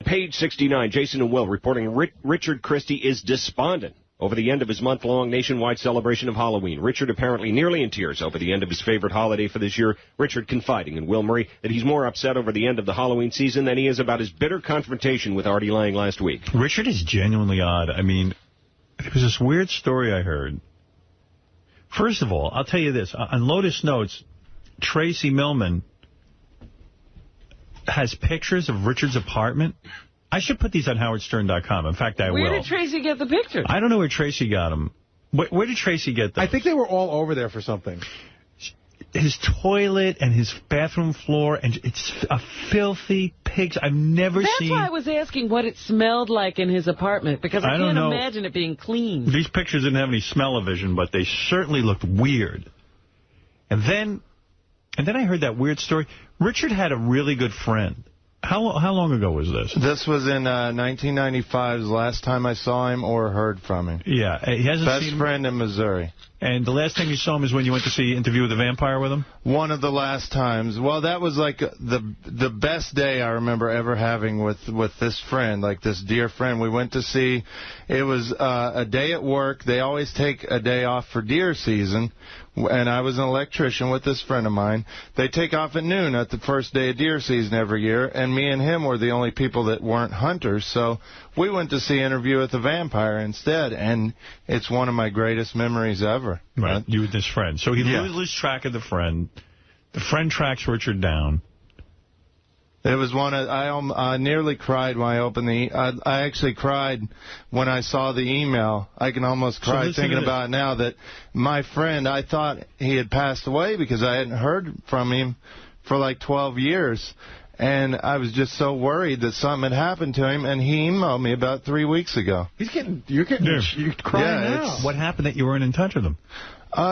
Page 69, Jason and Will reporting Richard Christie is despondent over the end of his month-long nationwide celebration of Halloween. Richard apparently nearly in tears over the end of his favorite holiday for this year. Richard confiding in Will Murray that he's more upset over the end of the Halloween season than he is about his bitter confrontation with Artie Lang last week. Richard is genuinely odd. I mean, there was this weird story I heard. First of all, I'll tell you this. On Lotus Notes, Tracy Millman has pictures of Richard's apartment. I should put these on howardstern.com. In fact, I will. Where did Tracy get the pictures? I don't know where Tracy got them. Where did Tracy get them? I think they were all over there for something. His toilet and his bathroom floor, and it's a filthy pigs. I've never seen... That's why I was asking what it smelled like in his apartment, because I can't imagine it being clean. These pictures didn't have any smell-o-vision, but they certainly looked weird. And then I heard that weird story. Richard had a really good friend. How long ago was this? This was in 1995, the last time I saw him or heard from him. Yeah, he hasn't Best seen him. friend in Missouri. And the last time you saw him is when you went to see Interview with the Vampire with him? One of the last times. Well, that was like the best day I remember ever having with this friend, like this dear friend. We went to see, it was a day at work. They always take a day off for deer season. And I was an electrician with this friend of mine. They take off at noon at the first day of deer season every year, and me and him were the only people that weren't hunters. So we went to see Interview with the Vampire instead, and it's one of my greatest memories ever. Right, you with this friend. So he loses track of the friend. The friend tracks Richard down. It was one I nearly cried when I opened I actually cried when I saw the email. I can almost cry thinking about it now that my friend, I thought he had passed away because I hadn't heard from him for like 12 years. And I was just so worried that something had happened to him, and he emailed me about 3 weeks ago. You're crying now. What happened that you weren't in touch with him?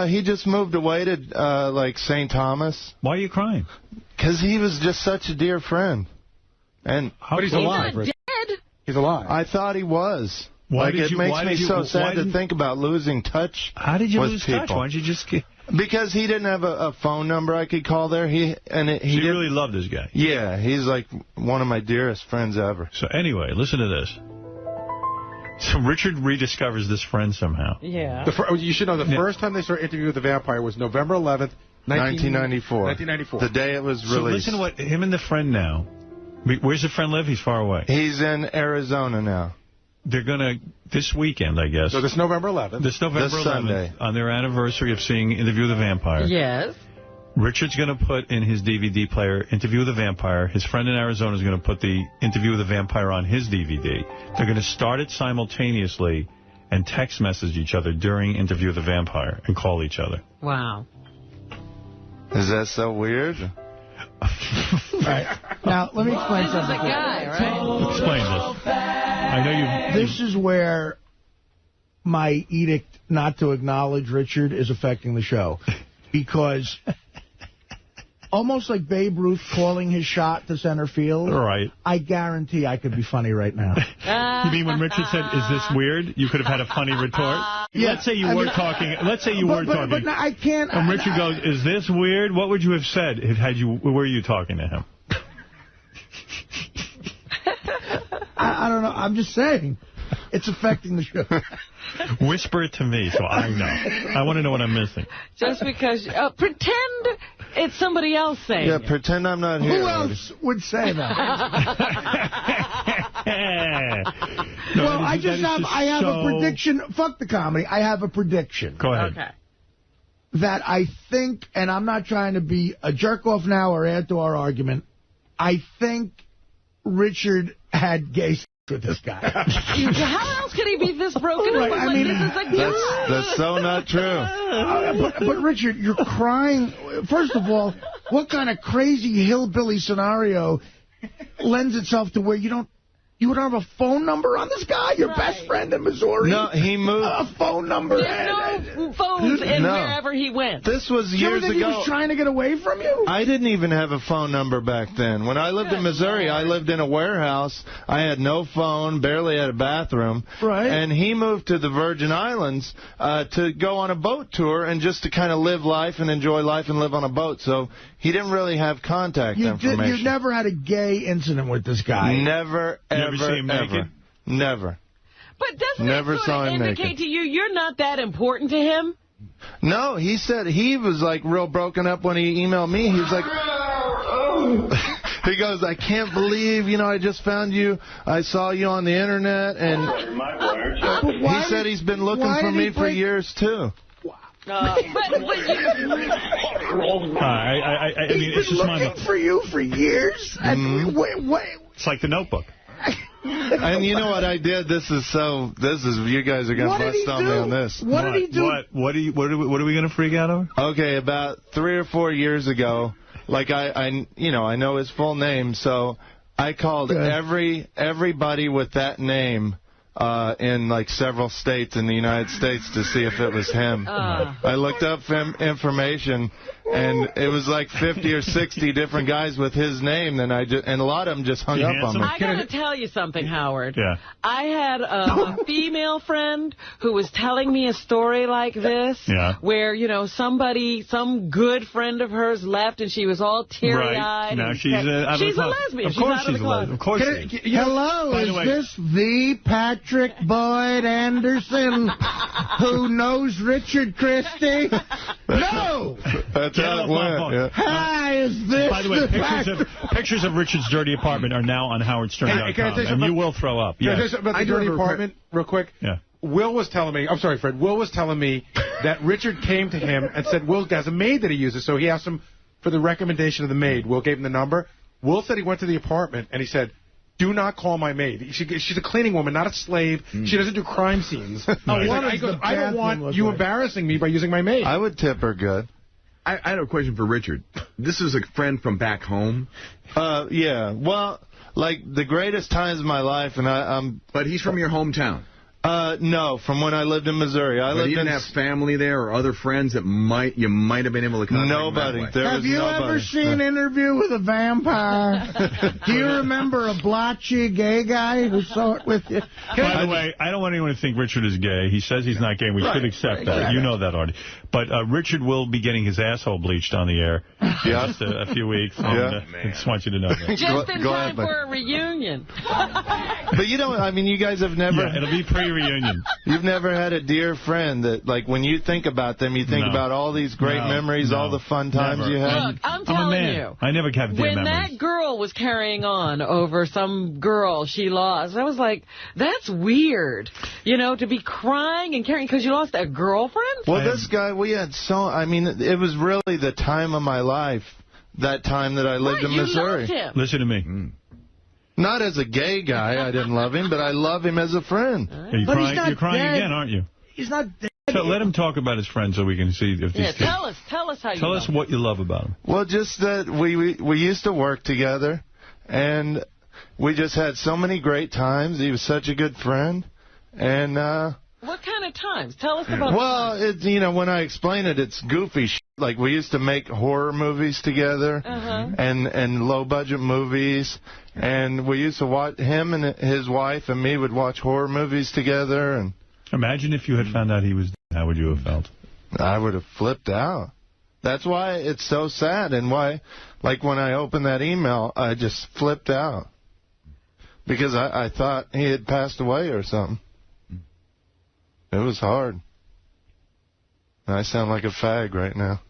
He just moved away to, like, St. Thomas. Why are you crying? Because he was just such a dear friend. And but he's alive. He's not dead. He's alive. I thought he was. It makes me so sad to think about losing touch. How did you lose people. touch? Why didn't you just... Because he didn't have a phone number I could call there. He really loved this guy. Yeah, he's like one of my dearest friends ever. So anyway, listen to this. So Richard rediscovers this friend somehow. Yeah. You should know the first time they saw Interview with the Vampire was November 11th, 1994. 1994. The day it was released. So listen to what him and the friend now. Where's the friend live? He's far away. He's in Arizona now. They're going to, this weekend, I guess. So this November 11th. This November 11th, Sunday. On their anniversary of seeing Interview with the Vampire. Yes. Richard's going to put in his DVD player Interview with the Vampire. His friend in Arizona is going to put the Interview with the Vampire on his DVD. They're going to start it simultaneously and text message each other during Interview with the Vampire and call each other. Wow. Is that so weird? Right. Now, let me explain something. This is a guy, right? Explain this. I know you... This is where my edict not to acknowledge Richard is affecting the show. Because almost like Babe Ruth calling his shot to center field, right. I guarantee I could be funny right now. You mean when Richard said, "Is this weird?" You could have had a funny retort. Yeah, let's say you were talking. Let's say you were talking. But no, I can't. And Richard goes, "Is this weird?" What would you have said were you talking to him? I don't know. I'm just saying. It's affecting the show. Whisper it to me so I know. I want to know what I'm missing. Just because... pretend it's somebody else saying it. Pretend I'm not here. Who else would say that? No, well, I have a prediction. Fuck the comedy. I have a prediction. Go ahead. Okay. That I think, and I'm not trying to be a jerk-off now or add to our argument, I think Richard had gay sex with this guy. How else could he be this broken? Right, I mean, this is a guy. That's so not true. But Richard, you're crying. First of all, what kind of crazy hillbilly scenario lends itself to where you don't have a phone number on this guy? Your best friend in Missouri? No, he moved. A phone number? There's no phones in wherever he went. This was years ago. He was trying to get away from you? I didn't even have a phone number back then. When I lived in Missouri, I lived in a warehouse. I had no phone, barely had a bathroom. Right. And he moved to the Virgin Islands to go on a boat tour and just to kind of live life and enjoy life and live on a boat. So he didn't really have contact information. You never had a gay incident with this guy? Never, ever, never see him naked? Never. But doesn't it sort of indicate to you you're not that important to him? No, he said he was, like, real broken up when he emailed me. He was like... He goes, I can't believe, I just found you. I saw you on the Internet. And he said he's been looking for me for years, too. I mean, it's just looking for you for years? It's like The Notebook. And you know what I did? You guys are going to bust on me on this. What did he do? What are we going to freak out over? Okay, about 3 or 4 years ago, like I know his full name, so I called everybody with that name in like several states in the United States to see if it was him. I looked up information, and it was like 50 or 60 different guys with his name, and a lot of them just hung up on me. I got to tell you something, Howard. Yeah. I had a female friend who was telling me a story like this, where, some good friend of hers left, and she was all teary-eyed. Right. Now she's a lesbian. Of course she's a lesbian. Of course she is. Hello, is this the Patrick Boyd Anderson who knows Richard Christie? No! That's how it went. Yeah. Hi, is this By the way, pictures of Richard's dirty apartment are now on HowardStern.com, and you will throw up. Yes. About the dirty apartment, real quick. Yeah. Will was telling me, I'm sorry, Fred, Will was telling me that Richard came to him and said Will has a maid that he uses, so he asked him for the recommendation of the maid. Will gave him the number. Will said he went to the apartment, and he said, do not call my maid. She's a cleaning woman, not a slave. She doesn't do crime scenes. I don't want you embarrassing me by using my maid. I would tip her good. I had a question for Richard. This is a friend from back home? Yeah. Well, like the greatest times of my life, and But he's from your hometown? No, from when I lived in Missouri. But you didn't have family there or other friends that you might have been able to contact? Nobody. Have you ever seen Interview with a Vampire? Do you remember a blotchy gay guy who saw it with you? By the way, I don't want anyone to think Richard is gay. He says he's not gay. We should accept that. You know that, Artie. But Richard will be getting his asshole bleached on the air in just a few weeks. I just want you to know that. Just in time for a reunion. But you guys have never... Yeah, it'll be pre-reunion. You've never had a dear friend that, like, when you think about them, you think about all these great memories, all the fun times you had? Look, I'm telling you. I never have dear memories. When that girl was carrying on over some girl she lost, I was like, that's weird. To be crying and carrying because you lost a girlfriend? Well, this guy, we had it was really the time of my life, that time that I lived in Missouri. You loved him. Listen to me. Not as a gay guy, I didn't love him, but I love him as a friend. You're crying again, aren't you? He's not dead. So let him talk about his friend so we can see if these tell us how you Tell us what you love about him. Well, just that we used to work together, and we just had so many great times. He was such a good friend, and what kind of times? Tell us about. Well, when I explain it, it's goofy shit. Like, we used to make horror movies together and low-budget movies. And we used to watch, him and his wife and me would watch horror movies together. And imagine if you had found out he was dead. How would you have felt? I would have flipped out. That's why it's so sad, and why, like, when I opened that email, I just flipped out. Because I thought he had passed away or something. It was hard. I sound like a fag right now.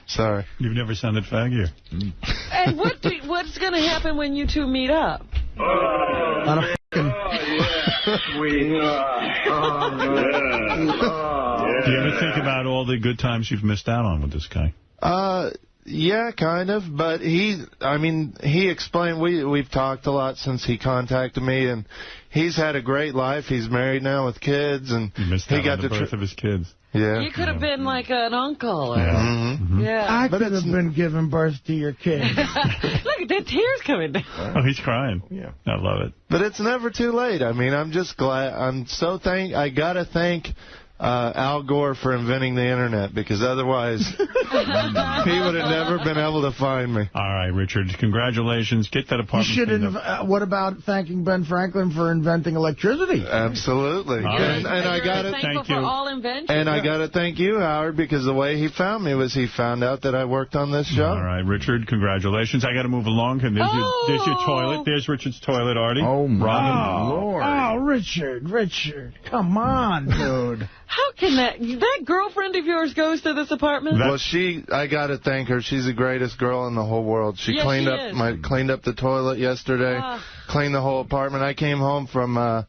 Sorry. You've never sounded fag here. And what's going to happen when you two meet up? On a fucking... Do you ever think about all the good times you've missed out on with this guy? Yeah, kind of. But he explained, we've talked a lot since he contacted me, and he's had a great life. He's married now with kids, and he got the birth of his kids. Yeah. You could have been like an uncle. Or, I could have been giving birth to your kids. Look at the tears coming down. Oh, he's crying. Yeah. I love it. But it's never too late. I'm just glad. I got to thank Al Gore for inventing the Internet, because otherwise he would have never been able to find me. All right, Richard, congratulations. Get that apartment. What about thanking Ben Franklin for inventing electricity? Absolutely. And I got to thank you for all inventions. And I got to thank you, Howard, because the way he found me was he found out that I worked on this show. All right, Richard, congratulations. I got to move along. And there's your toilet. There's Richard's toilet, Artie. Oh, my Lord. Oh, Richard, come on, dude. How can that girlfriend of yours goes to this apartment? Well, I got to thank her. She's the greatest girl in the whole world. She cleaned up the toilet yesterday, cleaned the whole apartment. I came home from the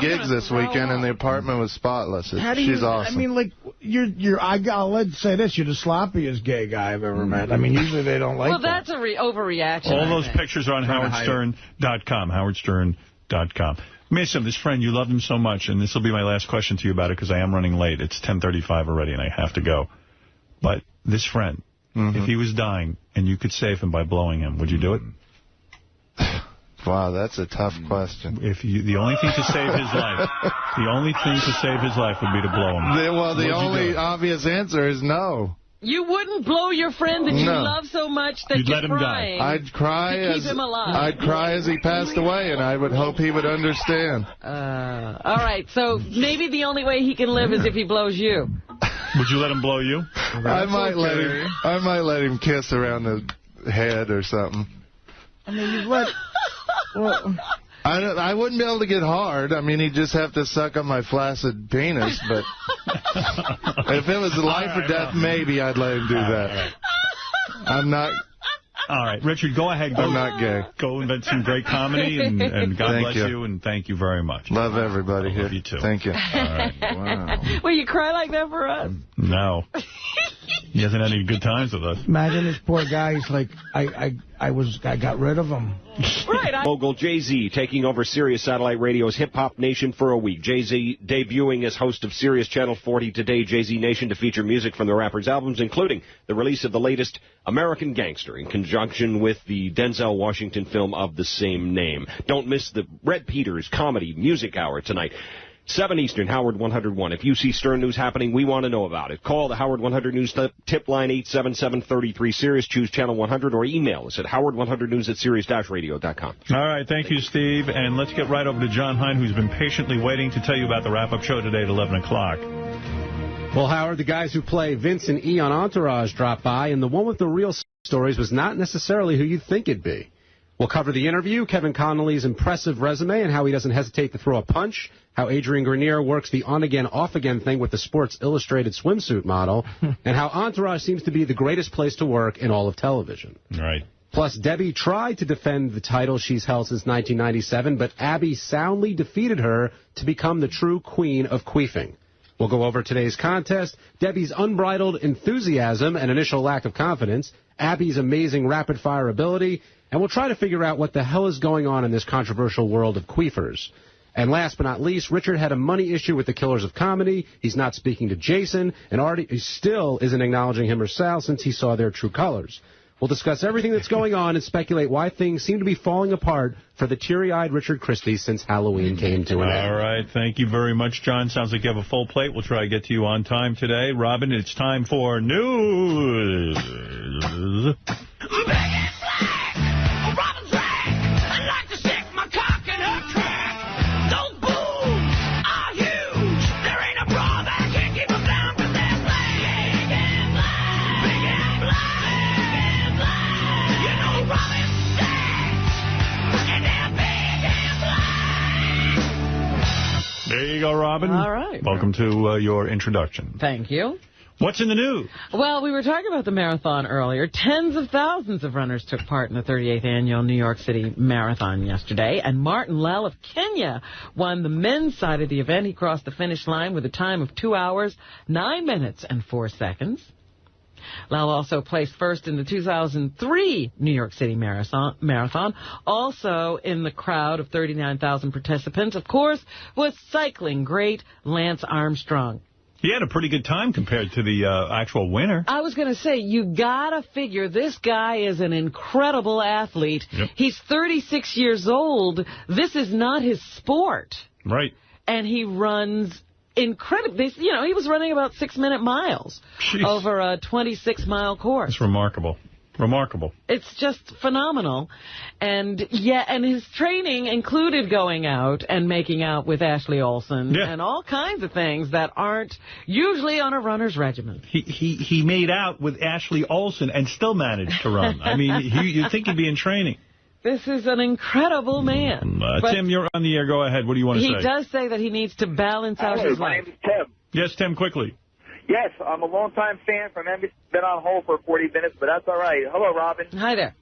gigs this weekend, and the apartment was spotless. She's awesome. I mean, like, let's say this, you're the sloppiest gay guy I've ever met. I mean, usually they don't like that. Well, that's an overreaction. All those pictures are on howardstern.com, howardstern.com. Mason, this friend, you loved him so much, and this will be my last question to you about it because I am running late. It's 10:35 already, and I have to go. But this friend, if he was dying and you could save him by blowing him, would you do it? Wow, that's a tough question. The only thing to save his life, would be to blow him. Well, the only obvious answer is no. You wouldn't blow your friend that you love so much that you'd let him die. I'd cry to keep him alive. I'd cry as he passed away, and I would hope he would understand. All right, so maybe the only way he can live is if he blows you. Would you let him blow you? I might let him kiss around the head or something. I mean, you'd let... Well, I wouldn't be able to get hard. I mean, he'd just have to suck on my flaccid penis. But if it was life or death, maybe I'd let him do that. Right. I'm not... All right, Richard, go ahead. I'm not gay. Go invent some great comedy, and God bless you, and thank you very much. Love everybody here. Love you, too. Thank you. All right. Wow. Will you cry like that for us? No. He hasn't had any good times with us. Imagine this poor guy. He's like, I got rid of him. Right. Mogul Jay-Z taking over Sirius Satellite Radio's Hip Hop Nation for a week. Jay-Z debuting as host of Sirius Channel 40 today, Jay-Z Nation, to feature music from the rapper's albums, including the release of the latest American Gangster in conjunction with the Denzel Washington film of the same name. Don't miss the Red Peters Comedy Music Hour tonight. 7 Eastern, Howard 101. If you see Stern News happening, we want to know about it. Call the Howard 100 News tip line 877-33-SIRIUS. Choose Channel 100 or email us at howard100news@sirius-radio.com. All right, thank you, Steve. And let's get right over to John Hine, who's been patiently waiting to tell you about the wrap-up show today at 11 o'clock. Well, Howard, the guys who play Vince and E on Entourage dropped by, and the one with the real stories was not necessarily who you'd think it'd be. We'll cover the interview, Kevin Connolly's impressive resume and how he doesn't hesitate to throw a punch, how Adrian Grenier works the on-again, off-again thing with the Sports Illustrated swimsuit model, and how Entourage seems to be the greatest place to work in all of television. Right. Plus, Debbie tried to defend the title she's held since 1997, but Abby soundly defeated her to become the true queen of queefing. We'll go over today's contest, Debbie's unbridled enthusiasm and initial lack of confidence, Abby's amazing rapid-fire ability, and we'll try to figure out what the hell is going on in this controversial world of queefers. And last but not least, Richard had a money issue with the Killers of Comedy. He's not speaking to Jason, and Artie still isn't acknowledging him or Sal since he saw their true colors. We'll discuss everything that's going on and speculate why things seem to be falling apart for the teary-eyed Richard Christie since Halloween came to an end. All right. Thank you very much, John. Sounds like you have a full plate. We'll try to get to you on time today. Robin, it's time for news. There you go, Robin. All right. Welcome to your introduction. Thank you. What's in the news? Well, we were talking about the marathon earlier. Tens of thousands of runners took part in the 38th annual New York City Marathon yesterday, and Martin Lell of Kenya won the men's side of the event. He crossed the finish line with a time of 2 hours, 9 minutes, and 4 seconds. Lell also placed first in the 2003 New York City Marathon. Also in the crowd of 39,000 participants, of course, was cycling great Lance Armstrong. He had a pretty good time compared to the actual winner. I was going to say, you got to figure this guy is an incredible athlete. Yep. He's 36 years old. This is not his sport. Right. And he runs incredible. You know, he was running about 6-minute miles over a 26-mile course. It's remarkable. Remarkable. It's just phenomenal. And his training included going out and making out with Ashley Olsen and all kinds of things that aren't usually on a runner's regimen. He made out with Ashley Olsen and still managed to run. I mean, you'd think he'd be in training. This is an incredible man. Tim, you're on the air. Go ahead. What do you want to say? He does say that he needs to balance out his life. My name is Tim. Yes, Tim, quickly. Yes, I'm a longtime fan from NBC. Been on hold for 40 minutes, but that's all right. Hello, Robin. Hi there.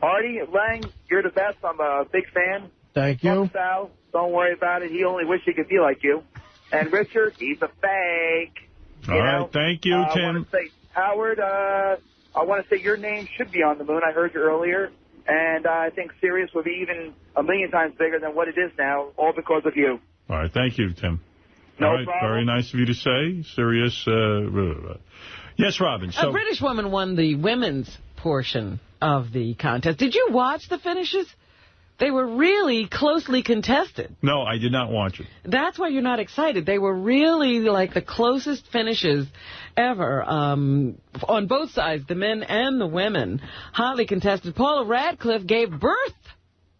Artie, Lang, you're the best. I'm a big fan. Thank you. Fuck Sal, don't worry about it. He only wish he could be like you. And Richard, he's a fake. All right, thank you, Tim. I want to say, Howard, I want to say your name should be on the moon. I heard you earlier. And I think Sirius will be even a million times bigger than what it is now, all because of you. All right, thank you, Tim. No All right, problem. very nice of you to say. Sirius. Yes, Robin. So a British woman won the women's portion of the contest. Did you watch the finishes? They were really closely contested. No, I did not watch it. That's why you're not excited. They were really like the closest finishes ever on both sides, the men and the women. Hotly contested. Paula Radcliffe gave birth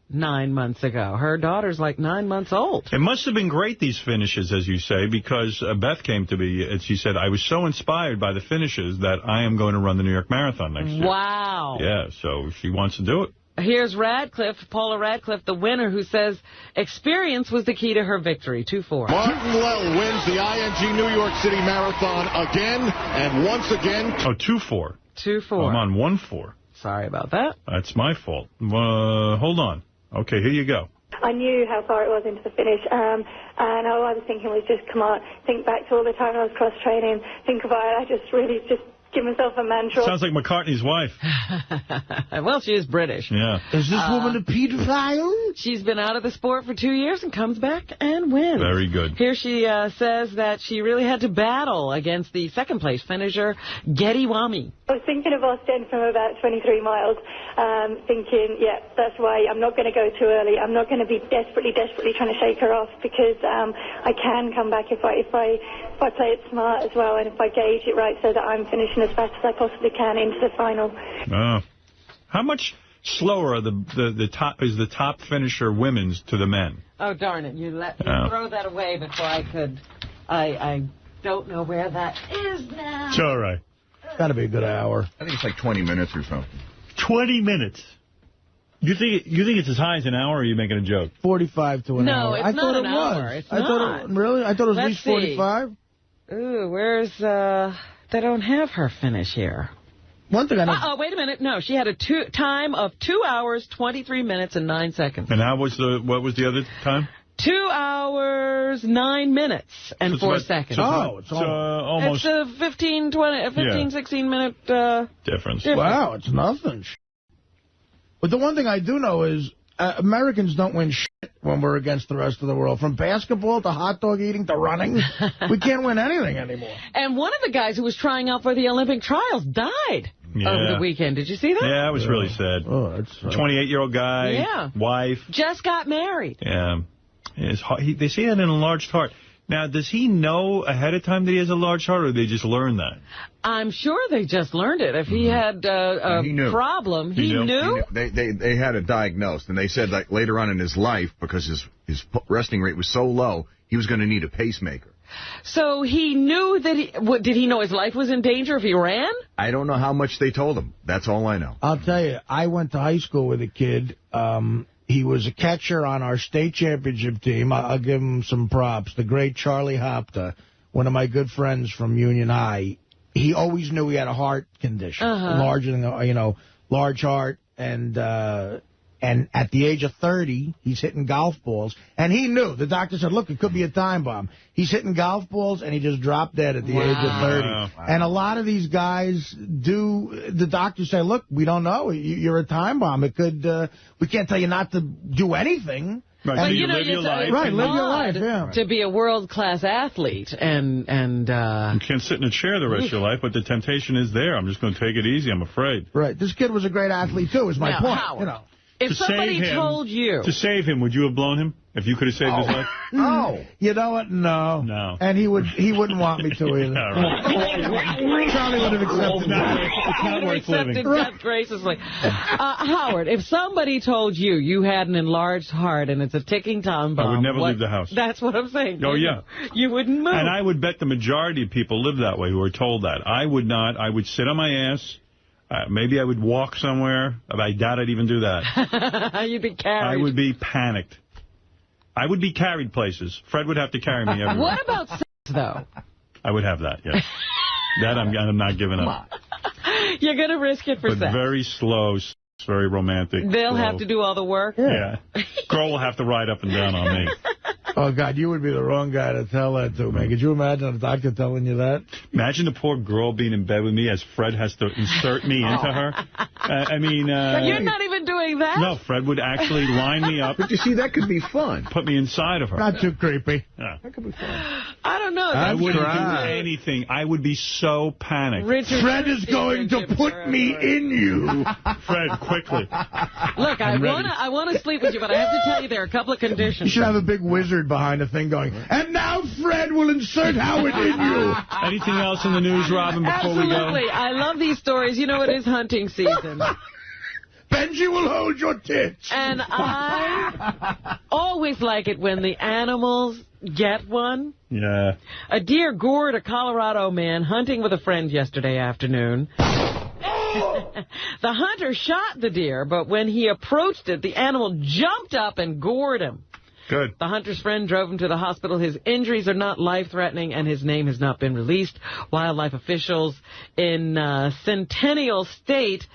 9 months ago. Her daughter's like 9 months old. It must have been great, these finishes, as you say, because Beth came to me and she said, I was so inspired by the finishes that I am going to run the New York Marathon next year. Wow. Yeah, so she wants to do it. Here's Radcliffe, Paula Radcliffe, the winner, who says experience was the key to her victory. 2-4. Martin Lell wins the ING New York City Marathon again and once again. Oh, 2-4. 2-4. I'm on 1-4. Sorry about that. That's my fault. Hold on. Okay, here you go. I knew how far it was into the finish, and all I was thinking was just, come on, think back to all the time I was cross-training, think about it. I just really just give myself a mantra. Sounds like McCartney's wife. Well, she is British. Yeah. Is this woman a pedophile? She's been out of the sport for 2 years and comes back and wins. Very good. Here she says that she really had to battle against the second-place finisher, Getty Wami. I was thinking of Ostend from about 23 miles, thinking, yeah, that's why I'm not going to go too early. I'm not going to be desperately trying to shake her off, because I can come back if I play it smart as well, and if I gauge it right so that I'm finishing as fast as I possibly can into the final. How much slower are is the top finisher women's to the men? Oh, darn it. You throw that away before I could. I don't know where that is now. It's all right. Got to be a good hour. I think it's like 20 minutes or something. 20 minutes. You think it's as high as an hour, or are you making a joke? 45 to an hour. No, it's not an hour. It's not. Really? I thought it was at least 45. Ooh, where's... They don't have her finish here. One thing I know... Oh, wait a minute. No, she had a time of 2 hours, 23 minutes, and 9 seconds. And what was the other time? 2 hours, 9 minutes, and 4 seconds. It's almost... It's a 15, 16-minute difference. Wow, it's nothing. But the one thing I do know is Americans don't win shit when we're against the rest of the world. From basketball to hot dog eating to running, we can't win anything anymore. And one of the guys who was trying out for the Olympic trials died over the weekend. Did you see that? Yeah, it was really sad. Oh, that's 28-year-old guy, wife. Just got married. Yeah. They say that in an enlarged heart. Now, does he know ahead of time that he has a large heart, or they just learn that? I'm sure they just learned it. If he had a problem, he knew. They had it diagnosed, and they said that later on in his life, because his resting rate was so low, he was going to need a pacemaker. So he knew that did he know his life was in danger if he ran? I don't know how much they told him. That's all I know. I'll tell you, I went to high school with a kid. He was a catcher on our state championship team. I'll give him some props. The great Charlie Hopta, one of my good friends from Union High. He always knew he had a heart condition, larger than large heart, and at the age of 30, he's hitting golf balls, and he knew. The doctor said, "Look, it could be a time bomb." He's hitting golf balls, and he just dropped dead at the age of 30. Wow. And a lot of these guys do. The doctors say, "Look, we don't know. You're a time bomb. It could. We can't tell you not to do anything." Right, but so you live your life. Right, live your life, yeah. To be a world-class athlete and you can't sit in a chair the rest of your life, but the temptation is there. I'm just going to take it easy, I'm afraid. Right. This kid was a great athlete, too, is my point. Howard, If somebody told you... To save him, would you have blown him? If you could have saved his life? No. You know what? No. No. And he wouldn't want me to either. Charlie would have accepted It's not worth living. Death graciously. Howard, if somebody told you had an enlarged heart and it's a ticking time bomb... I would never leave the house. That's what I'm saying. Oh, yeah. You wouldn't move. And I would bet the majority of people live that way who are told that. I would not. I would sit on my ass. Maybe I would walk somewhere. I doubt I'd even do that. You'd be carried. I would be panicked. I would be carried places. Fred would have to carry me everywhere. What about sex, though? I would have that, yes. That I'm not giving up. You're going to risk it for but sex. Very slow, very romantic. They'll have to do all the work? Yeah. Girl will have to ride up and down on me. Oh, God, you would be the wrong guy to tell that to, man. Could you imagine a doctor telling you that? Imagine the poor girl being in bed with me as Fred has to insert me into her. You're not even doing that? No, Fred would actually line me up. But you see, that could be fun. Put me inside of her. Not too creepy. Yeah. That could be fun. I don't know. I wouldn't do anything. I would be so panicked. Fred is going to put me in you. Fred, quickly. Look, I want to sleep with you, but I have to tell you there are a couple of conditions. You should have a big wizard behind the thing going, and now Fred will insert Howard in you. Anything else in the news, Robin, before we go? Absolutely. I love these stories. You know, it is hunting season. Benji will hold your tits. And I always like it when the animals get one. Yeah. A deer gored a Colorado man hunting with a friend yesterday afternoon. The hunter shot the deer, but when he approached it, the animal jumped up and gored him. Good. The hunter's friend drove him to the hospital. His injuries are not life-threatening, and his name has not been released. Wildlife officials in Centennial State,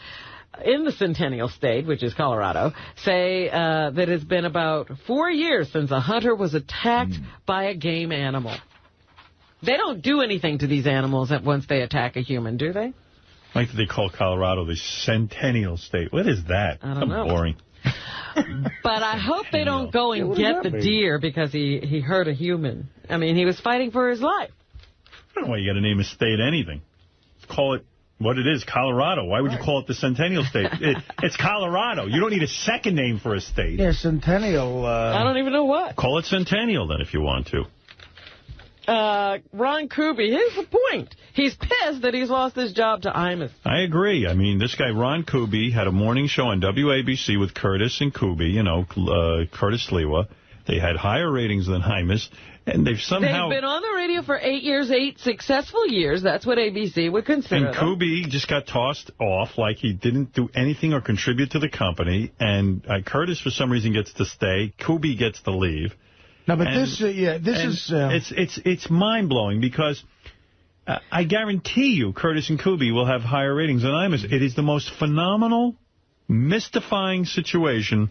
which is Colorado, say that it's been about 4 years since a hunter was attacked by a game animal. They don't do anything to these animals once they attack a human, do they? Like they call Colorado the Centennial State. What is that? I don't know. Boring. But I hope they don't go and get the deer because he hurt a human. I mean, he was fighting for his life. I don't know why you got to name a state anything. Call it what it is, Colorado. Why would you call it the Centennial State? It's Colorado. You don't need a second name for a state. Yeah, Centennial. I don't even know what. Call it Centennial, then, if you want to. Ron Kuby, here's the point. He's pissed that he's lost his job to Imus. I agree. I mean, this guy, Ron Kuby, had a morning show on WABC with Curtis and Kuby, Curtis Sliwa. They had higher ratings than Imus, and they've somehow... They've been on the radio for 8 years, 8 successful years. That's what ABC would consider And Kuby just got tossed off like he didn't do anything or contribute to the company, and Curtis, for some reason, gets to stay. Kuby gets to leave. No, but it's mind-blowing because I guarantee you Curtis and Kuby will have higher ratings than Imus. It is the most phenomenal, mystifying situation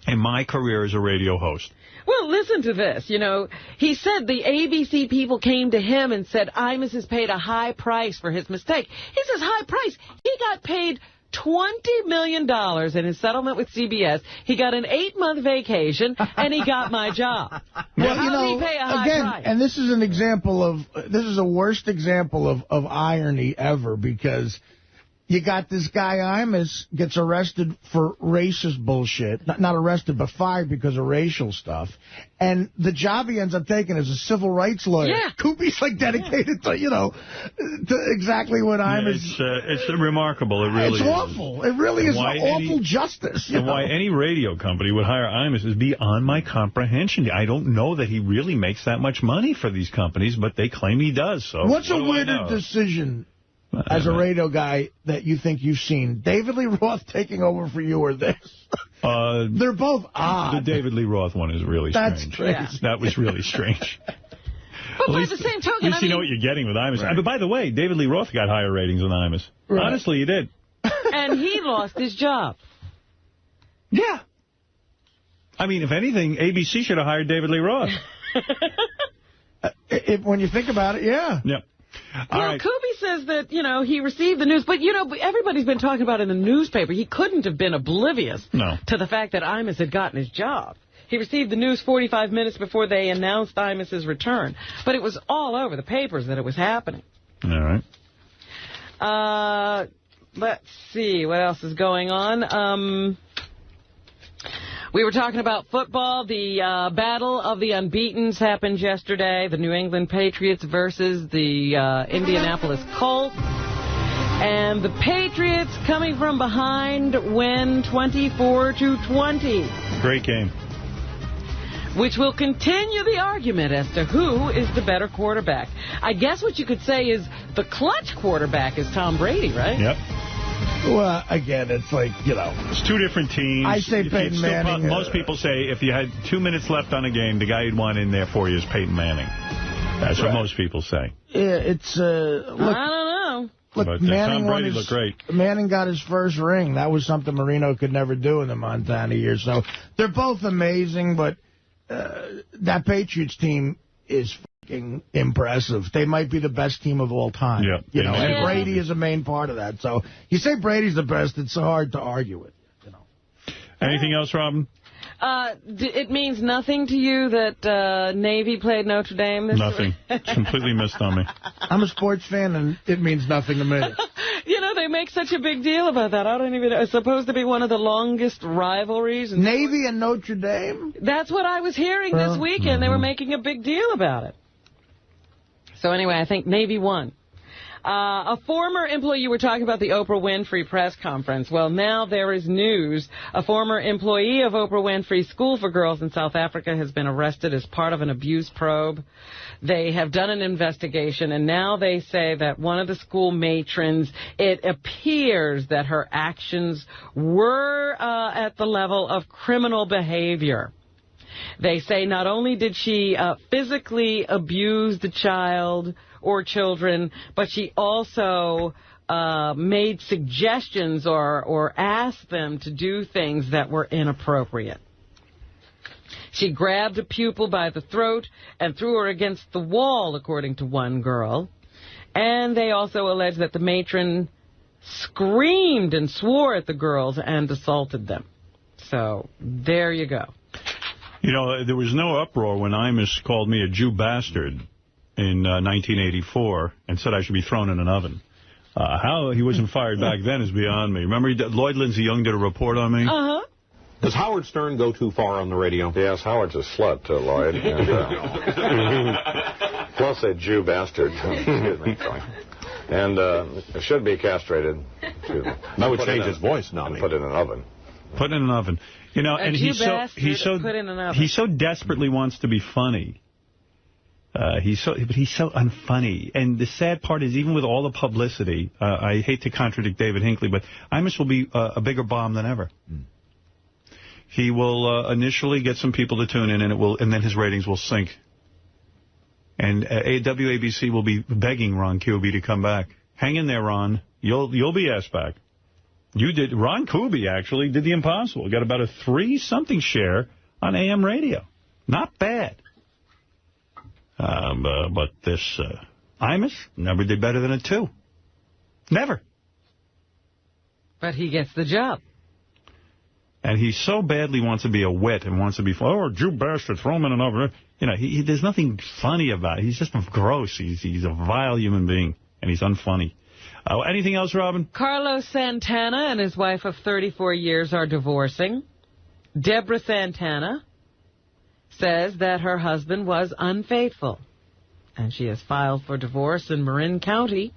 in my career as a radio host. Well, listen to this. You know, he said the ABC people came to him and said Imus has paid a high price for his mistake. He says high price. He got paid $20 million in his settlement with CBS. He got an 8-month vacation, and he got my job. Well, how did he pay a high price? And this is an example of, this is the worst example of irony ever, because you got this guy, Imus, gets arrested for racist bullshit. Not arrested, but fired because of racial stuff. And the job he ends up taking is a civil rights lawyer. Yeah. Kuby's like dedicated to, to exactly what Imus... It's remarkable. It really is. It's awful. It really is awful justice. And why any radio company would hire Imus is beyond my comprehension. I don't know that he really makes that much money for these companies, but they claim he does. So what's a weirder decision as a radio guy that you think you've seen? David Lee Roth taking over for you or this? They're both odd. The David Lee Roth one is really strange. That's crazy. Yeah. That was really strange. But by the same token, at least you know what you're getting with Imus. Right. But by the way, David Lee Roth got higher ratings than Imus. Right. Honestly, he did. And he lost his job. Yeah. I mean, if anything, ABC should have hired David Lee Roth. When you think about it, yeah. Yeah. Well, Kuby says that, he received the news. But, everybody's been talking about it in the newspaper. He couldn't have been oblivious to the fact that Imus had gotten his job. He received the news 45 minutes before they announced Imus's return. But it was all over the papers that it was happening. All right. Let's see. What else is going on? We were talking about football. The battle of the unbeatens happened yesterday. The New England Patriots versus the Indianapolis Colts. And the Patriots, coming from behind, win 24-20. Great game. Which will continue the argument as to who is the better quarterback. I guess what you could say is the clutch quarterback is Tom Brady, right? Yep. Well, again, it's like, It's two different teams. I say Peyton Manning. Most people say if you had 2 minutes left on a game, the guy you'd want in there for you is Peyton Manning. That's what most people say. Yeah, it's, look. I don't know. Look, But Manning Tom Brady looked great. Manning got his first ring. That was something Marino could never do in the Montana years. So they're both amazing, but that Patriots team is fucking impressive. They might be the best team of all time. Yeah, and Brady is a main part of that. So you say Brady's the best, it's hard to argue it. Anything else, Robin? It means nothing to you that Navy played Notre Dame this Nothing. It's completely missed on me. I'm a sports fan, and it means nothing to me. They make such a big deal about that. I don't even know. It's supposed to be one of the longest rivalries. Navy and Notre Dame? That's what I was hearing this weekend. They were making a big deal about it. So anyway, I think Navy won. A former employee, you were talking about the Oprah Winfrey press conference. Well, now there is news. A former employee of Oprah Winfrey's School for Girls in South Africa has been arrested as part of an abuse probe. They have done an investigation, and now they say that one of the school matrons, it appears that her actions were at the level of criminal behavior. They say not only did she physically abuse the child or children, but she also made suggestions or asked them to do things that were inappropriate. She grabbed a pupil by the throat and threw her against the wall, according to one girl. And they also allege that the matron screamed and swore at the girls and assaulted them. So there you go. There was no uproar when Imus called me a Jew bastard in 1984 and said I should be thrown in an oven. How he wasn't fired back then is beyond me. Remember, Lloyd Lindsay Young did a report on me? Uh-huh. Does Howard Stern go too far on the radio? Yes, Howard's a slut, Lloyd. And, plus a Jew bastard. Excuse me. And should be castrated. Excuse me. That would change his voice now. And put in an oven. Put in an oven. And he's so desperately wants to be funny. He's so unfunny. And the sad part is, even with all the publicity, I hate to contradict David Hinckley, but Imus will be a bigger bomb than ever. He will initially get some people to tune in, and then his ratings will sink. And WABC will be begging Ron Kuby to come back. Hang in there, Ron. You'll be asked back. Ron Kuby actually did the impossible. Got about a 3-something share on AM radio. Not bad. But this Imus never did better than a 2. Never. But he gets the job. And he so badly wants to be a wit and wants to be, Jew bastard, throw him in an oven. There's nothing funny about it. He's just gross. He's a vile human being, and he's unfunny. Anything else, Robin? Carlos Santana and his wife of 34 years are divorcing. Deborah Santana says that her husband was unfaithful, and she has filed for divorce in Marin County.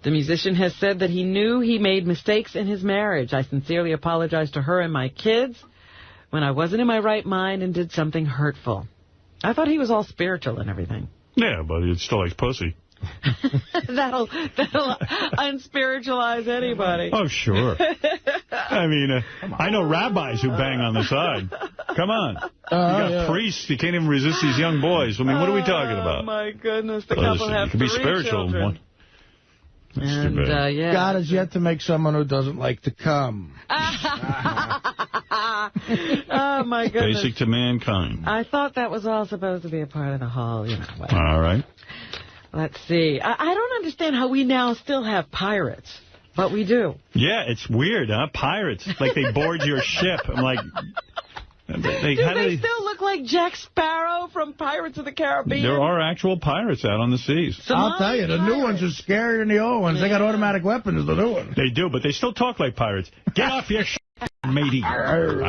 The musician has said that he knew he made mistakes in his marriage. I sincerely apologize to her and my kids when I wasn't in my right mind and did something hurtful. I thought he was all spiritual and everything. Yeah, but he still likes pussy. That'll unspiritualize anybody. Oh, sure. I mean, I know rabbis who bang on the side. Come on. You got priests. You can't even resist these young boys. I mean, what are we talking about? Oh, my goodness. The couple have 3 children. You can be spiritual. And, yeah. God has yet to make someone who doesn't like to come. Oh, my goodness. Basic to mankind. I thought that was all supposed to be a part of the whole, All right. Let's see. I don't understand how we now still have pirates, but we do. Yeah, it's weird, huh? Pirates. Like they board your ship. I'm like... Do they still look like Jack Sparrow from Pirates of the Caribbean? There are actual pirates out on the seas. I'll tell you, the new ones are scarier than the old ones. Yeah. They got automatic weapons, the new ones. They do, but they still talk like pirates. Get off your ship. matey. I'm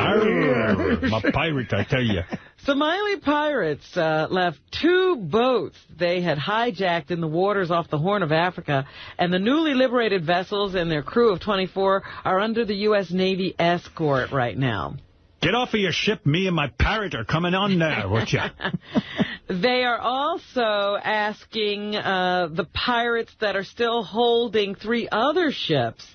a pirate, I tell you. Somali pirates left 2 boats they had hijacked in the waters off the Horn of Africa, and the newly liberated vessels and their crew of 24 are under the U.S. Navy escort right now. Get off of your ship. Me and my parrot are coming on now, won't ya? They are also asking the pirates that are still holding 3 other ships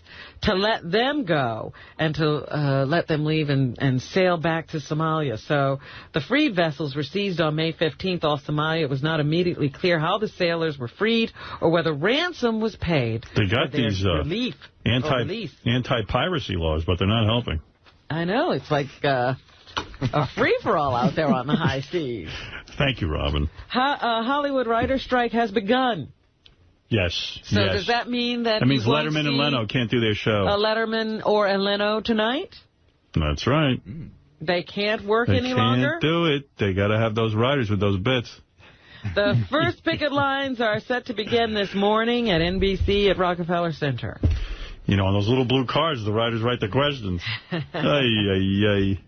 to let them go and to let them leave and sail back to Somalia. So the freed vessels were seized on May 15th off Somalia. It was not immediately clear how the sailors were freed or whether ransom was paid. They got these anti-piracy laws, but they're not helping. I know. It's like a free-for-all out there on the high seas. Thank you, Robin. Hollywood writer's strike has begun. Yes. So does that mean that means Letterman and Leno can't do their show? Letterman or Leno tonight? That's right. They can't work any longer? They can't do it. They got to have those writers with those bits. The first picket lines are set to begin this morning at NBC at Rockefeller Center. You know, on those little blue cards, the writers write the questions. Ay, ay, ay.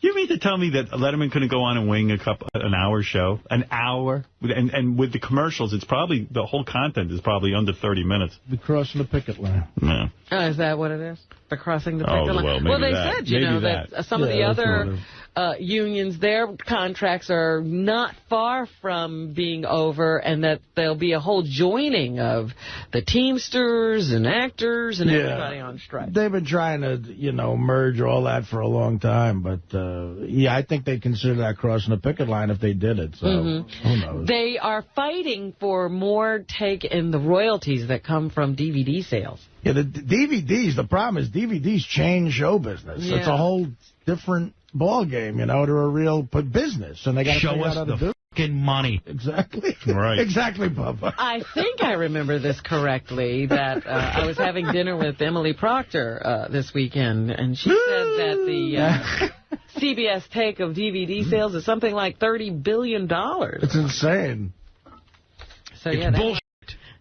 You mean to tell me that Letterman couldn't go on and wing an hour show? An hour? And with the commercials, it's probably, the whole content is probably under 30 minutes. The crossing the picket line. Yeah. Oh, is that what it is? The crossing the picket line? Well, they said, you know, that some of the other unions, their contracts are not far from being over, and that there'll be a whole joining of the Teamsters and actors and everybody on strike. They've been trying to, you know, merge all that for a long time, but, yeah, I think they'd consider that crossing the picket line if they did it, so who knows. They are fighting for more take in the royalties that come from DVD sales. Yeah, the DVDs, the problem is DVDs change show business. Yeah. It's a whole different ball game, you know. They're a real business, and they got to figure out how to do it. Fucking money. Exactly. Right. Exactly, Bubba. I think I remember this correctly, that I was having dinner with Emily Proctor this weekend, and she said that the CBS take of DVD sales is something like $30 billion. It's insane. So, yeah,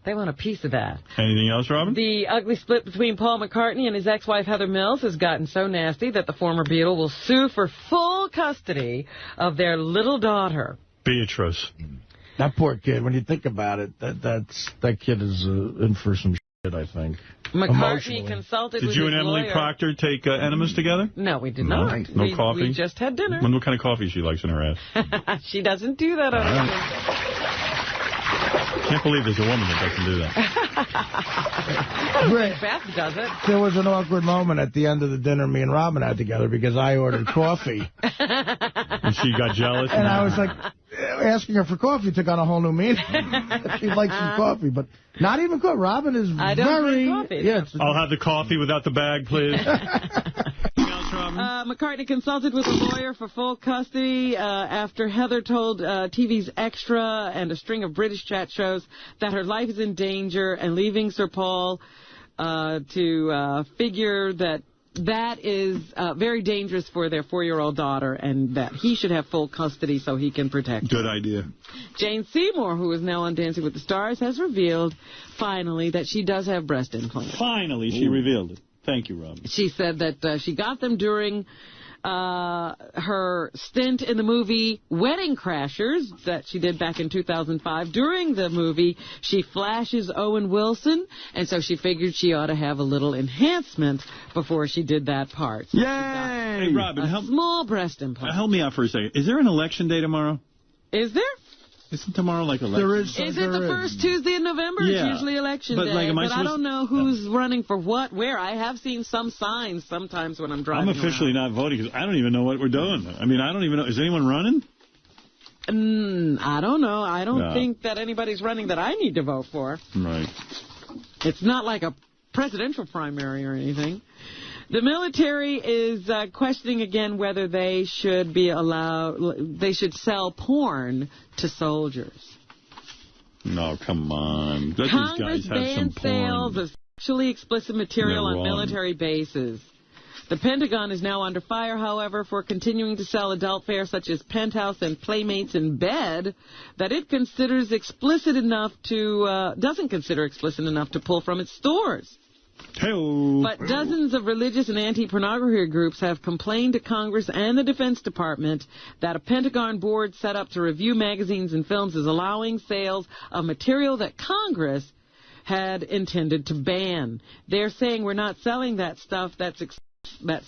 they want a piece of that. Anything else, Robin? The ugly split between Paul McCartney and his ex-wife Heather Mills has gotten so nasty that the former Beatle will sue for full custody of their little daughter. Beatrice. That poor kid, when you think about it, that kid is in for some shit, I think. McCartney consulted with his lawyer. Did you and Emily Proctor take enemas together? No, we did not. No coffee? We just had dinner. What kind of coffee she likes in her ass? She doesn't do that on her. I can't believe there's a woman that doesn't do that. Beth does it. There was an awkward moment at the end of the dinner me and Robin had together because I ordered coffee. And she got jealous? And I was like, asking her for coffee took on a whole new meaning. She likes some coffee, but not even coffee. Robin is I don't drink coffee. Yeah, I'll have the coffee without the bag, please. McCartney consulted with a lawyer for full custody after Heather told TV's Extra and a string of British chat shows that her life is in danger, and leaving Sir Paul to figure that is very dangerous for their 4-year-old daughter, and that he should have full custody so he can protect her. Good idea. Jane Seymour, who is now on Dancing with the Stars, has revealed, finally, that she does have breast implants. Finally, she revealed it. Thank you, Robin. She said that she got them during her stint in the movie Wedding Crashers that she did back in 2005. During the movie, she flashes Owen Wilson, and so she figured she ought to have a little enhancement before she did that part. So yay! Hey, Robin, small breast implant. Help me out for a second. Is there an election day tomorrow? Is there? Isn't tomorrow like election? There is. Is it the first Tuesday in November? Yeah. It's usually election day. But I don't know who's running for what, where. I have seen some signs sometimes when I'm driving. I'm officially not voting because I don't even know what we're doing. I mean, I don't even know. Is anyone running? I don't know. I don't think that anybody's running that I need to vote for. Right. It's not like a presidential primary or anything. The military is questioning again whether they should be allowed, they should sell porn to soldiers. No, come on. Let Congress these guys have banned some porn. sales of sexually explicit material on military bases. The Pentagon is now under fire, however, for continuing to sell adult fare such as Penthouse and Playmates in Bed that it considers explicit enough to, doesn't consider explicit enough to pull from its stores. Hey-o. But dozens of religious and anti-pornography groups have complained to Congress and the Defense Department that a Pentagon board set up to review magazines and films is allowing sales of material that Congress had intended to ban. They're saying we're not selling that stuff that's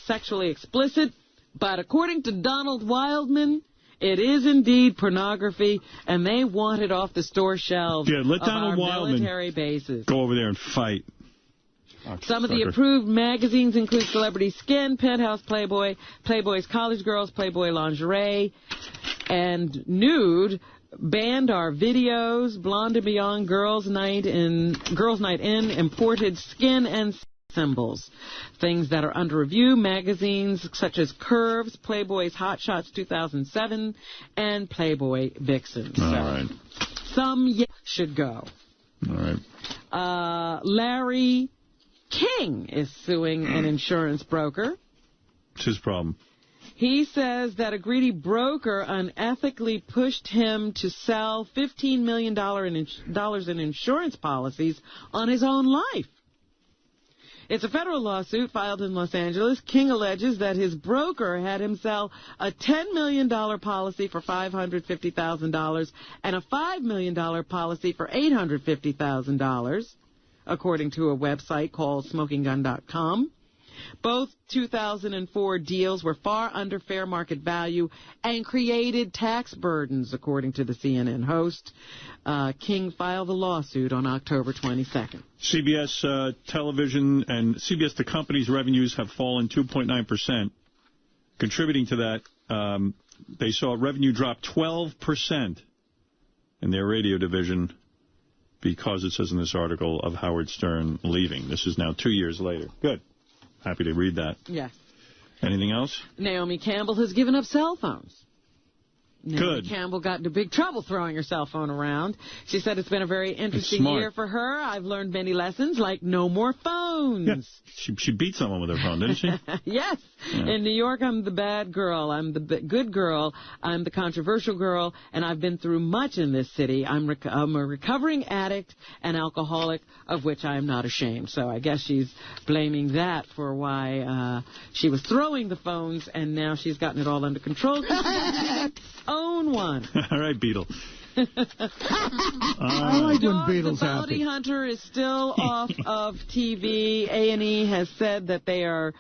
sexually explicit, but according to Donald Wildman, it is indeed pornography, and they want it off the store shelves of our military bases. Go over there and fight. Some of the approved magazines include Celebrity Skin, Penthouse Playboy, Playboy's College Girls, Playboy Lingerie, and Nude. Banned are Videos, Blonde and Beyond, Girls Night In, Imported Skin and Symbols. Things that are under review, magazines such as Curves, Playboy's Hot Shots 2007, and Playboy Vixen. All right. Some should go. All right. Larry King is suing an insurance broker. It's his problem. He says that a greedy broker unethically pushed him to sell $15 million in insurance policies on his own life. It's a federal lawsuit filed in Los Angeles. King alleges that his broker had him sell a $10 million policy for $550,000 and a $5 million policy for $850,000, according to a website called SmokingGun.com. Both 2004 deals were far under fair market value and created tax burdens, according to the CNN host. King filed the lawsuit on October 22nd. CBS television and CBS, the company's revenues have fallen 2.9%. Contributing to that, they saw revenue drop 12% in their radio division because it says in this article of Howard Stern leaving. This is now 2 years later. Good. Happy to read that. Yes. Anything else? Naomi Campbell has given up cell phones. Naomi Good. Campbell got into big trouble throwing her cell phone around. She said it's been a very interesting year for her. I've learned many lessons, like no more phones. Yeah. She beat someone with her phone, didn't she? Yes. Yeah. In New York, I'm the bad girl. I'm the good girl. I'm the controversial girl. And I've been through much in this city. I'm a recovering addict and alcoholic, of which I am not ashamed. So I guess she's blaming that for why she was throwing the phones, and now she's gotten it all under control. Own one. All right, Beetle. I like when Beetle's The Bounty happy. Hunter is still off of TV. A&E has said that they are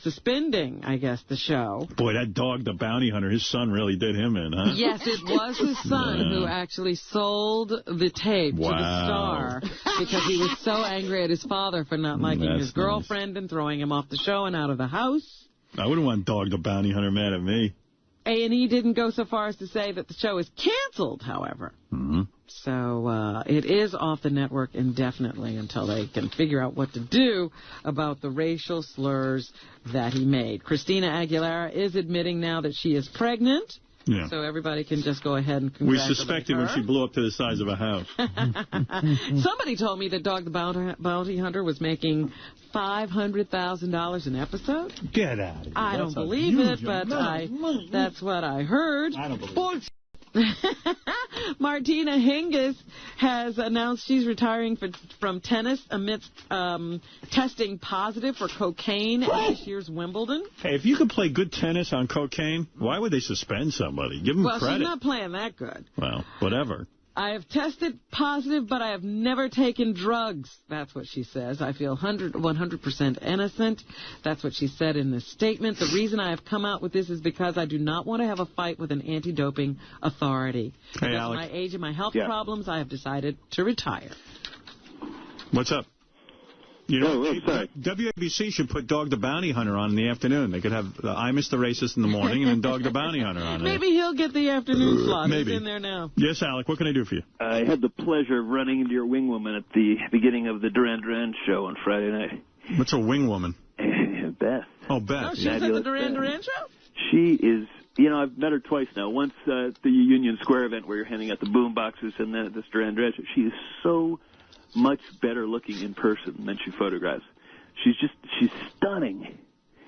suspending, I guess, the show. Boy, that dog, the bounty hunter, his son really did him in, huh? Yes, it was his son who actually sold the tape to the Star because he was so angry at his father for not liking his girlfriend and throwing him off the show and out of the house. I wouldn't want Dog the Bounty Hunter mad at me. A&E didn't go so far as to say that the show is canceled, however. Mm-hmm. So it is off the network indefinitely until they can figure out what to do about the racial slurs that he made. Christina Aguilera is admitting now that she is pregnant. Yeah. So everybody can just go ahead and We congratulate suspected her. when she blew up to the size of a house. Somebody told me that Dog the Bounty Hunter was making $500,000 an episode. Get out of here. I don't believe it, but that's what I heard. I don't believe it. Martina Hingis has announced she's retiring from tennis amidst testing positive for cocaine at this year's Wimbledon. Hey, if you could play good tennis on cocaine, why would they suspend somebody? Give them Well, credit. she's not playing that good. Well, whatever. I have tested positive, but I have never taken drugs. That's what she says. I feel 100% innocent. That's what she said in this statement. The reason I have come out with this is because I do not want to have a fight with an anti-doping authority. Hey, Because Alex. of my age and my health problems, I have decided to retire. What's up? You know, WABC should put Dog the Bounty Hunter on in the afternoon. They could have I Miss the Racist in the morning and then Dog the Bounty Hunter on. Maybe he'll get the afternoon slot. Maybe. He's in there now. Yes, Alec, what can I do for you? I had the pleasure of running into your wing woman at the beginning of the Duran Duran show on Friday night. What's a wing woman? Beth. Oh, Beth. Oh, she's at the Duran Duran show? She is, you know, I've met her twice now. Once at the Union Square event where you're handing out the boom boxes, and then at this Duran Duran show. She is so much better looking in person than she photographs. She's stunning.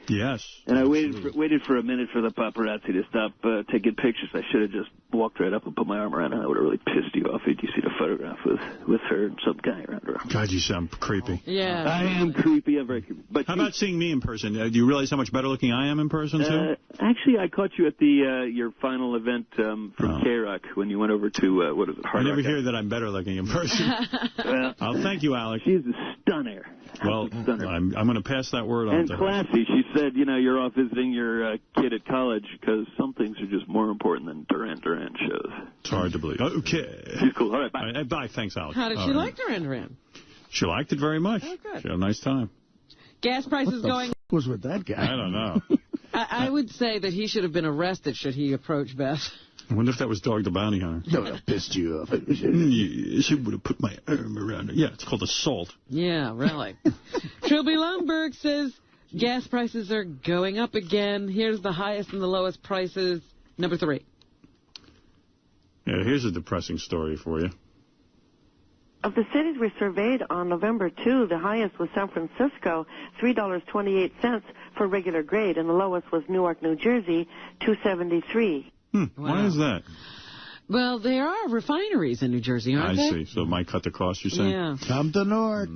Yes. And I waited for a minute for the paparazzi to stop taking pictures. I should have just walked right up and put my arm around her. I would have really pissed you off if you see the photograph with her and some guy around her. God, you sound creepy. Yeah. I am creepy. I'm very creepy. But how about seeing me in person? Do you realize how much better looking I am in person, too? Actually, I caught you at the your final event from K-Rock when you went over to, what is it, Hard I never Rock? hear that I'm better looking in person. Oh, thank you, Alex. She's a stunner. Well, I'm going to pass that word on And to her. classy. She said, you're off visiting your kid at college because some things are just more important than Duran Duran shows. It's hard to believe. Okay. She's cool. All right, bye. Bye. Thanks, Alex. How did she like Duran Duran? She liked it very much. Oh, good. She had a nice time. Gas prices going... What was with that guy? I don't know. I would say that he should have been arrested should he approach Beth. I wonder if that was Dog the Bounty Hunter. That would have pissed you off. She would have put my arm around her. Yeah, it's called assault. Yeah, really. Trilby Lundberg says gas prices are going up again. Here's the highest and the lowest prices. Number 3. Yeah, here's a depressing story for you. Of the cities we surveyed on November 2, the highest was San Francisco, $3.28 for regular grade, and the lowest was Newark, New Jersey, $2.73. Wow. Why is that? Well, there are refineries in New Jersey, aren't I they? see. So it might cut the cost, you're saying? Yeah. Come to Newark.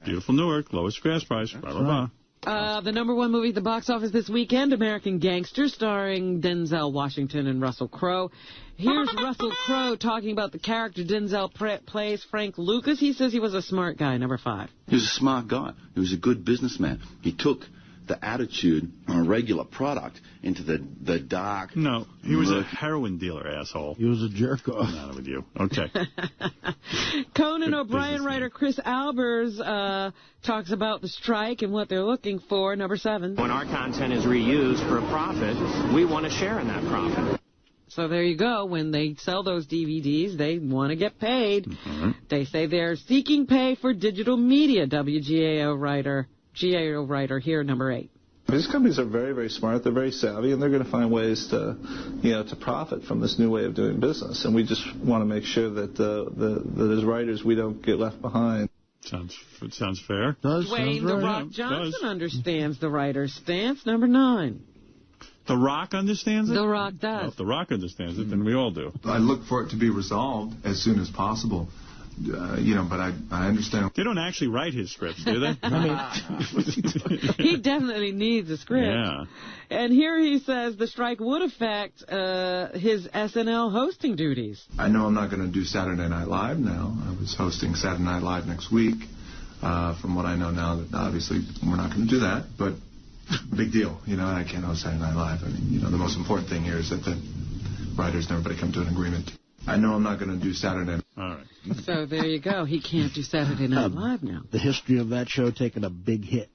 Beautiful Newark. Lowest gas price. Blah, blah, blah. The number 1 movie at the box office this weekend, American Gangster, starring Denzel Washington and Russell Crowe. Here's Russell Crowe talking about the character Denzel plays, Frank Lucas. He says he was a smart guy, number 5. He was a smart guy. He was a good businessman. He took the attitude on a regular product into the dark. No, he was a heroin dealer, asshole. He was a jerk off. Not with you. Okay. Conan O'Brien writer Chris Albers talks about the strike and what they're looking for, number 7. When our content is reused for a profit, we want to share in that profit. So there you go. When they sell those DVDs, they want to get paid. They say they're seeking pay for digital media, GAO writer here, number 8. These companies are very, very smart. They're very savvy, and they're going to find ways to, to profit from this new way of doing business. And we just want to make sure that, that as writers, we don't get left behind. Sounds fair. Dwayne The Rock Johnson understands the writer's stance, number 9. The Rock understands it? The Rock does. Well, if The Rock understands it, then we all do. I look for it to be resolved as soon as possible. But I understand. They don't actually write his scripts, do they? He definitely needs a script. Yeah. And here he says the strike would affect his SNL hosting duties. I know I'm not going to do Saturday Night Live now. I was hosting Saturday Night Live next week. From what I know now, that obviously we're not going to do that. But big deal. I can't host Saturday Night Live. I mean, the most important thing here is that the writers and everybody come to an agreement. I know I'm not going to do Saturday Night. All right. So there you go. He can't do Saturday Night Live now. The history of that show taking a big hit.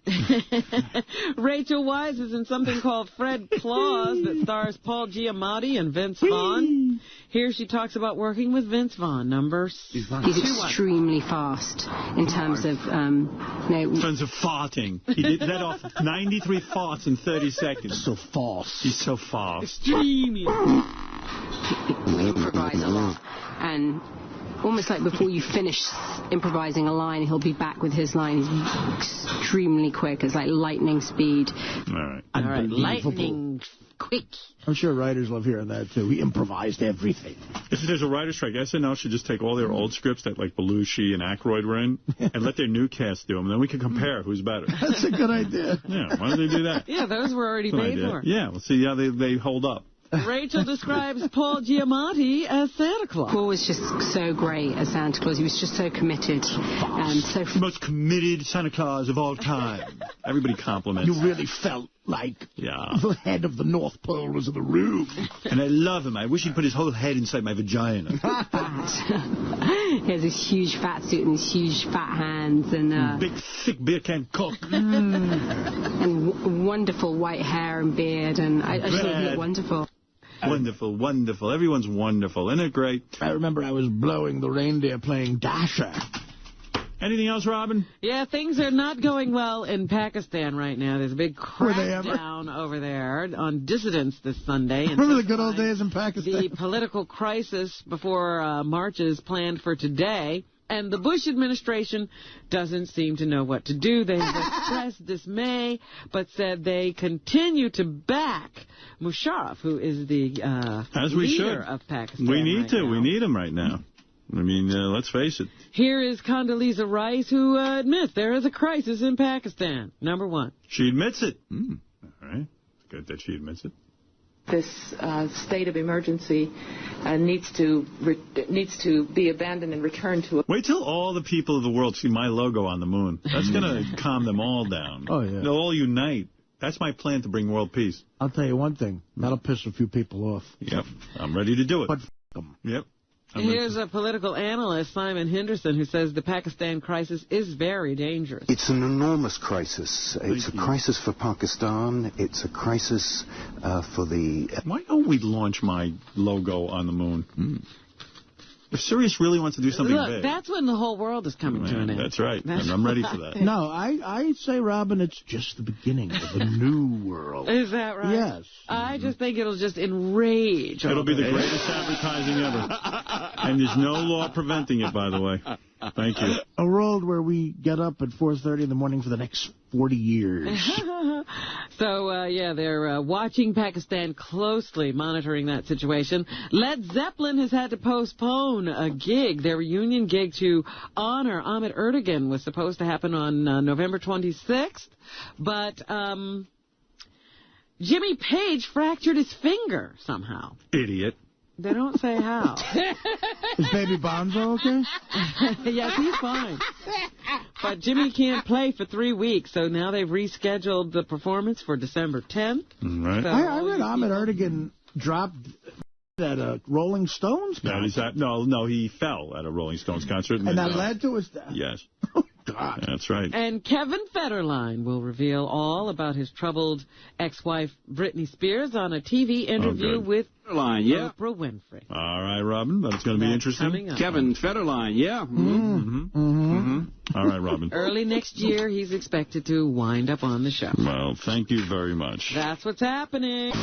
Rachel Weisz is in something called Fred Claus that stars Paul Giamatti and Vince Vaughn. Here she talks about working with Vince Vaughn, number 2. He's extremely fast in terms of, In terms of farting. He did let off 93 farts in 30 seconds. So fast. He's so fast. Extremely. He improvise a lot. And almost like before you finish improvising a line, he'll be back with his line. He's extremely quick. It's like lightning speed. All right. Lightning quick. I'm sure writers love hearing that, too. He improvised everything. If there's a writer's strike, SNL should just take all their old scripts that, like, Belushi and Aykroyd were in and let their new cast do them, and then we can compare who's better. That's a good idea. Yeah, why don't they do that? Yeah, those were already paid for. Yeah, we'll see how they hold up. Rachel describes Paul Giamatti as Santa Claus. Paul was just so great as Santa Claus. He was just so committed. The most committed Santa Claus of all time. Everybody compliments. You really felt like the head of the North Pole was in the room. And I love him. I wish he'd put his whole head inside my vagina. He has this huge fat suit and these huge fat hands. And big, thick beer can cook. And wonderful white hair and beard. And I just think he looked wonderful. Wonderful, wonderful. Everyone's wonderful. Isn't it great? I remember I was blowing the reindeer playing Dasher. Anything else, Robin? Yeah, things are not going well in Pakistan right now. There's a big crackdown over there on dissidents this Sunday. Remember the good old days in Pakistan? The political crisis before marches planned for today. And the Bush administration doesn't seem to know what to do. They've expressed dismay, but said they continue to back Musharraf, who is the leader of Pakistan. We need to. We need him right now. I mean, let's face it. Here is Condoleezza Rice, who admits there is a crisis in Pakistan. Number one. She admits it. All right. It's good that she admits it. This state of emergency needs to be abandoned and returned to. Wait till all the people of the world see my logo on the moon. That's going to calm them all down. Oh, yeah. They'll all unite. That's my plan to bring world peace. I'll tell you one thing. That'll piss a few people off. Yep. I'm ready to do it. But them. Yep. Here's a political analyst, Simon Henderson, who says the Pakistan crisis is very dangerous. It's an enormous crisis. It's a crisis for Pakistan. It's a crisis for the... Why don't we launch my logo on the moon? If Sirius really wants to do something big. That's when the whole world is coming to an end. That's right. And I'm ready for that. No, I say, Robin, it's just the beginning of a new world. Is that right? Yes. I just think it'll just enrage. It'll be the greatest advertising ever. And there's no law preventing it, by the way. Thank you. A world where we get up at 4:30 in the morning for the next 40 years. So, yeah, they're watching Pakistan closely, monitoring that situation. Led Zeppelin has had to postpone a gig. Their reunion gig to honor Ahmet Ertegun was supposed to happen on November 26th. But Jimmy Page fractured his finger somehow. Idiot. They don't say how. Is Baby Bonzo okay? Yes, he's fine. But Jimmy can't play for 3 weeks, so now they've rescheduled the performance for December 10th. Right. So I read Ahmet Ertegun dropped at a Rolling Stones concert. No, he fell at a Rolling Stones concert. And that led to his death? Yes. God. That's right. And Kevin Federline will reveal all about his troubled ex-wife Britney Spears on a TV interview with Oprah Winfrey. All right, Robin, that's going to be interesting. Kevin Federline, yeah. All right, Robin. Early next year, he's expected to wind up on the show. Well, thank you very much. That's what's happening.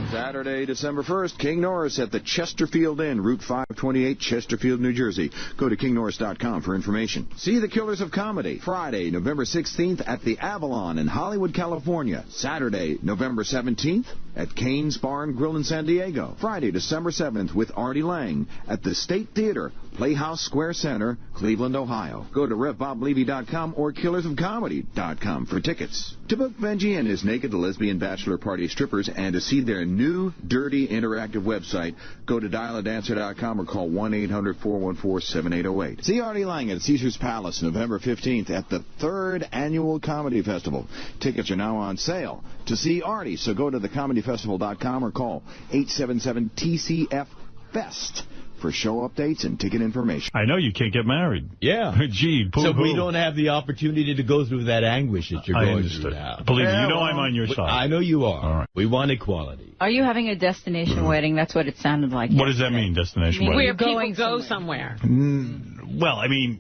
Saturday, December 1st, King Norris at the Chesterfield Inn, Route 528, Chesterfield, New Jersey. Go to kingnorris.com for information. See the Killers of Comedy, Friday, November 16th at the Avalon in Hollywood, California. Saturday, November 17th at Cane's Bar & Grill in San Diego. Friday, December 7th with Artie Lang at the State Theater, Playhouse Square Center, Cleveland, Ohio. Go to RevBobLevy.com or KillersOfComedy.com for tickets. To book Benji and his Naked Lesbian Bachelor Party strippers and to see their new, dirty, interactive website, go to dialadancer.com or call 1-800-414-7808. See Artie Lang at Caesar's Palace November 15th at the 3rd Annual Comedy Festival. Tickets are now on sale to see Artie, so go to thecomedyfestival.com or call 877-TCF-BEST for show updates and ticket information. I know you can't get married. Yeah. Gee, so we don't have the opportunity to go through that anguish that you're going through now. Believe me, you know I'm on your side. I know you are. All right. We want equality. Are you having a destination wedding? That's what it sounded like. What does that mean, destination wedding? Where people go somewhere. Well, I mean,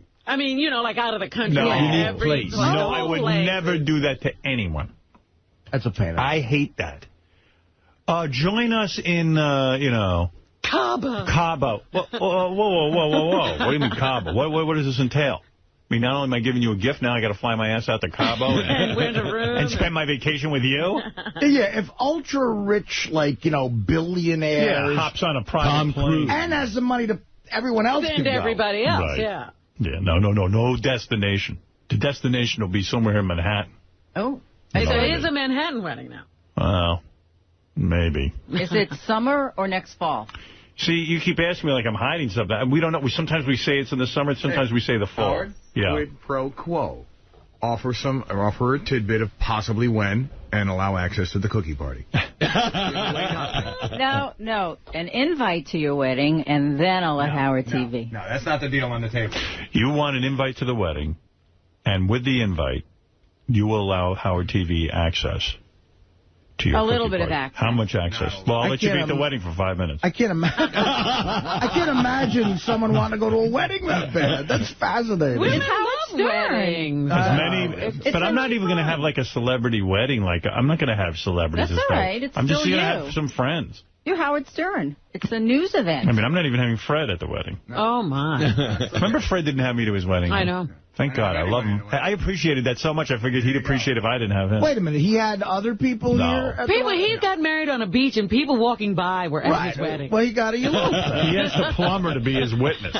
you know, like out of the country. No, place. No, I would never do that to anyone. That's a pain. I hate that. Join us in, Cabo. Whoa. What do you mean Cabo? What does this entail? I mean, not only am I giving you a gift, now I got to fly my ass out to Cabo and spend my vacation with you? Yeah, if ultra-rich, billionaires... hops on a private plane. And has the money to... Everyone else Send can go. everybody else, Right. yeah. Yeah, no destination. The destination will be somewhere in Manhattan. Oh. So it is a Manhattan wedding now. Well, maybe. Is it summer or next fall? See, you keep asking me like I'm hiding something. We don't know. Sometimes we say it's in the summer, sometimes we say the fall. Howard, yeah. Quid pro quo. Offer a tidbit of possibly when, and allow access to the cookie party. No. An invite to your wedding, and then I'll let Howard TV. No, that's not the deal on the table. You want an invite to the wedding, and with the invite, you will allow Howard TV access to your A little cookie bit of party. access. How much access? Well, I'll let you be at the wedding for 5 minutes. I can't imagine someone wanting to go to a wedding that bad. That's fascinating. Women love weddings. But I'm not even going to have like a celebrity wedding. Like I'm not going to have celebrities That's and stuff. all right. It's I'm just still going to you. have some friends. You're Howard Stern. It's a news event. I mean, I'm not even having Fred at the wedding. Oh, my. Remember Fred didn't have me to his wedding? I know. Thank God. I love him. I appreciated that so much. I figured he'd appreciate if I didn't have him. Wait a minute. He had other people here? He got married on a beach, and people walking by were at his wedding. Well, he got a elope. He asked the plumber to be his witness.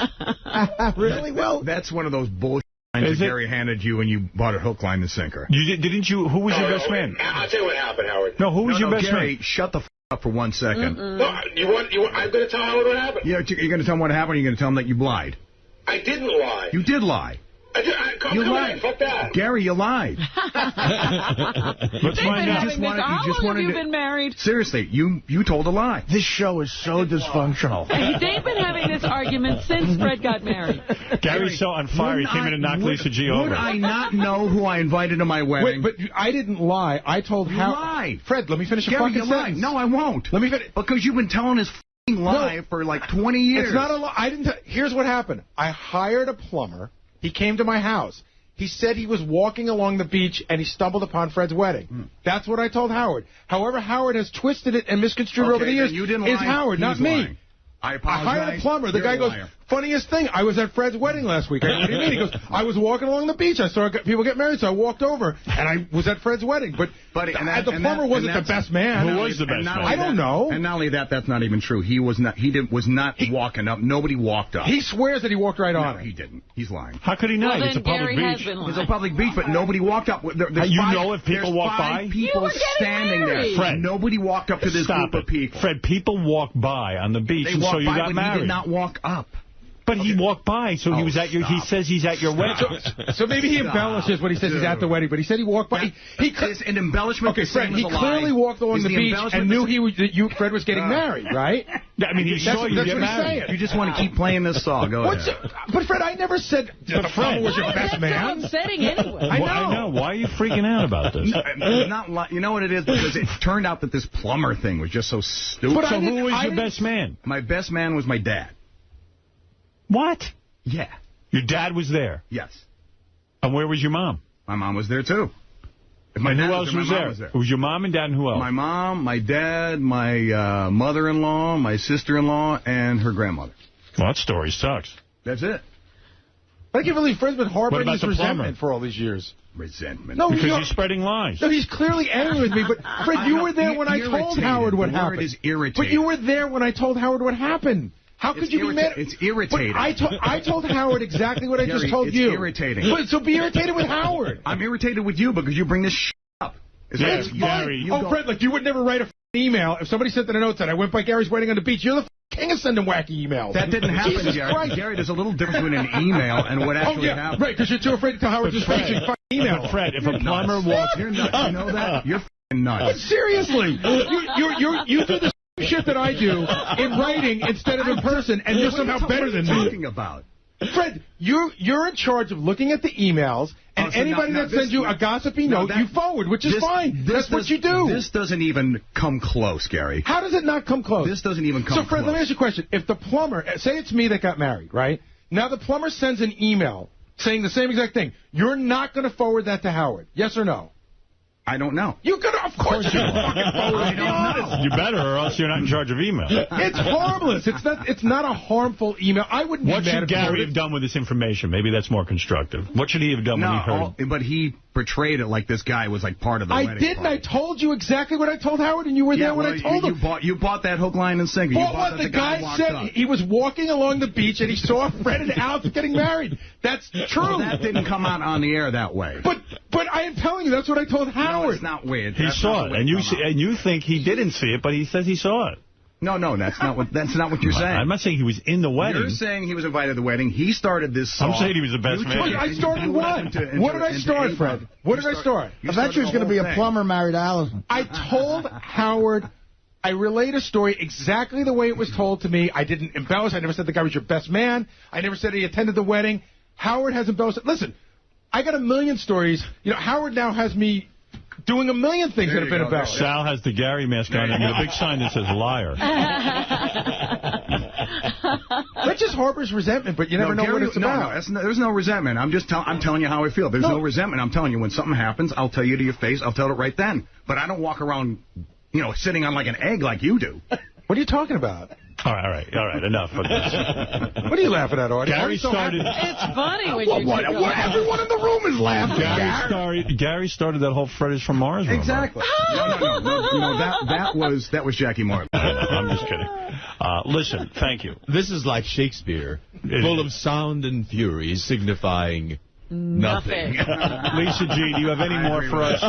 Really? Well, that's one of those bullshit lines that Gary handed you when you bought a hook, line, and sinker. Didn't you? Who was your best man? I'll tell you what happened, Howard. No, who was your best Gary, man? Shut the f up for 1 second. No, I'm going to tell Howard what happened. You're going to tell him what happened, or you're going to tell him that you lied? I didn't lie. You did lie. You lied. Fuck that. Gary, you lied. Let's find out. How long have you been married? Seriously, you told a lie. This show is so dysfunctional. They've been having this argument since Fred got married. Gary's so on fire, he came in and knocked Lisa G over. Would I not know who I invited to my wedding? Wait, but I didn't lie. I told Howard. Lied. Fred, let me finish a Gary, fucking sentence. No, I won't. Let me finish. Because you've been telling his lie for like 20 years. It's not a lie. I didn't. Here's what happened. I hired a plumber. He came to my house. He said he was walking along the beach, and he stumbled upon Fred's wedding. That's what I told Howard. However, Howard has twisted it and misconstrued it over the years. You didn't is lie. Howard, not me. Lying. I apologize. I hired a plumber. The guy goes, funniest thing, I was at Fred's wedding last week. I go, what do you mean? He goes, I was walking along the beach. I saw people get married, so I walked over, and I was at Fred's wedding. But the plumber wasn't the best man. Who was the best man? I don't know. And not only that, that's not even true. He was not walking up. Nobody walked up. He swears that he walked right on it. No, he didn't. He's lying. How could he not? Well, it's a public beach. It's a public beach, but nobody walked up. If people walk by? People standing there. Fred. Nobody walked up to this group of people. Fred, people walk by on the beach, and so you got married. He did not walk up. But he walked by, so he was at your. He says he's at your wedding. So maybe he embellishes when he says he's at the wedding, but he said he walked by. It's an embellishment. Okay, Fred, he clearly walked along the beach and knew that Fred was getting married, right? I mean, he saw you get married. You just want to keep playing this song. Go ahead. But Fred, I never said the plumber was your best man. That's upsetting anyway. I know. Why are you freaking out about this? You know what it is? Because it turned out that this plumber thing was just so stupid. So who was your best man? My best man was my dad. What? Yeah. Your dad was there? Yes. And where was your mom? My mom was there, too. And who else was there? It was your mom and dad, and who else? My mom, my dad, my mother-in-law, my sister-in-law, and her grandmother. Well, that story sucks. That's it. I can't believe Fred's been harboring this resentment for all these years. Resentment? No, because you're spreading lies. No, he's clearly angry with me, but Fred, you were there when I told Howard what happened. The word is irritating. But you were there when I told Howard what happened. How could you be mad? It's irritating. But I told Howard exactly what I just told you. It's irritating. So be irritated with Howard. I'm irritated with you because you bring this shit up. It's Gary. Fred, like you would never write a email. If somebody sent in a note that I went by Gary's wedding on the beach, you're the king of sending wacky emails. That didn't happen, Gary. Gary, there's a little difference between an email and what actually happened. Right, because you're too afraid to tell Howard just fucking email. But Fred, if a plumber walks... You're nuts. You know that? You're nuts. But seriously, you do the shit that I do in writing instead of in person, and you're somehow better than me. What are you talking about? Fred, you're in charge of looking at the emails, and anybody that sends you a gossipy note, you forward, which is fine. That's what you do. This doesn't even come close, Gary. How does it not come close? This doesn't even come close. So, Fred, let me ask you a question. If the plumber, say it's me that got married, right? Now the plumber sends an email saying the same exact thing. You're not going to forward that to Howard, yes or no? I don't know. You're going to, of course you're fucking forward. I don't know. You better, or else you're not in charge of email. It's harmless. It's not a harmful email. I wouldn't be mad What should Gary have done with this information? Maybe that's more constructive. What should he have done when he heard it? But he portrayed it like this guy was like part of the wedding. I didn't. I told you exactly what I told Howard, and you were there when I told him. You bought that hook, line, and sinker. Bought what the guy said. He was walking along the beach, and he saw Fred and Alex getting married. That's true. Well, that didn't come out on the air that way. But I am telling you, that's what I told Howard. No, it's not weird. He saw it, and you think he didn't see it, but he says he saw it. No, that's not what you're saying. I'm not saying he was in the wedding. You're saying he was invited to the wedding. He started this song. I'm saying he was the best man. I started what? What did I start, Fred? What did I start? Eventually he's going to be a plumber married to Allison. I told Howard, I relayed a story exactly the way it was told to me. I didn't embellish. I never said the guy was your best man. I never said he attended the wedding. Howard has embellished it. Listen, I got a million stories. You know, Howard now has me doing a million things that have been embellished. Sal has the Gary mask on and a big sign that says liar. That just harbors resentment, but you never know what it's about. There's no resentment. I'm telling you how I feel. There's no resentment. I'm telling you, when something happens, I'll tell you to your face. I'll tell it right then. But I don't walk around, sitting on like an egg like you do. What are you talking about? All right, enough of this. What are you laughing at, Artie? Gary started... It's funny when you... Everyone in the room is laughing. Gary started that whole Fred is from Mars rumor. Exactly. No, that was Jackie Martin. I'm just kidding. Listen, thank you. This is like Shakespeare, full of sound and fury, signifying... Nothing. Lisa G., do you have any more for us?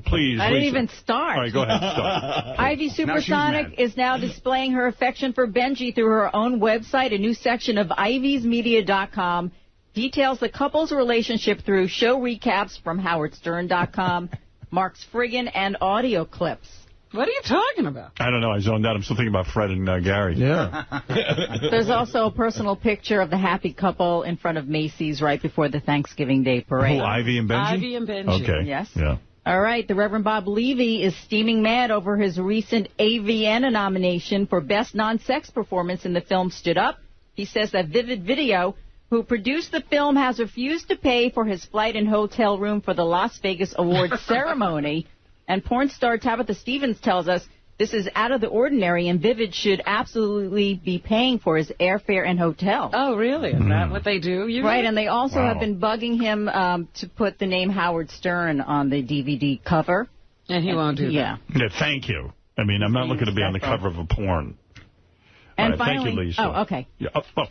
Please, I didn't Lisa. even start. All right, go ahead. Start. Ivy Supersonic is now displaying her affection for Benji through her own website. A new section of ivysmedia.com details the couple's relationship through show recaps from howardstern.com, Mark's Friggin, and audio clips. What are you talking about? I don't know. I zoned out. I'm still thinking about Fred and Gary. Yeah. There's also a personal picture of the happy couple in front of Macy's right before the Thanksgiving Day parade. Oh, Ivy and Benji? Ivy and Benji. Okay. Yes. Yeah. All right. The Reverend Bob Levy is steaming mad over his recent AVN nomination for Best Non-Sex Performance in the film Stood Up. He says that Vivid Video, who produced the film, has refused to pay for his flight and hotel room for the Las Vegas Awards ceremony. And porn star Tabitha Stevens tells us this is out of the ordinary, and Vivid should absolutely be paying for his airfare and hotel. Oh, really? Is that what they do? Right, and they also have been bugging him to put the name Howard Stern on the DVD cover. And he won't do that. Yeah, thank you. I mean, I'm not looking to be on the cover of a porn. And finally, thank you, Lisa. Oh, okay. Yeah. Well,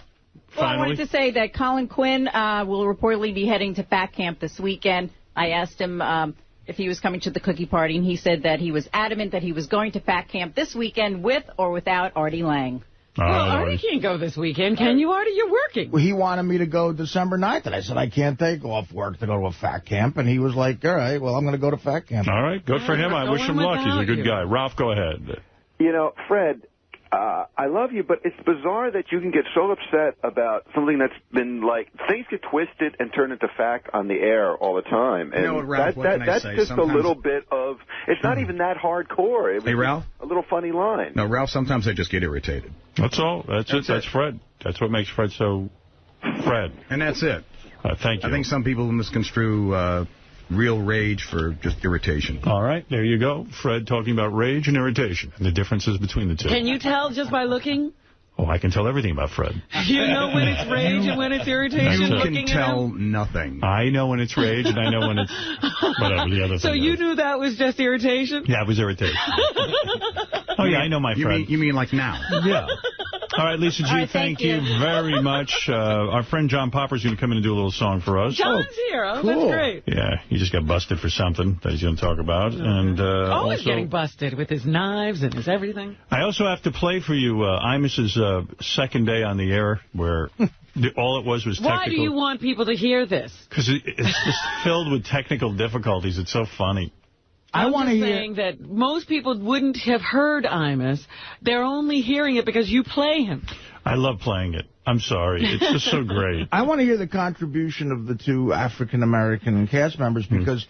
I wanted to say that Colin Quinn will reportedly be heading to Fat Camp this weekend. I asked him if he was coming to the cookie party, and he said that he was adamant that he was going to Fat Camp this weekend with or without Artie Lang. Well, Artie can't go this weekend, can you, Artie? You're working. Well, he wanted me to go December 9th, and I said I can't take off work to go to a Fat Camp, and he was like, all right, well, I'm going to go to Fat Camp. All right, good for him. I wish him luck. He's a good guy. Ralph, go ahead. You know, Fred, I love you, but it's bizarre that you can get so upset about something that's been like, things get twisted and turned into fact on the air all the time. And Ralph, that's just sometimes... a little bit of, it's not even that hardcore. It was Ralph? a little funny line. No, Ralph, sometimes I just get irritated. That's all. That's it. That's Fred. That's what makes Fred so Fred. And that's it. Thank you. I think some people misconstrue real rage for just irritation. All right, there you go. Fred talking about rage and irritation and the differences between the two. Can you tell just by looking? Oh, I can tell everything about Fred. You know when it's rage and when it's irritation? You can tell nothing. I know when it's rage and I know when it's whatever the other thing So you knew that was just irritation? Yeah, it was irritation. Oh, yeah, I know my friend. You mean like now? Yeah. All right, Lisa G., thank you very much. Our friend John Popper's going to come in and do a little song for us. John's here. Oh, cool. That's great. Yeah, he just got busted for something that he's going to talk about. And Always also, getting busted with his knives and his everything. I also have to play for you Imus's second day on the air, where all it was technical. Why do you want people to hear this? Because it's just filled with technical difficulties. It's so funny. I'm just saying that most people wouldn't have heard Imus. They're only hearing it because you play him. I love playing it. I'm sorry. It's just so great. I want to hear the contribution of the two African-American cast members because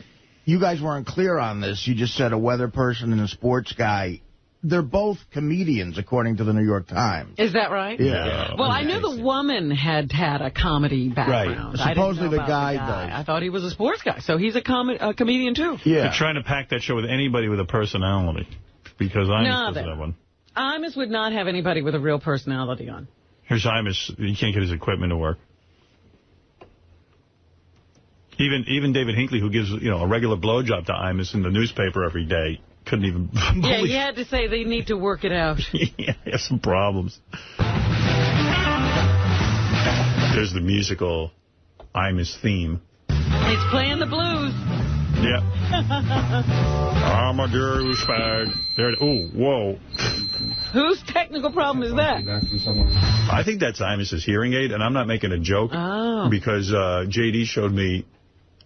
you guys weren't clear on this. You just said a weather person and a sports guy. They're both comedians, according to the New York Times. Is that right? Yeah. Well, I knew the woman had a comedy background. Right. Supposedly the guy does. I thought he was a sports guy, so he's a comedian, too. Yeah. They're trying to pack that show with anybody with a personality, because Imus doesn't have one. Imus would not have anybody with a real personality on. Here's Imus. He can't get his equipment to work. Even David Hinckley, who gives a regular blowjob to Imus in the newspaper every day, couldn't even believe. Yeah, he had to say they need to work it out. Yeah, he has some problems. There's the musical Imus theme. He's playing the blues. Yeah. I'm a douchebag. There. Oh, whoa. Whose technical problem is that? I think that's Imus's hearing aid, and I'm not making a joke. Oh. Because J.D. showed me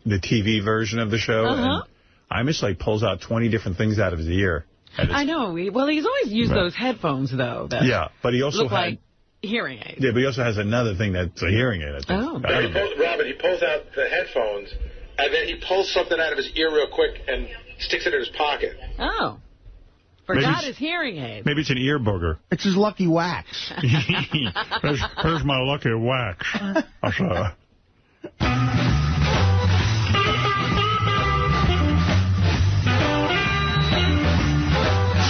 the TV version of the show, and Imus pulls out 20 different things out of his ear. I know. Well, he's always used those headphones, though. That but he also look like hearing aids. Yeah, but he also has another thing that's a hearing aid, I think. Oh. Robin, he pulls out the headphones, and then he pulls something out of his ear real quick and sticks it in his pocket. Oh. Forgot his hearing aid. Maybe it's an ear booger. It's his lucky wax. Here's my lucky wax.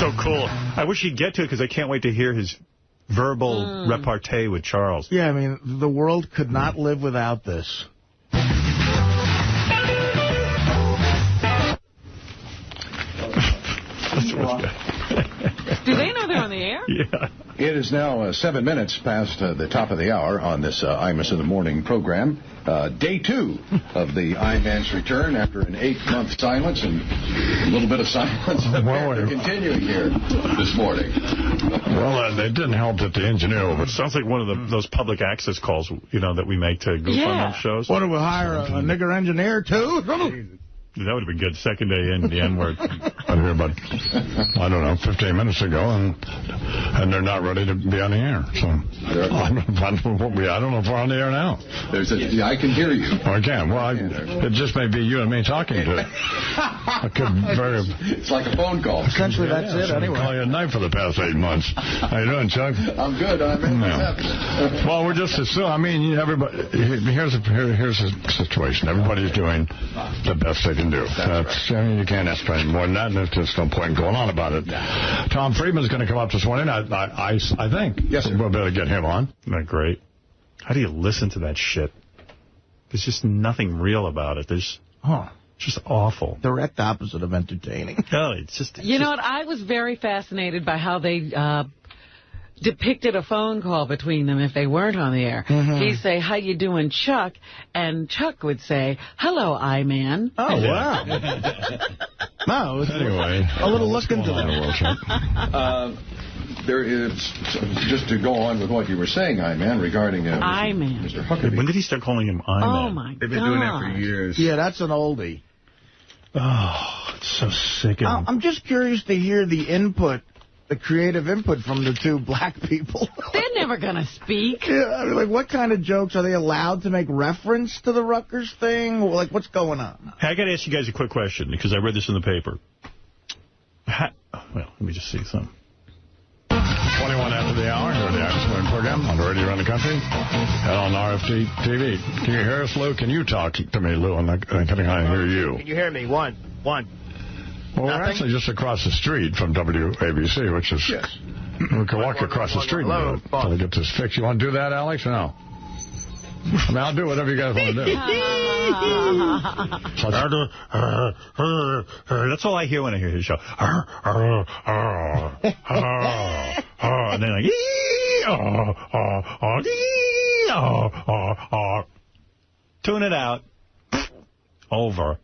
So cool. I wish he'd get to it because I can't wait to hear his verbal repartee with Charles. Yeah, I mean, the world could not live without this. Do they know they're on the air? Yeah. It is now 7 minutes past the top of the hour on this Imus in the Morning program. Day 2 of the I-Man's return after an 8-month silence, and a little bit of silence continuing here this morning. Well, it didn't help that the engineer... It sounds like one of those public access calls, that we make to goof on those shows. What, do we hire a nigger engineer, too? That would have been good. Second day in, the N-word. I'm here about, 15 minutes ago, and they're not ready to be on the air. So I don't know if we're on the air now. I can hear you. I can. Well, it just may be you and me talking to it. It's like a phone call. Essentially, that's it, anyway. I've been calling you at night for the past 8 months. How you doing, Chuck? I'm good. Well, we're just everybody. Here's the situation. Everybody's doing the best they can do. You can't ask for any more than that, and there's just no point in going on about it. Tom Friedman's going to come up this morning, I think. Yes, sir. We'll be able to get him on. Isn't that great? How do you listen to that shit? There's just nothing real about it. It's just awful. Direct opposite of entertaining. No, it's just... You know what? I was very fascinated by how they... depicted a phone call between them if they weren't on the air. He'd say, "How you doing, Chuck?" And Chuck would say, "Hello, I-Man." Oh, wow. No, anyway, a little look into that. There is, just to go on with what you were saying, I-Man, regarding Mr. Huckabee. When did he start calling him I-Man? Oh, my God. They've been doing that for years. Yeah, that's an oldie. Oh, it's so sickening. I'm just curious to hear the input, the creative input from the two black people. They're never going to speak. Yeah, I mean, what kind of jokes? Are they allowed to make reference to the Rutgers thing? What's going on? Hey, I got to ask you guys a quick question, because I read this in the paper. Well, let me just see something. 21 after the hour, here at the Imus Morning program on the radio around the country and on RFT TV. Can you hear us, Lou? Can you talk to me, Lou? Can I hear you? Can you hear me? One. Well, we're actually just across the street from WABC, which is... Yes. We can walk across the street until we get this fixed. You want to do that, Alex, or no? I mean, I'll do whatever you guys want to do. That's all I hear when I hear his show. And then like... Tune it out. Over.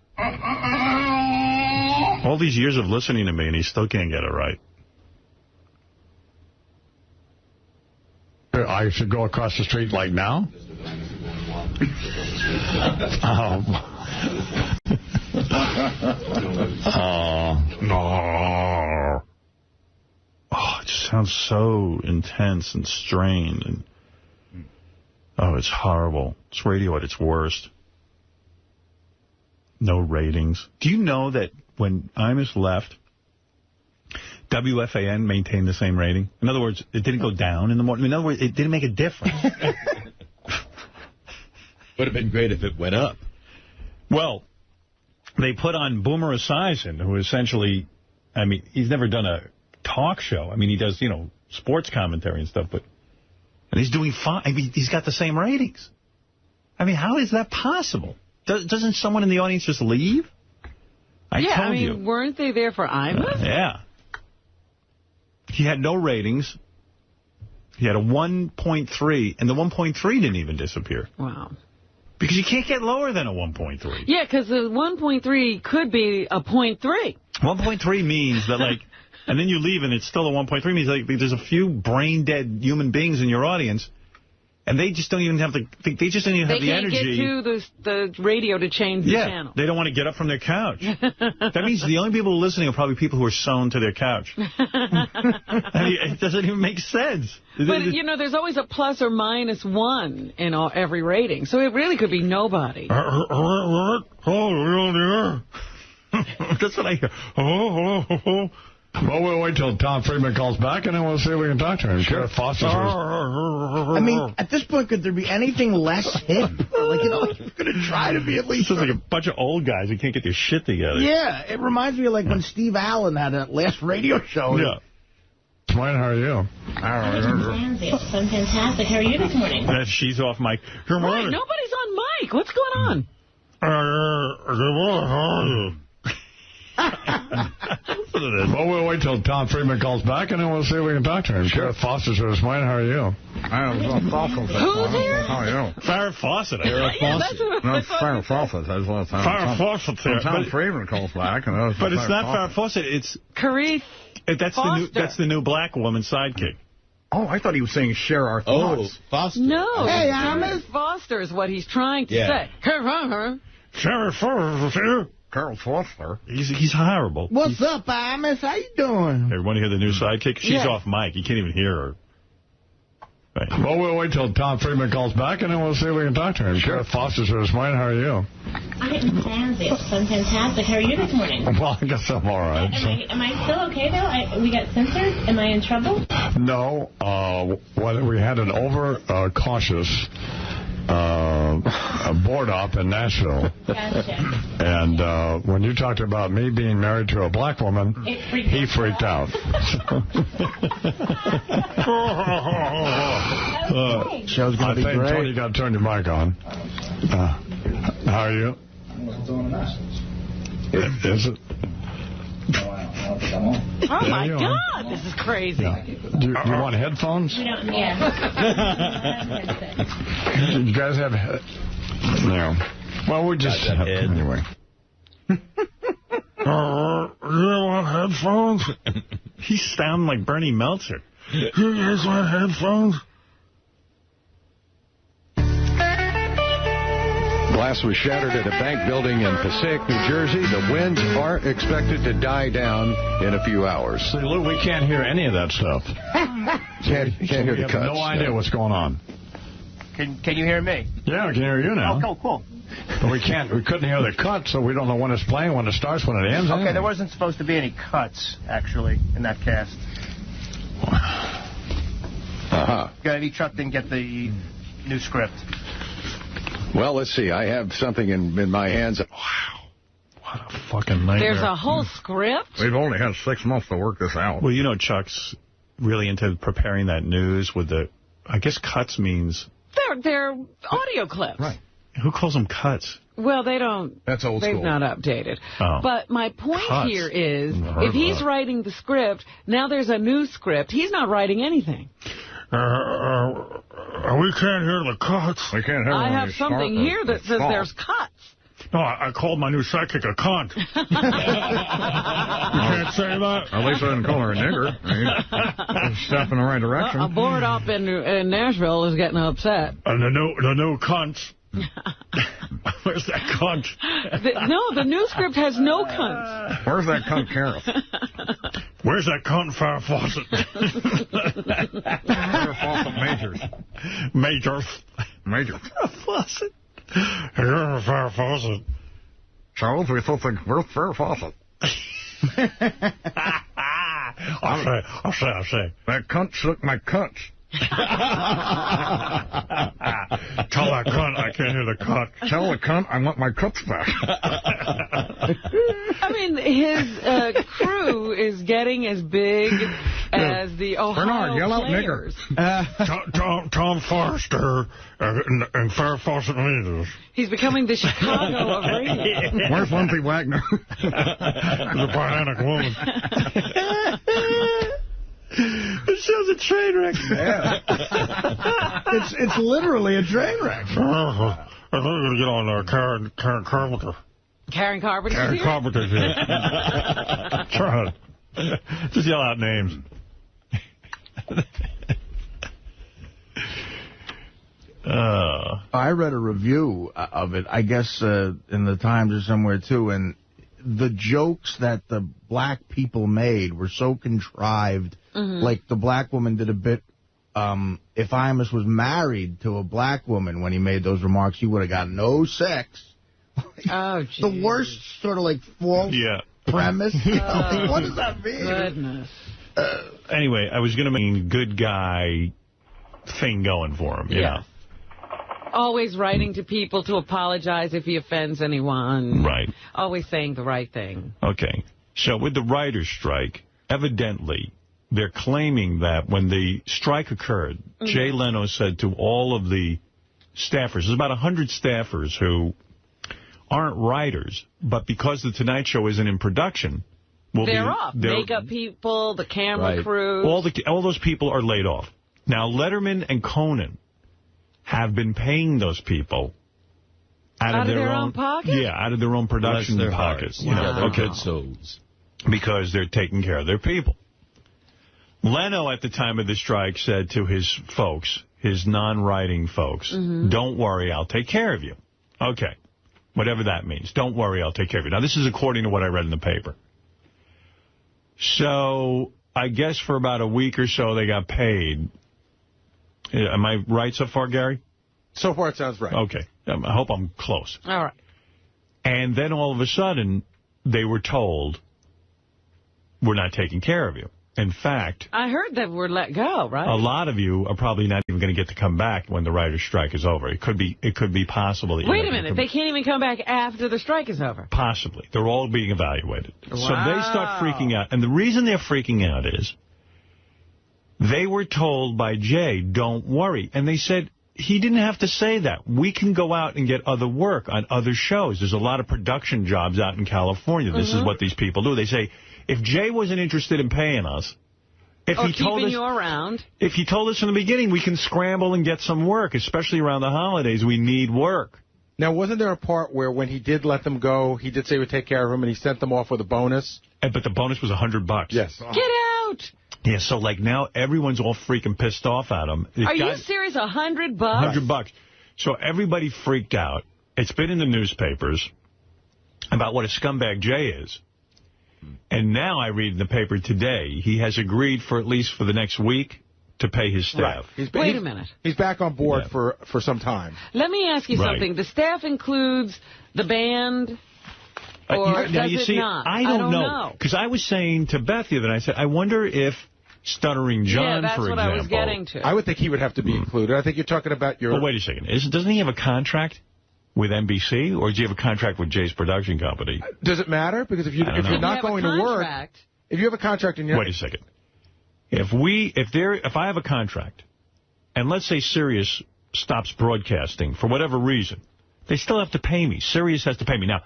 All these years of listening to me, and he still can't get it right. I should go across the street like now? No. Oh, it just sounds so intense and strained. And it's horrible. It's radio at its worst. No ratings. Do you know that when Imus left, WFAN maintained the same rating? In other words, it didn't go down in the morning. In other words, it didn't make a difference. Would have been great if it went up. Well, they put on Boomer Esiason, who essentially, I mean, he's never done a talk show. I mean, he does, sports commentary and stuff, and he's doing fine. I mean, he's got the same ratings. I mean, how is that possible? Doesn't someone in the audience just leave? I told you. Weren't they there for Imus? Yeah. He had no ratings. He had a 1.3, and the 1.3 didn't even disappear. Wow. Because you can't get lower than a 1.3. Yeah, because the 1.3 could be a 0.3. 1.3 means that, like, and then you leave and it's still a 1.3 means like there's a few brain-dead human beings in your audience, and they just don't even have the energy. They can't get to the radio to change the channel. They don't want to get up from their couch. That means the only people listening are probably people who are sewn to their couch. It doesn't even make sense. But, there's always a plus or minus one in every rating, so it really could be nobody. That's what I hear. Well, we'll wait till Tom Friedman calls back, and then we'll see if we can talk to him. Sheriff Foster's... I mean, at this point, could there be anything less hip? Like, you're going to try to be at least... It's like a bunch of old guys who can't get their shit together. Yeah, it reminds me of like when Steve Allen had that last radio show. Yeah. Fine, how are you? I'm fantastic. How are you this morning? She's off mic. Good morning. Right, nobody's on mic. What's going on? Good morning, how are you? Well, we'll wait till Tom Friedman calls back, and then we'll see if we can talk to him. Sheriff Foster's here this morning. How are you? Who's here? How are you? Farrah Fawcett. No, Farrah Fawcett. Farrah Fawcett's here. Tom Friedman calls back. But it's not Farrah Fawcett. It's... Carith That's the new black woman sidekick. Oh, I thought he was saying share our thoughts. Foster. No. Hey, Carith Foster is what he's trying to say. Sheriff Foster's here. Carol Foster. He's horrible. What's up, Amos? How you doing? Hey, want to hear the new sidekick? She's off mic. You can't even hear her. Right. Well, we'll wait till Tom Friedman calls back, and then we'll see if we can talk to him. Sheriff Foster's here this morning. How are you? I'm fantastic. How are you this morning? Well, I guess I'm all right. Am I still okay, though? We got censored? Am I in trouble? No. We had an over-cautious board op in Nashville. Gotcha. And when you talked about me being married to a black woman, he freaked out. Show's going to be great. Tony, you got to turn your mic on. How are you? Is it? Oh, my God. This is crazy. Yeah. Do you want headphones? We don't, yeah. You guys have... No. Well, we just... Anyway. You want headphones? He sounds like Bernie Meltzer. You guys want headphones? Glass was shattered at a bank building in Passaic, New Jersey. The winds are expected to die down in a few hours. See, Lou, we can't hear any of that stuff. Can't hear the cuts. We have no idea what's going on. Can you hear me? Yeah, we can hear you now. Oh, cool. But we couldn't hear the cut, so we don't know when it's playing, when it starts, when it ends. Okay, there wasn't supposed to be any cuts, actually, in that cast. Eddie Chuck didn't get the new script. Well, let's see. I have something in my hands. Wow. What a fucking nightmare. There's a whole script? We've only had 6 months to work this out. Well, you know Chuck's really into preparing that news with the... I guess cuts means... They're audio clips. Right. Who calls them cuts? Well, they don't. That's old school. They've not updated. Oh. But my point here is, if he's writing the script, now there's a new script. He's not writing anything. We can't hear the cuts. We can't hear I have something here that says there's cuts. No, I called my new sidekick a cunt. You can't say that? At least I didn't call her a nigger. Step in the right direction. A board op in Nashville is getting upset. And the new cunts. Where's that cunt? The new script has no cunts. Where's that cunt, Carol? Where's that cunt, Farrah Fawcett? Farrah Fawcett Majors. Farrah Fawcett. Here's Farrah Fawcett. Charles, we still think where's Farrah Fawcett? I'll say. That cunt shook my cunt. Tell that cunt I can't hear the cut. Tell the cunt I want my cuts back. I mean, his crew is getting as big as the Ohio Players. Tom Forster and Farrah Fawcett leaders. He's becoming the Chicago of radio. Where's Lindsay Wagner? The bionic woman. This show's a train wreck. Yeah. It's literally a train wreck. I think we're going to get on Karen Carpenter. Karen Carpenter's Karen here? Carpenter's here. Try it. Just yell out names. I read a review of it, I guess in the Times or somewhere, too, and the jokes that the black people made were so contrived. Mm-hmm. Like, the black woman did a bit, if Imus was married to a black woman when he made those remarks, he would have got no sex. Oh, the worst sort of, like, false premise. What does that mean? Goodness. Anyway, I was going to make a good guy thing going for him, you know. Always writing to people to apologize if he offends anyone. Right. Always saying the right thing. Okay. So with the writer's strike, evidently, they're claiming that when the strike occurred, Jay Leno said to all of the staffers, there's about 100 staffers who aren't writers, but because The Tonight Show isn't in production, they're off. Makeup people, the camera crew. All those people are laid off. Now, Letterman and Conan have been paying those people out of their own pocket? Yeah, out of their own production pockets. You know, they're good souls. Because they're taking care of their people. Leno, at the time of the strike, said to his folks, his non-writing folks, don't worry, I'll take care of you. Okay. Whatever that means. Don't worry, I'll take care of you. Now, this is according to what I read in the paper. So, I guess for about a week or so, they got paid. Am I right so far, Gary? So far, it sounds right. Okay. I hope I'm close. All right. And then all of a sudden, they were told, we're not taking care of you. In fact, I heard that we're let go, right? A lot of you are probably not even going to get to come back when the writer's strike is over. It could be possible that Wait a minute. They can't even come back after the strike is over. Possibly. They're all being evaluated. Wow. So they start freaking out. And the reason they're freaking out is they were told by Jay, don't worry. And they said, he didn't have to say that. We can go out and get other work on other shows. There's a lot of production jobs out in California. This is what these people do. They say, if Jay wasn't interested in paying us, if he told us from the beginning, we can scramble and get some work, especially around the holidays. We need work. Now, wasn't there a part where when he did let them go, he did say he would take care of them, and he sent them off with a bonus? But the bonus was $100. Yes. Get out! Yeah, so like now everyone's all freaking pissed off at him. Are you serious? $100? $100. So everybody freaked out. It's been in the newspapers about what a scumbag Jay is. And now I read in the paper today, he has agreed for at least for the next week to pay his staff. Right. Wait a minute. He's back on board for some time. Let me ask you something. The staff includes the band, or does it not? I don't know. Because I was saying to Beth the other night, I said, I wonder if Stuttering John, that's for what example. I was getting to. I would think he would have to be included. I think you're talking about your... Well, wait a second. Doesn't he have a contract with NBC, or do you have a contract with Jay's production company? Does it matter? Because if you're not going to work, if you have a contract and you're... Wait a second. If I have a contract, and let's say Sirius stops broadcasting for whatever reason, they still have to pay me. Sirius has to pay me. Now,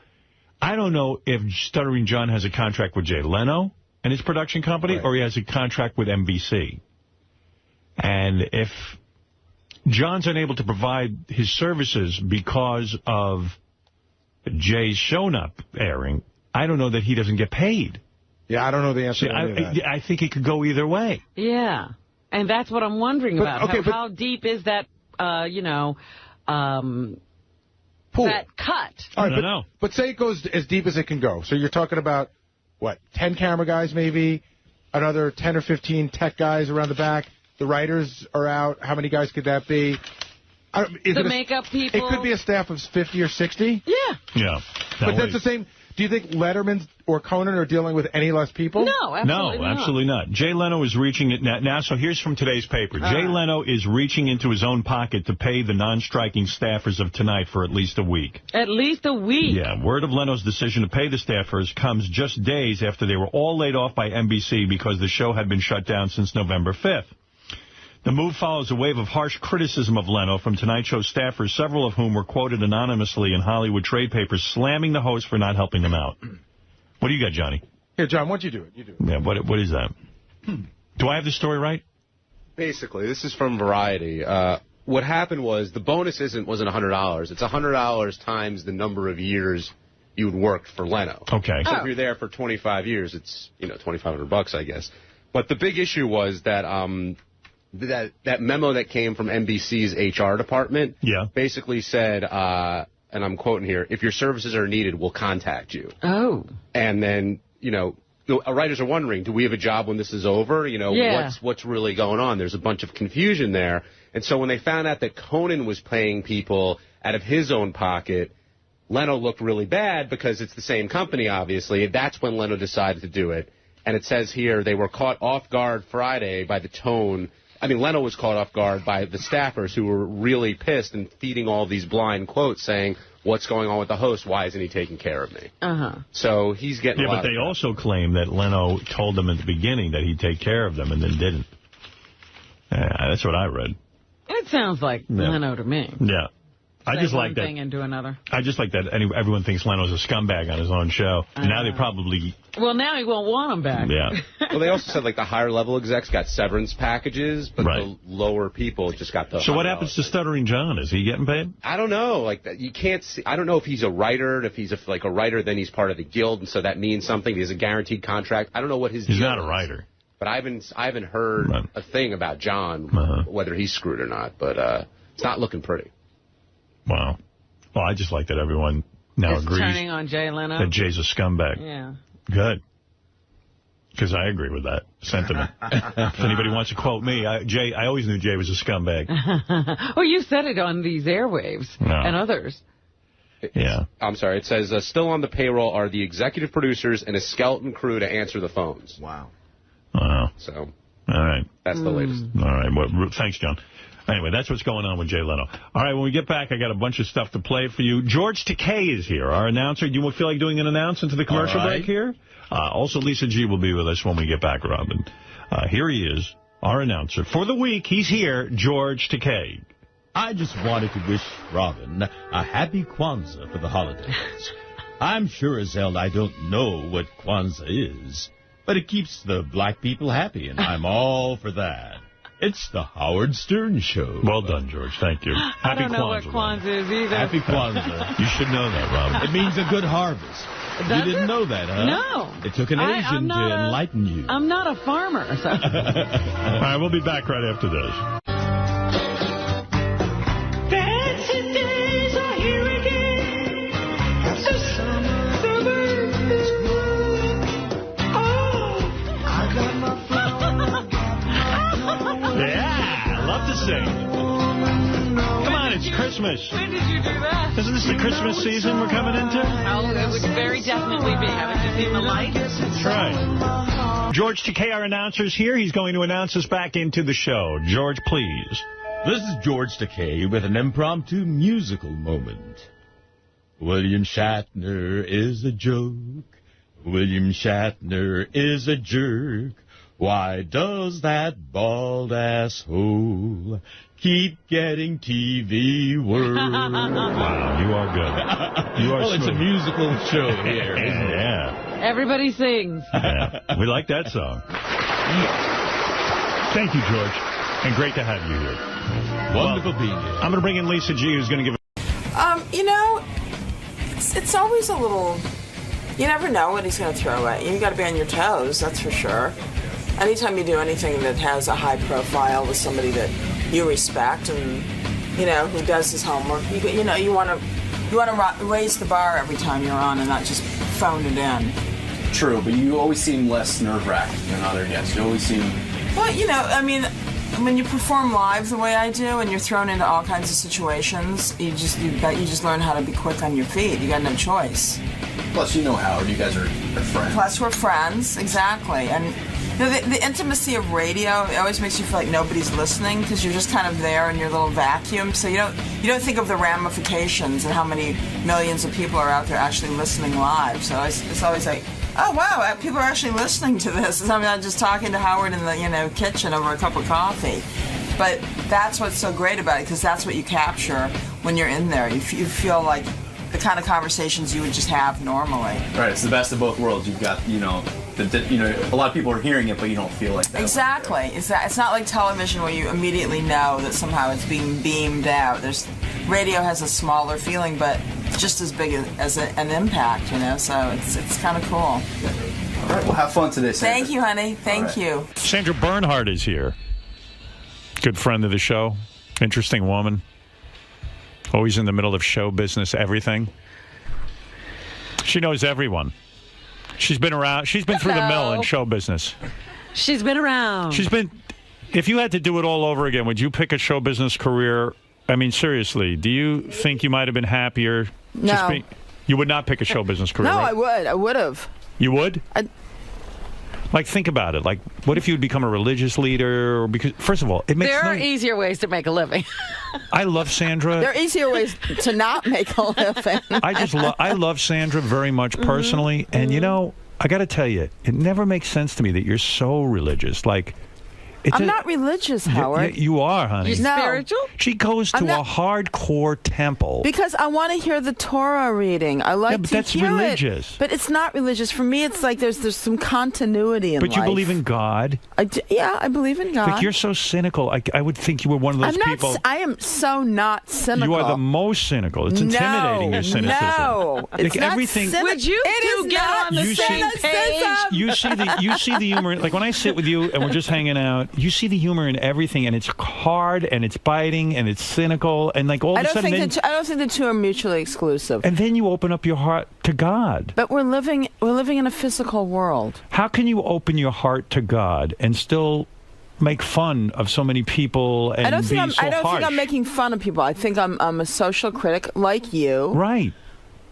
I don't know if Stuttering John has a contract with Jay Leno and his production company, or he has a contract with NBC. And if John's unable to provide his services because of Jay's show not airing, I don't know that he doesn't get paid. Yeah, I don't know the answer to any of that. I think it could go either way. Yeah, and that's what I'm wondering about. How deep is that, pool. That cut? All right, I don't know. But say it goes as deep as it can go. So you're talking about, 10 camera guys maybe, another 10 or 15 tech guys around the back. The writers are out. How many guys could that be? The makeup people? It could be a staff of 50 or 60. Yeah. Yeah. But that's the same. Do you think Letterman or Conan are dealing with any less people? No, absolutely not. Jay Leno is reaching it now. So here's from today's paper. Jay Leno is reaching into his own pocket to pay the non-striking staffers of Tonight for at least a week. At least a week? Yeah. Word of Leno's decision to pay the staffers comes just days after they were all laid off by NBC because the show had been shut down since November 5th. The move follows a wave of harsh criticism of Leno from Tonight Show staffers, several of whom were quoted anonymously in Hollywood trade papers, slamming the host for not helping them out. What do you got, Johnny? Here, John, why don't you do it? You do it. Yeah, what is that? Do I have the story right? Basically, this is from Variety. What happened was the bonus wasn't $100. It's $100 times the number of years you would work for Leno. Okay. So if you're there for 25 years, it's $2,500, I guess. But the big issue was that that memo that came from NBC's HR department basically said, and I'm quoting here, if your services are needed, we'll contact you. Oh. And then, writers are wondering, do we have a job when this is over? What's really going on? There's a bunch of confusion there. And so when they found out that Conan was paying people out of his own pocket, Leno looked really bad because it's the same company, obviously. That's when Leno decided to do it. And it says here they were caught off guard Friday by the tone. I mean, Leno was caught off guard by the staffers who were really pissed and feeding all these blind quotes saying, what's going on with the host? Why isn't he taking care of me? So he's getting a lot but they also claim that Leno told them at the beginning that he'd take care of them and then didn't. That's what I read. It sounds like Leno to me. Yeah. I just like that. One thing and do another. I just like that everyone thinks Leno's a scumbag on his own show. Now they probably... Well, now he won't want him back. Yeah. Well, they also said, like, the higher-level execs got severance packages, but the lower people just got the... So what happens to Stuttering John? Is he getting paid? I don't know. Like, you can't see... I don't know if he's a writer. If he's a writer, then he's part of the guild, and so that means something. He has a guaranteed contract. I don't know what his deal is. He's not a writer. But I haven't heard a thing about John, whether he's screwed or not. But it's not looking pretty. Wow. Well, I just like that everyone now agrees turning on Jay Leno. That Jay's a scumbag. Yeah. Good. Because I agree with that sentiment. If anybody wants to quote me, I always knew Jay was a scumbag. Well, you said it on these airwaves and others. I'm sorry. It says, still on the payroll are the executive producers and a skeleton crew to answer the phones. Wow. So, all right. That's the latest. All right. Well, thanks, John. Anyway, that's what's going on with Jay Leno. All right, when we get back, I got a bunch of stuff to play for you. George Takei is here, our announcer. Do you feel like doing an announce into the commercial break here? Also, Lisa G will be with us when we get back, Robin. Here he is, our announcer. For the week, he's here, George Takei. I just wanted to wish Robin a happy Kwanzaa for the holidays. I'm sure as hell I don't know what Kwanzaa is, but it keeps the black people happy, and I'm all for that. It's the Howard Stern Show. Well done, George. Thank you. I don't know what Kwanzaa is either. Happy Kwanzaa. You should know that, Robin. It means a good harvest. You didn't know that, huh? No. It took an Asian to enlighten you. I'm not a farmer. So. All right, we'll be back right after this. Fancy days are here again. The summer is good. Oh, I got my flower. Yeah, I love to sing. Come on, it's Christmas. When did you do that? Isn't this the Christmas season we're coming into? Oh, it would very definitely be. Haven't you seen the lights? That's right. George Takei, our announcer, is here. He's going to announce us back into the show. George, please. This is George Takei with an impromptu musical moment. William Shatner is a joke. William Shatner is a jerk. Why does that bald asshole keep getting TV work? Wow, you are good. You are well, it's a musical show here, isn't it? Yeah. Everybody sings. Yeah. We like that song. Thank you, George. And great to have you here. Wonderful being here. I'm going to bring in Lisa G, who's going to give You know, it's always a little... You never know what he's going to throw at you. You got to be on your toes, that's for sure. Anytime you do anything that has a high profile with somebody that you respect and, you know, who does his homework, you want to raise the bar every time you're on and not just phone it in. True, but you always seem less nerve-wracked than other guests. You always seem... Well, you know, I mean, when you perform live the way I do and you're thrown into all kinds of situations, you just learn how to be quick on your feet. You got no choice. Plus, you know Howard. You guys are friends. Plus, we're friends, exactly. And you know, the intimacy of radio, it always makes you feel like nobody's listening because you're just kind of there in your little vacuum. So you don't think of the ramifications and how many millions of people are out there actually listening live. So it's always like, oh wow, people are actually listening to this. I'm not just talking to Howard in the kitchen over a cup of coffee. But that's what's so great about it because that's what you capture when you're in there. You feel like the kind of conversations you would just have normally. Right, it's the best of both worlds. You've got, a lot of people are hearing it, but you don't feel like that. Exactly. It's not like television where you immediately know that somehow it's being beamed out. Radio has a smaller feeling, but just as big as an impact, so it's kind of cool. All right, well, have fun today, Sandra. Thank you, honey. Thank you. Sandra Bernhardt is here. Good friend of the show. Interesting woman. Always in the middle of show business, everything. She knows everyone. She's been around. She's been through the mill in show business. She's been around. If you had to do it all over again, would you pick a show business career? I mean, seriously, do you think you might have been happier? No. You would not pick a show business career, No, right? I would. I would have. You would? Like, think about it. Like, what if you would become a religious leader? Or because, first of all, it makes There no... are easier ways to make a living. I love Sandra. There are easier ways to not make a living. I love Sandra very much personally, and you know, I got to tell you, it never makes sense to me that you're so religious. Like, I'm not religious, Howard. You are, honey. You're spiritual? She goes to a hardcore temple. Because I want to hear the Torah reading. I like but to that's hear religious. it. But it's not religious. For me, it's like there's some continuity in life. But you believe in God. Yeah, I believe in God. Like, you're so cynical. I would think you were one of those people. I am so not cynical. You are the most cynical. It's intimidating, your cynicism. No, like it's everything. not Would you two get on the same page? You see the humor. Like when I sit with you and we're just hanging out, you see the humor in everything, and it's hard, and it's biting, and it's cynical, and like all of a sudden, I don't think the two are mutually exclusive. And then you open up your heart to God. But we're living in a physical world. How can you open your heart to God and still make fun of so many people and I don't think harsh? I'm making fun of people. I think I'm a social critic like you. Right.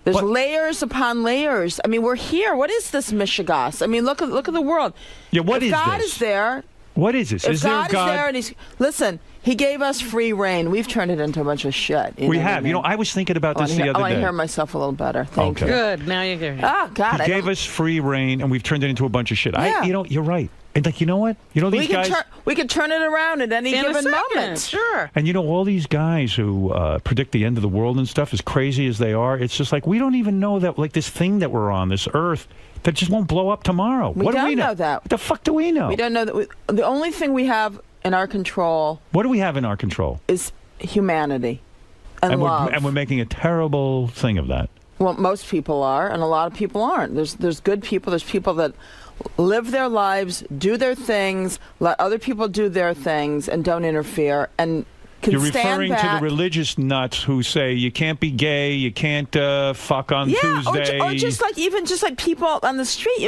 There's layers upon layers. I mean, we're here. What is this Michigas? I mean, look at the world. Yeah, what if is God this? is there. What is this? If God is there and listen, he gave us free reign. We've turned it into a bunch of shit. We have. You know, I was thinking about this the other day. I want to hear myself a little better. Thank you. Good. Now you can hear. Oh, God. He gave us free reign, and we've turned it into a bunch of shit. Yeah. You're right. And like, you know what? You know these guys. We could turn it around at any given moment. Sure. And you know, all these guys who predict the end of the world and stuff, as crazy as they are, it's just like we don't even know that, like, this thing that we're on, this Earth, that just won't blow up tomorrow. What do we know that. What the fuck do we know? We don't know that. The only thing we have in our control. What do we have in our control? Is humanity and love. We're making a terrible thing of that. Well, most people are, and a lot of people aren't. There's good people. There's people that live their lives, do their things, let other people do their things, and don't interfere. And can You're stand referring back. to the religious nuts who say you can't be gay, you can't fuck on Tuesday. Or just like people on the street.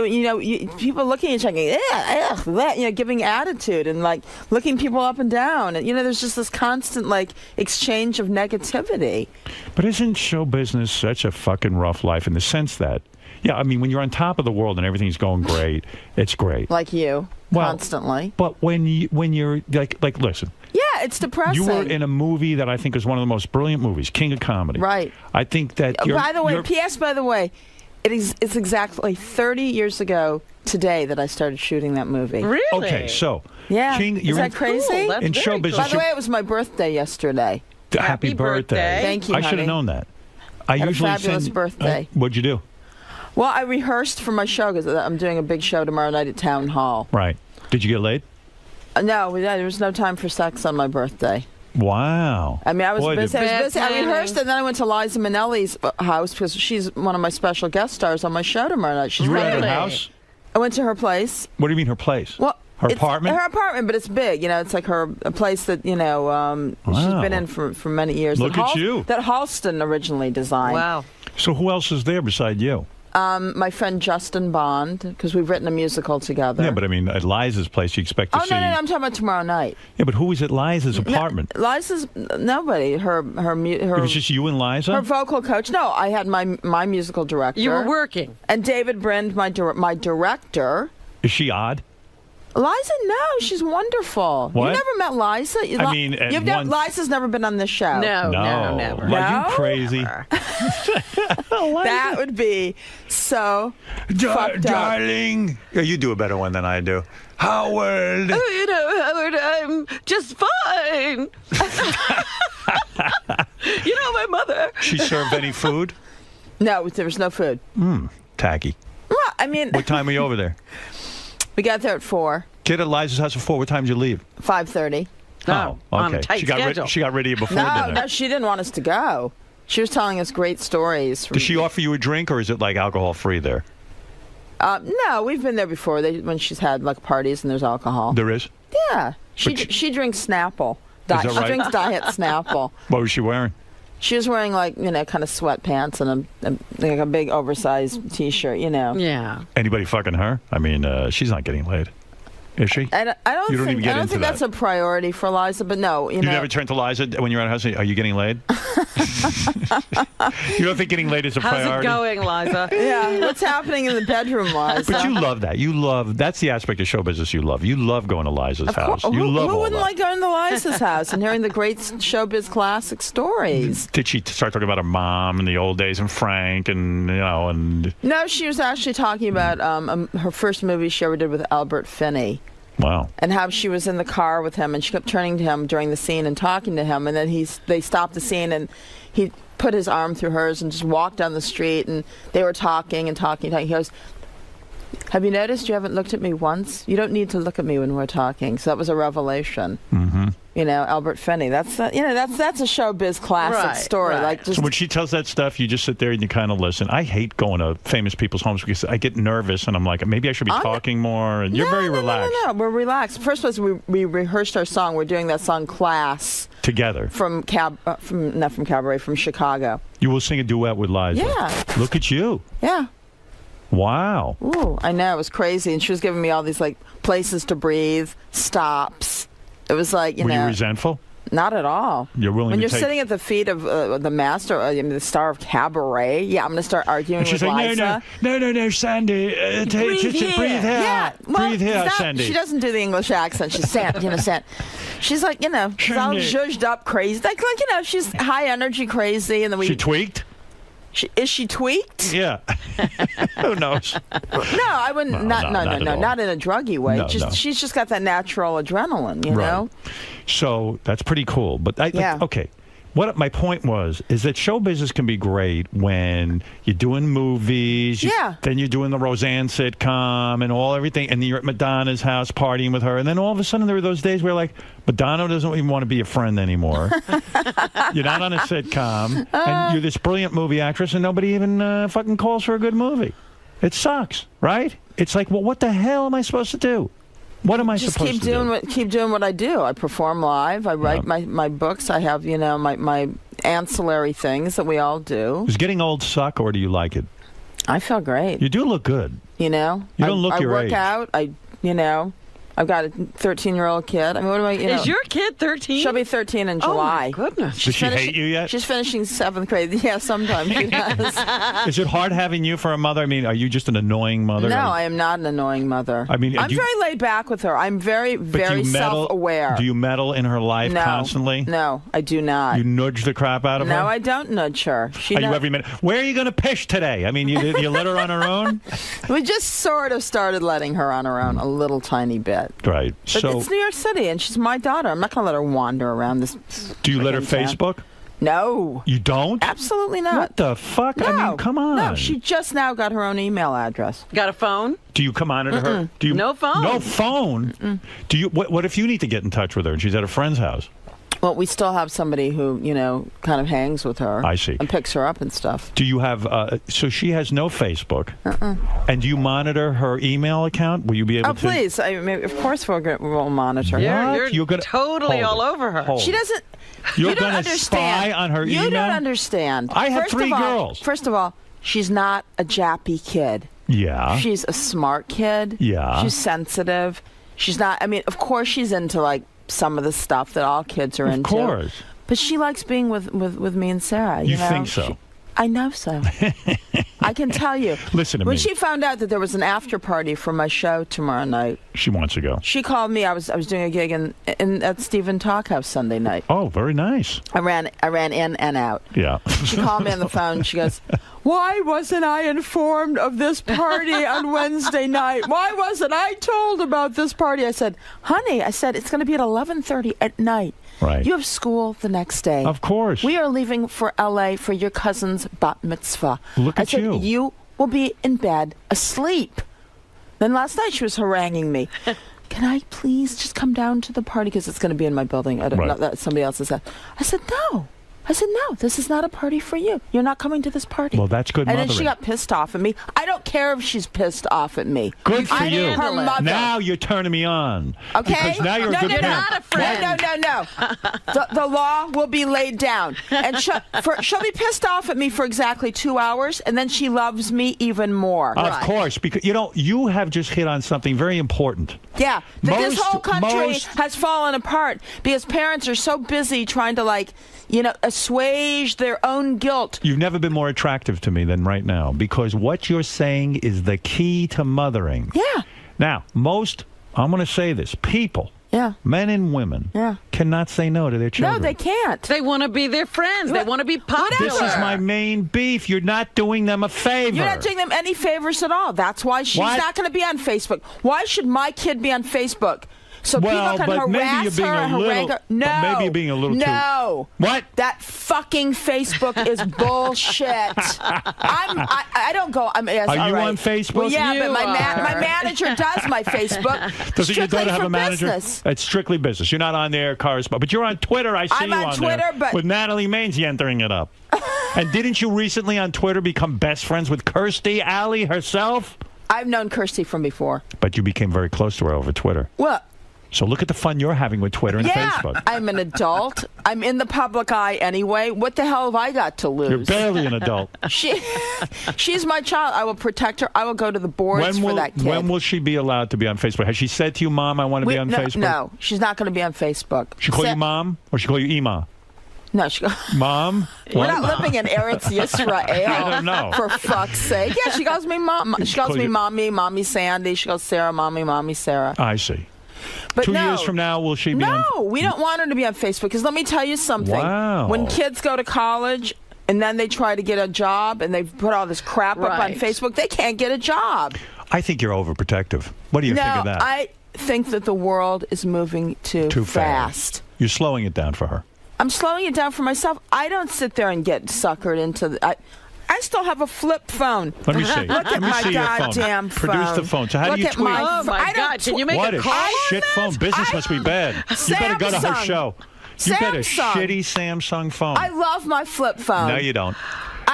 People looking at each other, giving attitude and like looking people up and down. And there's just this constant like exchange of negativity. But isn't show business such a fucking rough life in the sense that? Yeah, I mean, when you're on top of the world and everything's going great, it's great. Like you, constantly. But when you're like, listen. Yeah, it's depressing. You were in a movie that I think is one of the most brilliant movies, King of Comedy. Right. I think that. By the way, it's exactly 30 years ago today that I started shooting that movie. Really? Okay, so. Yeah. King, is that crazy? Cool. In show business. By the way, it was my birthday yesterday. Happy birthday. Thank you, I should have known that. I Had usually a fabulous birthday. What'd you do? Well, I rehearsed for my show because I'm doing a big show tomorrow night at Town Hall. Right. Did you get laid? No, there was no time for sex on my birthday. Wow. I mean, I was busy. I rehearsed, and then I went to Liza Minnelli's house because she's one of my special guest stars on my show tomorrow night. She's you were really at her house? I went to her place. What do you mean her place? Well, her apartment? Her apartment, but it's big. It's like a place that, she's been in for many years. Look at you. That Halston originally designed. Wow. So who else is there beside you? My friend Justin Bond, because we've written a musial together. Yeah, but I mean, at Liza's place, you expect to see... No, I'm talking about tomorrow night. Yeah, but who is at Liza's apartment? Liza's... Nobody. Her It was just you and Liza? Her vocal coach. No, I had my musical director. You were working. And David Brind, my director. Is she odd? Liza, no, she's wonderful. What? You never met Liza? I mean, Liza's never been on this show. No, never. Are you crazy? That would be so fucked darling. up. Yeah, you do a better one than I do. Howard. Howard, I'm just fine. My mother. She served any food? No, there was no food. Tacky. Well, I mean... What time were you over there? We got there at 4. Get at Liza's house at 4. What time did you leave? 5:30. Oh, okay. On a tight schedule. She got rid of you before dinner. No, she didn't want us to go. She was telling us great stories. Does she offer you a drink, or is it like alcohol-free there? No, we've been there before. When she's had like parties and there's alcohol. There is? Yeah. She drinks Snapple. Is that She right? drinks Diet Snapple. What was she wearing? She was wearing like kind of sweatpants and like a big oversized T-shirt. Yeah. Anybody fucking her? I mean, she's not getting laid. Is she? I don't You don't even get think into that's a priority for Liza, but no, You never turn to Liza when you're at her house. Are you getting laid? You don't think getting laid is a priority? How's it going, Liza? Yeah, what's happening in the bedroom, Liza? But you love that. That's the aspect of show business you love. You love going to Liza's house. You love who all wouldn't that. like going to Liza's house and hearing the great showbiz classic stories? Did she start talking about her mom and the old days and Frank and, and... No, she was actually talking about her first movie she ever did with Albert Finney. Wow. And how she was in the car with him, and she kept turning to him during the scene and talking to him, and then they stopped the scene, and he put his arm through hers and just walked down the street, and they were talking and talking. He goes, "Have you noticed you haven't looked at me once? You don't need to look at me when we're talking." So that was a revelation. Mm-hmm. Albert Finney. That's a showbiz classic story. Right. Like just So when she tells that stuff, you just sit there and you kind of listen. I hate going to famous people's homes because I get nervous and I'm like, maybe I should be talking more. And you're very relaxed. No, we're relaxed. First was we rehearsed our song. We're doing that song Class Together. from Chicago. You will sing a duet with Liza. Yeah. Look at you. Yeah. Wow. Ooh, I know, it was crazy. And she was giving me all these like places to breathe, stops. It was like, Were you resentful? Not at all. You're willing when to you're take... sitting at the feet of the master, the star of Cabaret. Yeah, I'm going to start arguing And she's with like, Liza. No, Sandy. Breathe here. Yeah. Well, breathe here, Sandy. She doesn't do the English accent. She's Sandy. She's like, she's all zhuzhed up crazy. Like, she's high energy crazy. And then She tweaked? Is she tweaked? Yeah. Who knows? No, I wouldn't. No, not in a druggy way. No, no. She's just got that natural adrenaline, you know? So that's pretty cool. But okay. What my point is that show business can be great when you're doing movies, then you're doing the Roseanne sitcom and everything, and then you're at Madonna's house partying with her, and then all of a sudden there are those days where like Madonna doesn't even want to be a friend anymore. You're not on a sitcom, and you're this brilliant movie actress, and nobody even fucking calls for a good movie. It sucks, right? It's like, well, what the hell am I supposed to do? What am I supposed to do? Keep doing what I do. I perform live. I write my books. I have, my ancillary things that we all do. Does getting old suck, or do you like it? I feel great. You do look good. You don't look your age. I work out. I've got a 13-year-old kid. I mean, what do I? Is your kid 13? She'll be 13 in July. Oh my goodness! Does she hate you yet? She's finishing 7th grade. Yeah, sometimes she does. Is it hard having you for a mother? I mean, are you just an annoying mother? No, I am not an annoying mother. I mean, I'm very laid back with her. I'm very self-aware. Do you meddle in her life constantly? No, I do not. You nudge the crap out of her? No, I don't nudge her. You every minute? Where are you going to pish today? I mean, you let her on her own? We just sort of started letting her on her own a little tiny bit. Right. But it's New York City, and she's my daughter. I'm not going to let her wander around this. Do you let her Facebook? No. You don't? Absolutely not. What the fuck? No. I mean, come on. No, she just now got her own email address. Got a phone? Do you come on to her? Do you? No phone. No phone? Do you? What if you need to get in touch with her and she's at a friend's house? Well, we still have somebody who, kind of hangs with her. I see. And picks her up and stuff. Do you have, so she has no Facebook. And do you monitor her email account? Will you be able to? Oh, please. Of course we'll monitor her. You're gonna, totally all over her. She doesn't. You're going to spy on her email? You don't understand. I have 3 girls. First of all, she's not a jappy kid. Yeah. She's a smart kid. Yeah. She's sensitive. She's not, of course she's into, like, some of the stuff that all kids are into. Of course. But she likes being with me and Sarah. You think so? I know so. I can tell you. Listen to me. When she found out that there was an after party for my show tomorrow night, she wants to go. She called me. I was doing a gig at Stephen Talkhouse Sunday night. Oh, very nice. I ran in and out. Yeah. She called me on the phone. She goes, "Why wasn't I informed of this party on Wednesday night? Why wasn't I told about this party?" I said, "Honey," it's going to be at 11:30 at night. Right. You have school the next day. Of course. We are leaving for L.A. for your cousin's bat mitzvah. Look at you. You will be in bed asleep. Then last night she was haranguing me. Can I please just come down to the party because it's going to be in my building? I don't know that somebody else's house. I said, no. No, this is not a party for you. You're not coming to this party. Well, that's good And mothering. then she got pissed off at me. I don't don't care if she's pissed off at me. Good for you. Her mother. Now you're turning me on. Okay? Because now you're a good parent. not a friend. No. The law will be laid down. And she'll be pissed off at me for exactly 2 hours, and then she loves me even more. Of course, because, you have just hit on something very important. Yeah. This whole country has fallen apart because parents are so busy trying to, assuage their own guilt. You've never been more attractive to me than right now, because what you're saying is the key to mothering. Yeah. Now, I'm going to say this, people, men and women, cannot say no to their children. No, they can't. They want to be their friends. They want to be popular. This is my main beef. You're not doing them a favor. You're not doing them any favors at all. That's why she's not going to be on Facebook. Why should my kid be on Facebook? So people can harass her and harangue her. No. But maybe you're being a little too. What? That fucking Facebook is bullshit. I don't go. Yes, are you right. on Facebook? Well, yeah, but my manager does my Facebook. Doesn't your daughter have a manager? Business. It's strictly business. You're not on there corresponding. But you're on Twitter. I see I'm you on Twitter, there but with Natalie Manzi entering it up. And didn't you recently on Twitter become best friends with Kirstie Alley herself? I've known Kirstie from before. But you became very close to her over Twitter. What? So look at the fun you're having with Twitter and Facebook. I'm an adult. I'm in the public eye anyway. What the hell have I got to lose? You're barely an adult. She's my child. I will protect her. I will go to the boards for that kid. When will she be allowed to be on Facebook? Has she said to you, Mom, I want to be on Facebook? No, she's not going to be on Facebook. She call you Mom or she call you Ema? No, she goes, Mom? We're not living in Eretz Yisrael. I don't know. For fuck's sake. Yeah, she calls me Mom. She calls me Mommy, Mommy Sandy. She goes Sarah, Mommy, Mommy Sarah. I see. But 2 years from now, will she be on? No, we don't want her to be on Facebook because let me tell you something. Wow. When kids go to college and then they try to get a job and they put all this crap up on Facebook, they can't get a job. I think you're overprotective. What do you think of that? I think that the world is moving too fast. You're slowing it down for her. I'm slowing it down for myself. I don't sit there and get suckered into the... I still have a flip phone. Let me see. Look at my goddamn phone. Produce the phone. So how do you tweet? Oh, my God. Can you make what a call? What a shit phone. Business must be bad. You better go to her show. You get a shitty Samsung phone. I love my flip phone. No, you don't.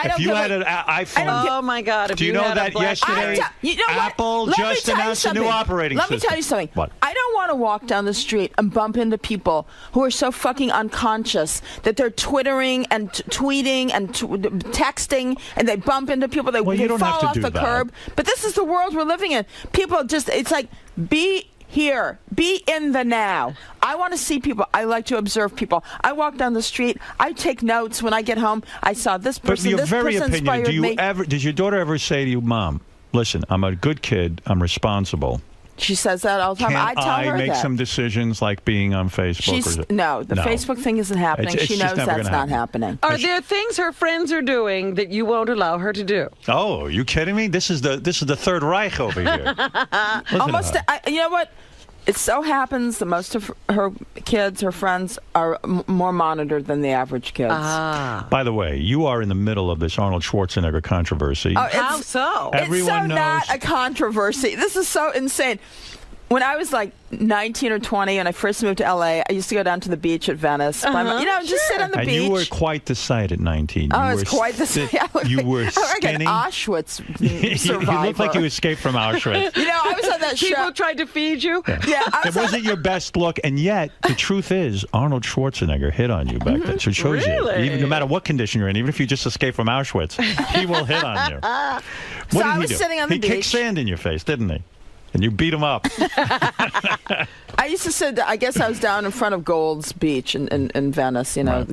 If you had an iPhone... Oh, my God. Do you know that yesterday Apple just announced a new operating system? Let me tell you something. What? I don't want to walk down the street and bump into people who are so fucking unconscious that they're twittering and tweeting and texting and they bump into people. They fall off the curb. But this is the world we're living in. People just... It's like, be... Here, be in the now. I want to see people. I like to observe people. I walk down the street. I take notes when I get home. I saw this person. But this very person opinionated. inspired me. Did your daughter ever say to you, Mom, listen, I'm a good kid. I'm responsible. She says that all the time. I tell her make that. some decisions like being on Facebook? No, the Facebook thing isn't happening. It's she knows that's not happening. Are there things her friends are doing that you won't allow her to do? Oh, are you kidding me? This is the Third Reich over here. Almost. You know what? It so happens that most of her kids, her friends, are more monitored than the average kids. By the way, you are in the middle of this Arnold Schwarzenegger controversy. How so? Everyone knows. Not a controversy. This is so insane. When I was like 19 or 20 and I first moved to L.A., I used to go down to the beach at Venice. Just sit on the beach. And you were quite the sight at 19. I was quite the sight. You were Like skinny. an Auschwitz survivor. You looked like you escaped from Auschwitz. I was on that show. People tried to feed you? Yeah. It wasn't your best look, and yet the truth is Arnold Schwarzenegger hit on you back then. So it shows you, no matter what condition you're in, even if you just escaped from Auschwitz, he will hit on you. What did he do? Sitting on the beach. He kicked sand in your face, didn't he? And you beat him up. I used to sit. I guess I was down in front of Gold's Beach in Venice. The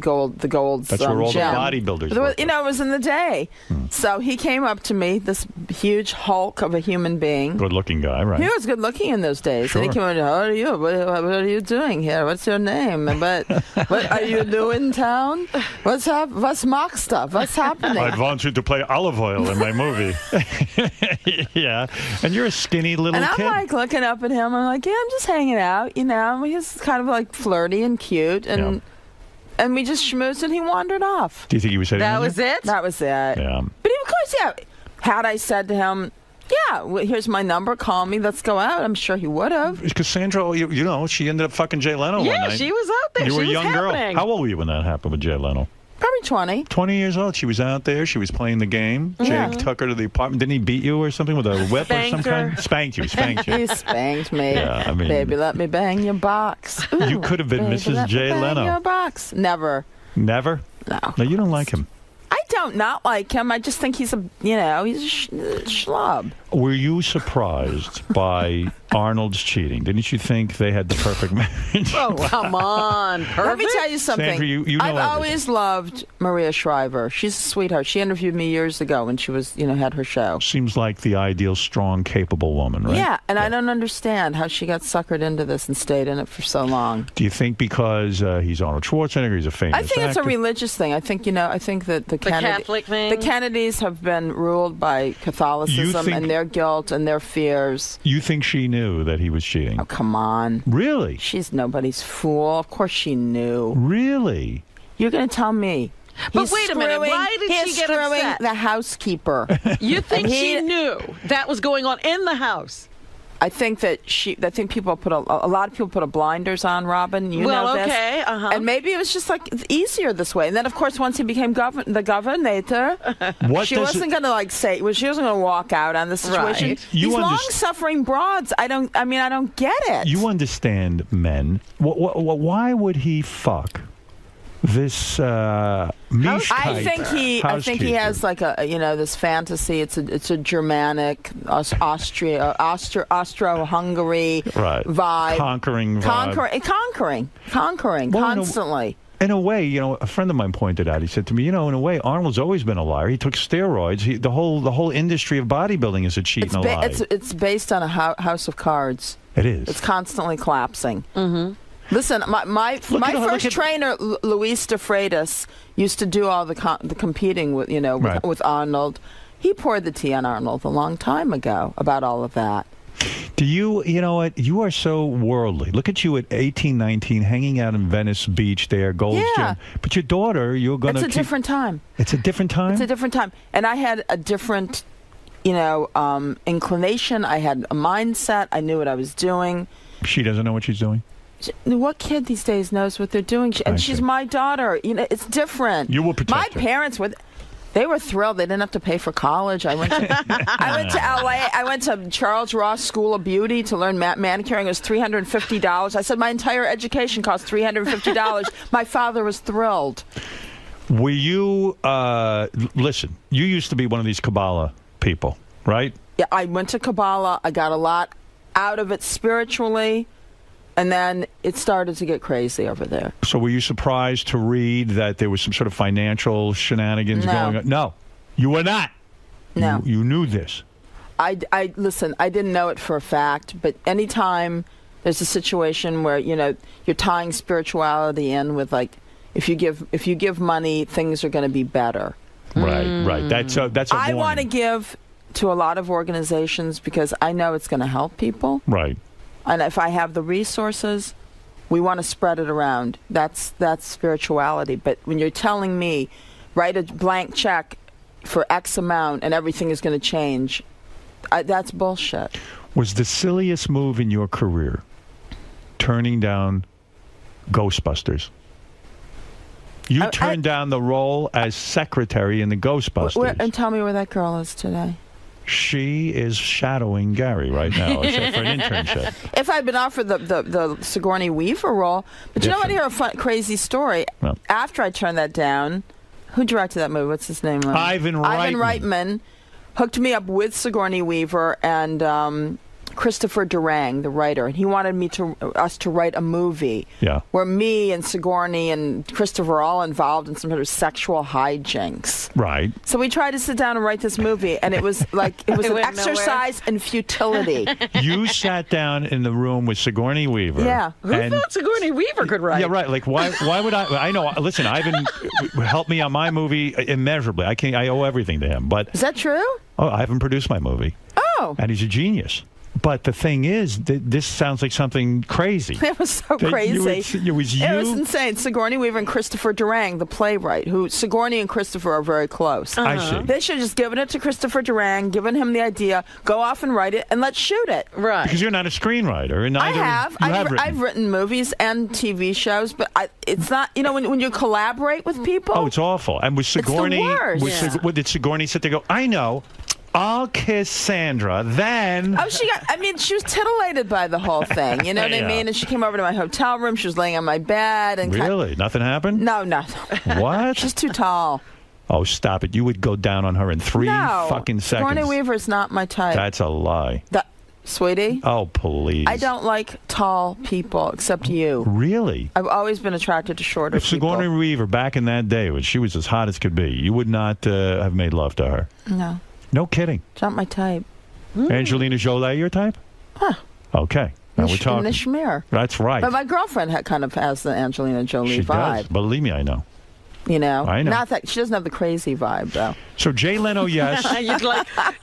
Gold's. That's where all gem. the bodybuilders were. It was in the day. So he came up to me, this huge hulk of a human being. Good-looking guy, right? He was good-looking in those days. Sure. And he came in. How are you? What are you doing here? What's your name? What are you doing in town? What's Mark stuff? What's happening? I want you to play olive oil in my movie. Yeah, and you're a skinny little kid. And I'm like looking up at him. I'm like, yeah, I'm just hanging out. He's kind of like flirty and cute, and we just schmoozed, and he wandered off. Do you think he was hitting That on was you? it. That was it. Yeah. But of course, had I said to him, yeah, well, here's my number, call me, let's go out, I'm sure he would have. Cassandra, she ended up fucking Jay Leno one night. Yeah, she was out there. You were a young happening. girl. How old were you when that happened with Jay Leno? Probably Probably 20. 20 years old. She was out there. She was playing the game. Yeah. Jake took her to the apartment. Didn't he beat you or something with a whip or some kind? Spanked you. He spanked me. Yeah, I mean, baby, let me bang your box. Ooh, you could have been baby, Mrs. let me Jay bang Leno. your box. Never. Never? No. No, you don't like him. I don't not like him. I just think he's a schlub. Were you surprised by Arnold's cheating? Didn't you think they had the perfect marriage? Oh, come on. Perfect? Let me tell you something. Sandra, you know I've everything. always loved Maria Shriver. She's a sweetheart. She interviewed me years ago when she was, had her show. Seems like the ideal, strong, capable woman, right? Yeah, and I don't understand how she got suckered into this and stayed in it for so long. Do you think because he's Arnold Schwarzenegger, he's a famous I think it's a actor? religious thing. I think that the Catholic thing? The Kennedys have been ruled by Catholicism and their guilt and their fears. You think she knew that he was cheating? Oh, come on. Really? She's nobody's fool. Of course she knew. Really? You're going to tell me. But He's wait a minute, why did he's she get screwing upset? the housekeeper. You think And she knew that was going on in the house? I think that people put a lot of people put a blinders on Robin. You Well, know this. okay, And maybe it was just like easier this way. And then, of course, once he became the governor, she wasn't going to she wasn't going to walk out on the situation. Right. These long-suffering broads. I don't get it. You understand men. Why would he fuck this I think he has like this fantasy. It's a Germanic, Austro-Hungary vibe, conquering constantly. In a way, a friend of mine pointed out. He said to me, in a way, Arnold's always been a liar. He took steroids. The whole industry of bodybuilding is a cheat and a lie. It's based on a house of cards. It is. It's constantly collapsing. Mm-hmm. Listen, my first trainer, Luis De Freitas, used to do all the competing with with Arnold. He poured the tea on Arnold a long time ago about all of that. Do you know what? You are so worldly. Look at you at 18, 19, hanging out in Venice Beach there, Gold's Gym. But your daughter, you're going to It's a different time. It's a different time? It's a different time. And I had a different, inclination. I had a mindset. I knew what I was doing. She doesn't know what she's doing? What kid these days knows what they're doing? And she's my daughter. It's different. You will protect my her. parents were. They were thrilled. They didn't have to pay for college. I went to LA. I went to Charles Ross School of Beauty to learn manicuring. It was $350. I said my entire education cost $350. My father was thrilled. Were you listen? You used to be one of these Kabbalah people, right? Yeah, I went to Kabbalah. I got a lot out of it spiritually. And then it started to get crazy over there. So were you surprised to read that there was some sort of financial shenanigans going on? No, you were not. No. You knew this. I listen, I didn't know it for a fact, but anytime there's a situation where, you're tying spirituality in with if you give money, things are going to be better. Right. That's a I warning. want to give to a lot of organizations because I know it's going to help people. Right. And if I have the resources, we want to spread it around. That's spirituality. But when you're telling me, write a blank check for X amount and everything is going to change, that's bullshit. Was the silliest move in your career turning down Ghostbusters? You turned down the role as secretary in the Ghostbusters. And tell me where that girl is today. She is shadowing Gary right now for an internship. If I'd been offered the Sigourney Weaver role, but you know what? Hear a crazy story. Well. After I turned that down, who directed that movie? What's his name? Ivan Reitman hooked me up with Sigourney Weaver and Christopher Durang, the writer, and he wanted us to write a movie where me and Sigourney and Christopher are all involved in some sort of sexual hijinks. Right. So we tried to sit down and write this movie, and it was an exercise in futility. You sat down in the room with Sigourney Weaver. Yeah. Who thought Sigourney Weaver could write? Yeah, right. Like, why would I? I know. Listen, Ivan helped me on my movie immeasurably. I owe everything to him. But is that true? Oh, Ivan produced my movie. Oh. And he's a genius. But the thing is, this sounds like something crazy. It was so That crazy. It was you. It was insane. Sigourney Weaver and Christopher Durang, the playwright, who Sigourney and Christopher are very close. I see. They should have just given it to Christopher Durang, given him the idea, go off and write it, and let's shoot it. Right. Because you're not a screenwriter. And I neither, have. You have written. I've written movies and TV shows, but it's not, when you collaborate with people. Oh, it's awful. And was Sigourney, it's the worst. Did Sigourney sit there and go, I know, I'll kiss Sandra, then... Oh, she was titillated by the whole thing, you know what I Yeah. mean? And she came over to my hotel room, she was laying on my bed. And Really? Nothing happened? No, nothing. What? She's too tall. Oh, stop it. You would go down on her in 3 fucking seconds. Sigourney Weaver's not my type. That's a lie. Sweetie? Oh, please. I don't like tall people, except you. Really? I've always been attracted to shorter If people. Sigourney Weaver, back in that day, when she was as hot as could be, you would not have made love to her. No. No kidding. It's not my type. Angelina Jolie, your type? Huh. Okay. Now we're talking. Nishmir. That's right. But my girlfriend kind of has the Angelina Jolie She vibe. does. Believe me, I know. You know? I know. Not that she doesn't have the crazy vibe, though. So Jay Leno, yes. you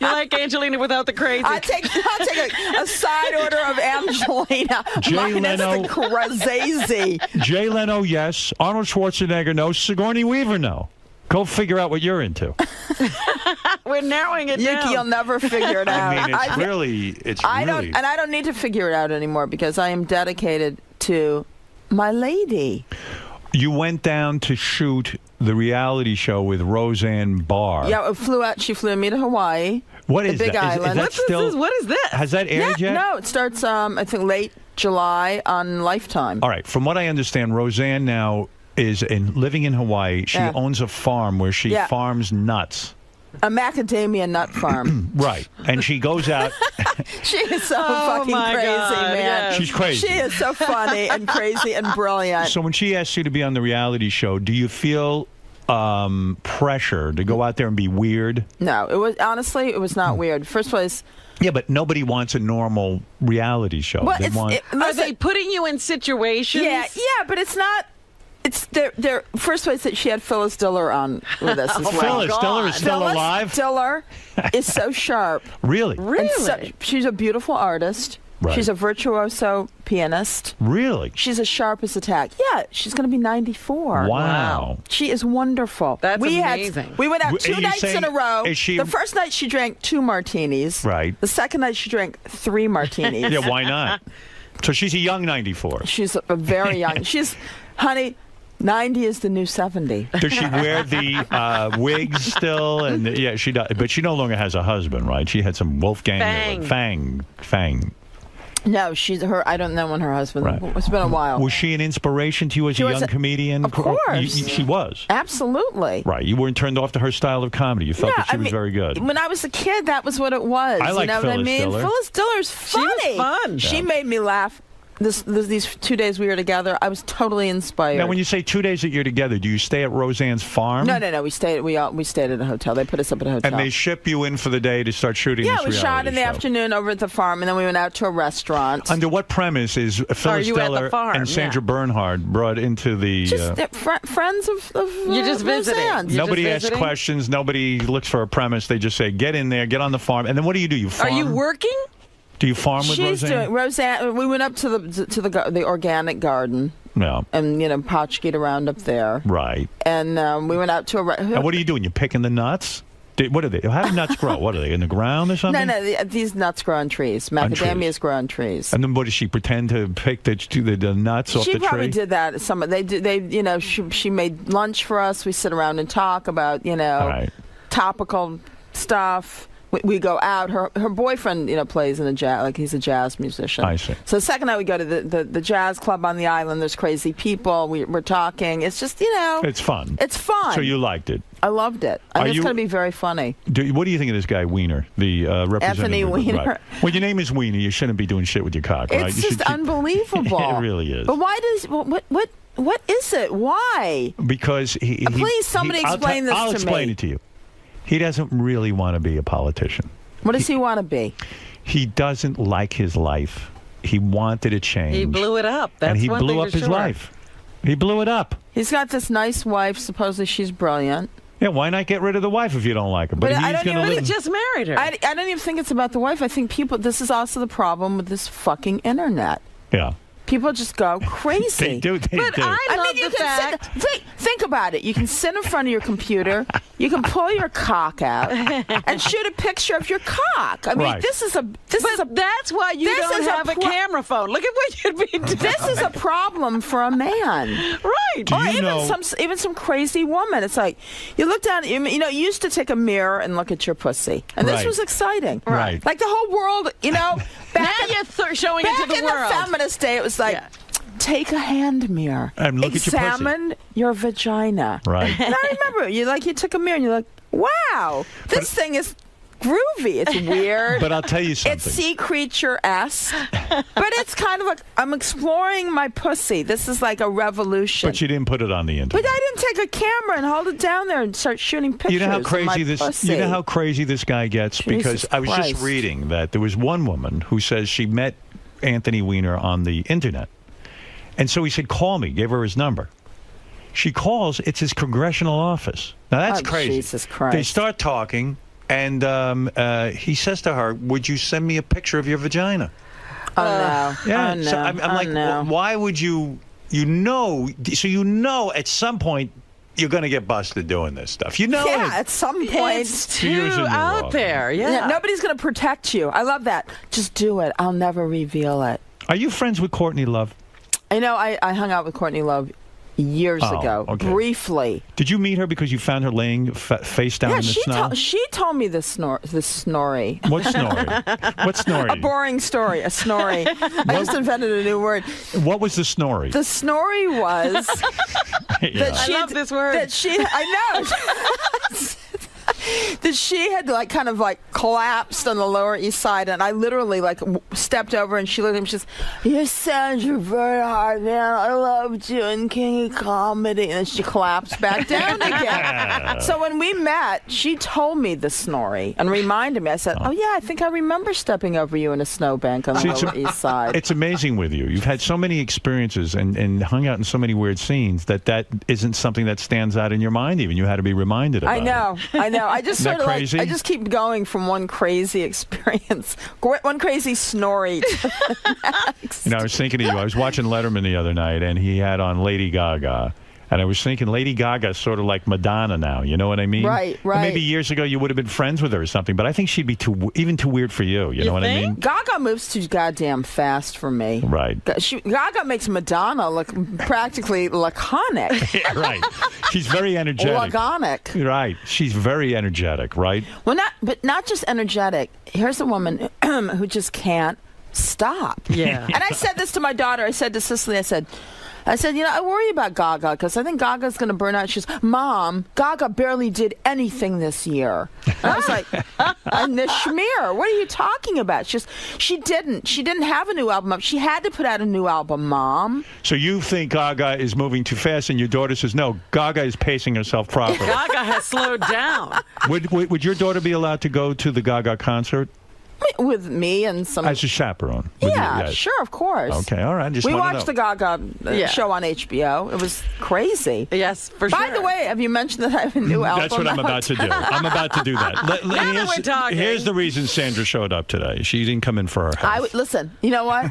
like Angelina without the crazy. I'll take a side order of Angelina. Jay minus Leno. the crazy. Jay Leno, yes. Arnold Schwarzenegger, no. Sigourney Weaver, no. Go figure out what you're into. We're narrowing it down. You'll never figure it out. I mean, I don't need to figure it out anymore because I am dedicated to my lady. You went down to shoot the reality show with Roseanne Barr. Yeah, she flew me to Hawaii. What is the Big that? Island. What is this? Has that aired yet? No, it starts, I think, late July on Lifetime. All right. From what I understand, Roseanne now is living in Hawaii. She owns a farm where she farms nuts. A macadamia nut farm. Right. And she goes out. She is so fucking crazy, man. Yes. She's crazy. She is so funny and crazy and brilliant. So when she asked you to be on the reality show, do you feel pressure to go out there and be weird? No, it was not weird. First place. Yeah, but nobody wants a normal reality show. Well, Are they putting you in situations? Yeah, but it's not. It's their first place that she had Phyllis Diller on with us as well. Phyllis Diller is still alive? Phyllis Diller is so sharp. Really? She's a beautiful artist. Right. She's a virtuoso pianist. Really? She's as sharp as a tack. Yeah, she's going to be 94. Wow. She is wonderful. That's amazing. We went out Are 2 you nights saying- in a row. is she- The first night she drank 2 martinis. Right. The second night she drank 3 martinis. Yeah, why not? So she's a young 94. She's a very young. Honey, 90 is the new 70. Does she wear the wigs still? And yeah, she does. But she no longer has a husband, right? She had some Wolfgang Fang. No, I don't know when her husband. Right. It's been a while. Was she an inspiration to you as a young comedian? Of course. She was. Absolutely. Right. You weren't turned off to her style of comedy. You felt that she was very good. When I was a kid, that was what it was. I like you know Phyllis what I mean? Diller. Phyllis Diller's funny. She was fun. She Yeah. made me laugh. These 2 days we were together, I was totally inspired. Now, when you say 2 days that you're together, do you stay at Roseanne's farm? No. We stayed at a hotel. They put us up at a hotel. And they ship you in for the day to start shooting Yeah, this we reality shot in the show. afternoon over at the farm, and then we went out to a restaurant. Under what premise is Phyllis you at the Diller farm? and Sandra Bernhard brought into the... Just friends of You're just visiting. Roseanne's. Nobody asks questions. Nobody looks for a premise. They just say, get in there, get on the farm. And then what do? You farm? Are you working? Do you farm with She's Roseanne? doing Roseanne. We went up to the organic garden. No. And potchkied around up there. Right. And we went out to a. And what are you doing? You're picking the nuts? What are they? How do nuts grow? What are they, in the ground or something? No, these nuts grow on trees. Macadamias grow on trees. And then what does she pretend to pick the nuts off the tree? She probably did that. She made lunch for us. We sit around and talk about topical stuff. We go out. Her boyfriend, plays in a jazz, he's a jazz musician. I see. So the second night we go to the jazz club on the island. There's crazy people. We're talking. It's just, It's fun. It's fun. So you liked it. I loved it. I think it's going to be very funny. What do you think of this guy, Wiener, the representative? Anthony Weiner. Right. Well, your name is Wiener. You shouldn't be doing shit with your cock, right? It's just unbelievable. It really is. But why does what is it? Why? Because please, somebody explain this to me. I'll explain it to you. He doesn't really want to be a politician. What does he want to be? He doesn't like his life. He wanted a change. He blew it up. That's and he one blew thing up for his sure. life. He blew it up. He's got this nice wife. Supposedly she's brilliant. Yeah, why not get rid of the wife if you don't like her? But he's I don't going to even, live. He just married her. I don't even think it's about the wife. I think people. This is also the problem with this fucking internet. Yeah. People just go crazy. They do. They do. I love you the can fact. think about it. You can sit in front of your computer. You can pull your cock out and shoot a picture of your cock. I mean, Right. this is a. That's why you this don't is have a camera phone. Look at what you'd be doing. This is a problem for a man, right? Do Or you even know- some crazy woman. It's like you look down. You know, you used to take a mirror and look at your pussy, and this Right. was exciting. Right. Like the whole world. You know, Now you're showing it to the in world. the feminist day, it was like. Yeah. Take a hand mirror And look at your pussy. Examine your vagina. Right. And I remember you took a mirror and you're like, wow, this thing is groovy. It's weird. But I'll tell you something. It's sea creature-esque. But it's kind of like I'm exploring my pussy. This is like a revolution. But you didn't put it on the internet. But I didn't take a camera and hold it down there and start shooting pictures. You know how of crazy my this. pussy. You know how crazy this guy gets because Jesus I was Christ. just reading that there was one woman who says she met Anthony Weiner on the internet, and so he said, "Call me." Gave her his number. She calls. It's his congressional office. Now that's Oh, crazy. Jesus Christ. They start talking, and he says to her, "Would you send me a picture of your vagina?" Oh, no. Yeah. Oh, no. So I'm like, no. why would you? So at some point you're going to get busted doing this stuff. You know Yeah, it. at some point. It's You're too using the out wrong- there. Yeah. Nobody's going to protect you. I love that. Just do it. I'll never reveal it. Are you friends with Courtney Love? I know I hung out with Courtney Love years ago, okay. briefly. Did you meet her because you found her laying face down Yeah, in the snow? she told me the snorry. What snorri? What snorri? A boring story, a snorry. I just invented a new word. What was the snorri? The snorry was Yeah. that she I love this word. That she, I know. That she had kind of collapsed on the Lower East Side, and I literally stepped over, and she looked at me. She says, "You're Sandra Bernhard, man. I loved you in King of Comedy," and then she collapsed back down again. So when we met, she told me the snorri and reminded me. I said, "Oh yeah, I think I remember stepping over you in a snowbank on the Lower East Side." It's amazing with you. You've had so many experiences and hung out in so many weird scenes that isn't something that stands out in your mind even. You had to be reminded about it. I know. I just Isn't sort that of crazy? I just keep going from one crazy experience, one crazy snorri to the next. You know, I was thinking of you. I was watching Letterman the other night, and he had on Lady Gaga. And I was thinking Lady Gaga's sort of like Madonna now. You know what I mean? Right. And maybe years ago you would have been friends with her or something, but I think she'd be too weird for you. You know what I mean? Gaga moves too goddamn fast for me. Right. Gaga makes Madonna look practically laconic. Yeah, right. She's very energetic. Laconic. Right. She's very energetic, right? Well, not just energetic. Here's a woman who just can't stop. Yeah. And I said this to my daughter. I said to Cicely, I said, I worry about Gaga because I think Gaga's going to burn out. She goes, "Mom, Gaga barely did anything this year." And I was like, "And the schmear, what are you talking about?" She didn't have a new album up. She had to put out a new album, Mom. So you think Gaga is moving too fast, and your daughter says, no, Gaga is pacing herself properly. Gaga has slowed down. Would your daughter be allowed to go to the Gaga concert? With me and some... As a chaperone? Would you- Yeah, sure, of course. Okay, all right. We watched the Gaga show on HBO. It was crazy. Yes, for By sure. the way, have you mentioned that I have a new album? That's what I'm about to do. I'm about to do that. Now that we're talking. Here's the reason Sandra showed up today. She didn't come in for her health. Listen, you know what?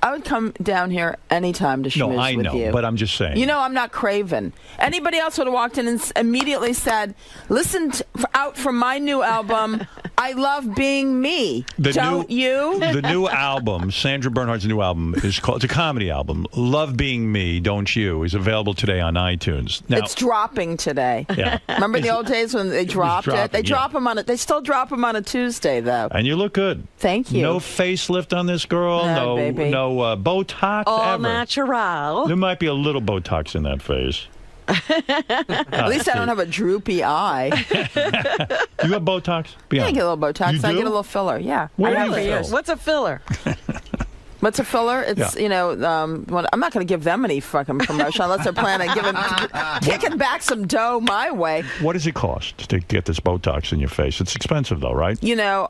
I would come down here anytime to schmooze No, I with know, you. but I'm just saying. You know, I'm not craven. Anybody else would have walked in and immediately said, "Listen out for my new album. I love being me." Don't you? The new album, Sandra Bernhard's new album, is called. It's a comedy album. Love Being Me, Don't You, is available today on iTunes. Now, It's dropping today. Yeah. Remember the old days when they dropped it? They drop them on it. They still drop them on a Tuesday, though. and you look good. Thank you. No facelift on this girl. No, baby. No Botox All ever. natural. There might be a little Botox in that face. At least I don't have a droopy eye. You have Botox? Be Yeah, I honest. get a little Botox. You I do? get a little filler. Yeah. Where I have is for it? years. What's a filler? What's a filler? It's, I'm not going to give them any fucking promotion unless they're planning on kicking back some dough my way. What does it cost to get this Botox in your face? It's expensive, though, right? You know,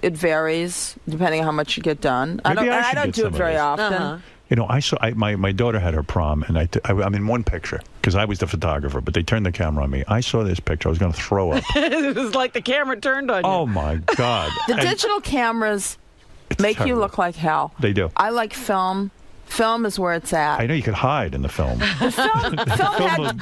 it varies depending on how much you get done. Maybe I I should don't get do some it of very this. often. Uh-huh. You know, my daughter had her prom, and I'm in one picture because I was the photographer, but they turned the camera on me. I saw this picture. I was going to throw up. It was like the camera turned on you. Oh, my God. The digital cameras make you look like hell. They do. I like film. Film is where it's at. I know you could hide in the film. The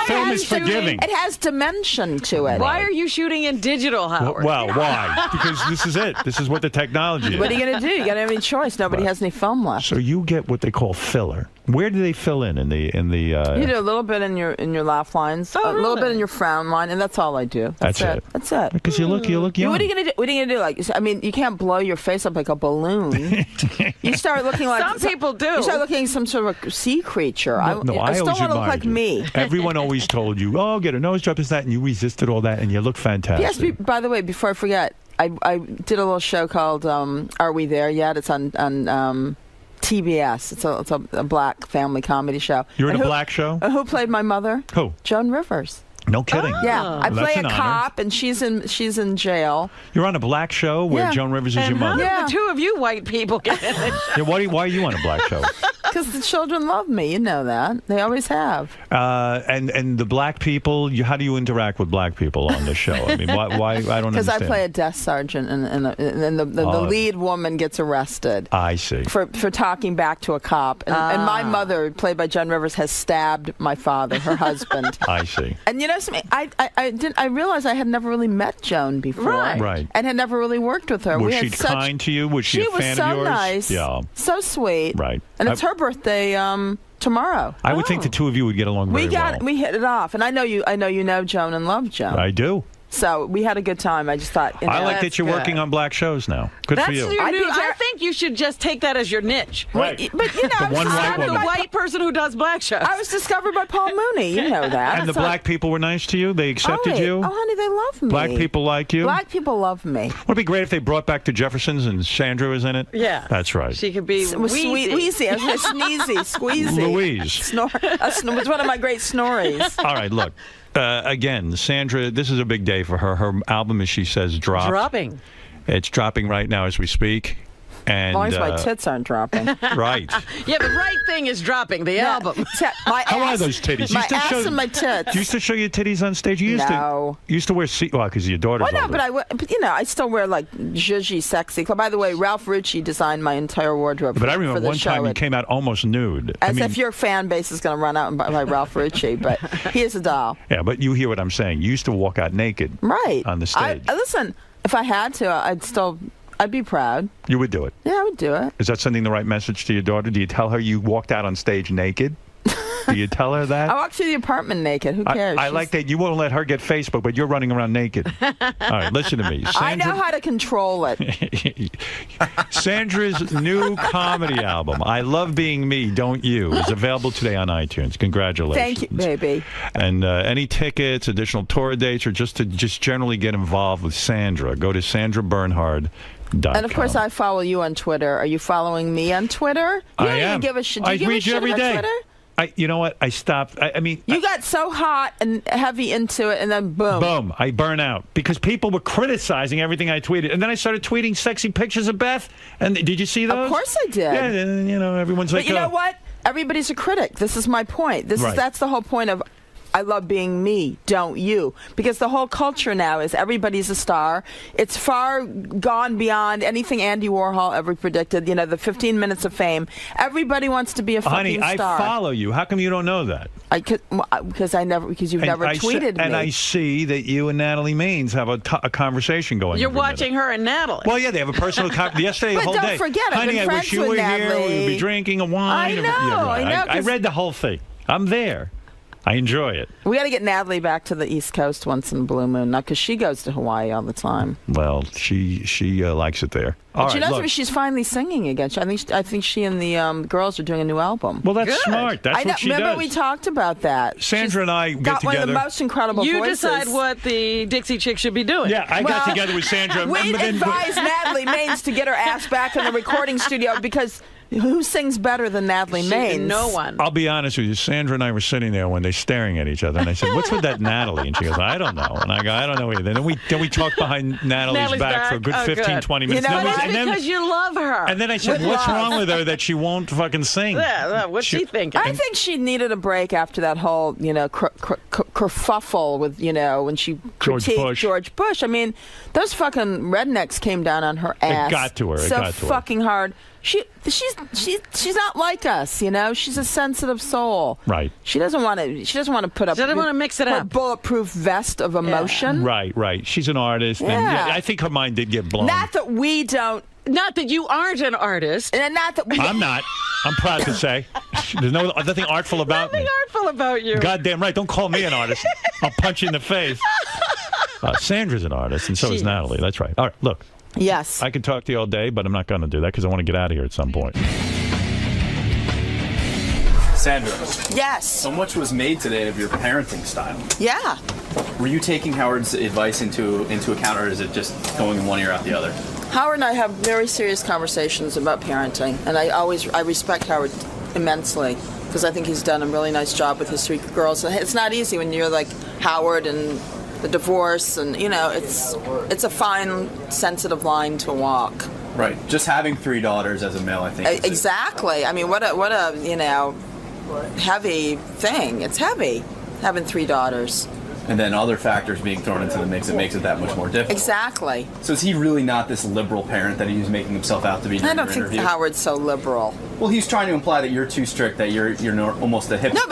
film is forgiving. It has dimension to it. Why are you shooting in digital, Howard? Well, why? Because this is it. This is what the technology is. What are you going to do? You got to have any choice. Nobody has any film left. So you get what they call filler. Where do they fill in the? You do a little bit in your laugh lines, a little bit in your frown line, and that's all I do. That's it. That's it. Because you look young. What are you gonna do? What are you gonna do? Like, I mean, you can't blow your face up like a balloon. You start looking like some people do. You start looking like some sort of a sea creature. I still want to look like me. Everyone always told you, "Oh, get a nose job, is that," and you resisted all that, and you look fantastic. Yes. By the way, before I forget, I did a little show called "Are We There Yet?" It's on TBS. It's a black family comedy show. You're in a black show? Who played my mother? Who? Joan Rivers. No kidding. Yeah, I play a cop, and she's in jail. You're on a black show where Joan Rivers is your mother. How did the two of you white people get in this show? Why are you on a black show? Because the children love me. You know that. They always have. And the black people, how do you interact with black people on this show? I mean, why I don't understand. Because I play a desk sergeant, and the lead woman gets arrested. I see. For talking back to a cop. And my mother, played by Joan Rivers, has stabbed my father, her husband. I see. And you know something? I realized I had never really met Joan before. Right. And had never really worked with her. Was she kind to you? Was she a fan of yours? She was so nice. Yeah. So sweet. Right. And it's her birthday tomorrow. I would think the two of you would get along very well. We hit it off. And I know you know Joan and love Joan. I do. So we had a good time. I just thought. I like that you're working on black shows now. Good for you. I think you should just take that as your niche. Right. But you know, I'm the white person who does black shows. I was discovered by Paul Mooney. You know that. And the black people were nice to you? They accepted you? Oh, honey, they love me. Black people like you? Black people love me. Would it be great if they brought back the Jeffersons and Sandra was in it? Yeah. That's right. She could be Wheezy. I was going to sneezy, squeezy. Louise. Was one of my great snories. All right, look. Again, Sandra, this is a big day for her. Her album, as she says, dropped. Dropping. It's dropping right now as we speak. And, as long as my tits aren't dropping. Right. Yeah, the right thing is dropping the album. How are those titties? My ass and my tits. You used to show your titties on stage? You used to wear because your daughter's older. But I still wear like zhuzhy, sexy. By the way, Ralph Rucci designed my entire wardrobe. But I remember one time you came out almost nude. As if your fan base is going to run out and buy Ralph Rucci, but he is a doll. Yeah, but you hear what I'm saying. You used to walk out naked. Right. On the stage. Listen, if I had to, I'd be proud. You would do it? Yeah, I would do it. Is that sending the right message to your daughter? Do you tell her you walked out on stage naked? Do you tell her that? I walked through the apartment naked. Who cares? I like that. You won't let her get Facebook, but you're running around naked. All right, listen to me. I know how to control it. Sandra's new comedy album, I Love Being Me, Don't You, is available today on iTunes. Congratulations. Thank you, baby. And any tickets, additional tour dates, or just to generally get involved with Sandra, go to sandrabernhard.com. And of course, I follow you on Twitter. Are you following me on Twitter? You I don't am. Even give a shit. Do I you give read a shit you every about day. Twitter? You know what? I stopped. I mean, you got so hot and heavy into it, and then boom. Boom. I burn out because people were criticizing everything I tweeted. And then I started tweeting sexy pictures of Beth. And did you see those? Of course I did. Yeah, and, everyone's like, but you know what? Everybody's a critic. This is my point. That's the whole point of I love being me, don't you? Because the whole culture now is everybody's a star. It's far gone beyond anything Andy Warhol ever predicted, the 15 minutes of fame. Everybody wants to be a fucking star. Honey, I follow you. How come you don't know that? Because you've never tweeted me. And I see that you and Natalie Maines have a conversation going. You're watching her and Natalie. Well, yeah, they have a personal yesterday the whole day. But don't forget, honey, I've been I wish you were here. We'd be drinking a wine. I know. I read the whole thing. I'm there. I enjoy it. We got to get Natalie back to the East Coast once in a blue moon, now, because she goes to Hawaii all the time. Well, she likes it there. But you know, she's finally singing again. I think she and the girls are doing a new album. Well, that's smart. That's what she Remember does. we talked about that. Sandra and I got together. One of the most incredible voices. You decide what the Dixie Chicks should be doing. Yeah, I got together with Sandra. We advised Natalie Maines to get her ass back in the recording studio because Who sings better than Natalie Maines? No one. I'll be honest with you. Sandra and I were sitting there one day staring at each other, and I said, "What's with that Natalie?" And she goes, "I don't know." And I go, "I don't know either." Then we talked behind Natalie's back for a good 15, 20 minutes. You know, because you love her. And then I said, "What's wrong with her that she won't fucking sing?" Yeah, what's she thinking? I think she needed a break after that whole, kerfuffle with, when she critiqued George Bush. I mean, those fucking rednecks came down on her ass. It got to her. So fucking hard. She's not like us, She's a sensitive soul. Right. She doesn't want to. She doesn't want to put up. She doesn't want to mix it up. Bulletproof vest of emotion. Yeah. Right. She's an artist. Yeah. And I think her mind did get blown. Not that we don't. Not that you aren't an artist. And not that we. I'm not. I'm proud to say. There's nothing artful about me. Nothing artful about you. Goddamn right. Don't call me an artist. I'll punch you in the face. Sandra's an artist, and so is Natalie. That's right. All right, look. Yes. I can talk to you all day, but I'm not going to do that because I want to get out of here at some point. Sandra. Yes. So much was made today of your parenting style. Yeah. Were you taking Howard's advice into account, or is it just going in one ear out the other? Howard and I have very serious conversations about parenting, and I respect Howard immensely because I think he's done a really nice job with his 3 girls. And it's not easy when you're like Howard and the divorce, and it's a fine, sensitive line to walk. Right. Just having 3 daughters as a male, I think. Exactly. I mean, what a heavy thing. It's heavy having 3 daughters. And then other factors being thrown into the mix, it makes it that much more difficult. Exactly. So is he really not this liberal parent that he's making himself out to be? I don't think Howard's so liberal. Well, he's trying to imply that you're too strict, that you're almost a hypocrite. No,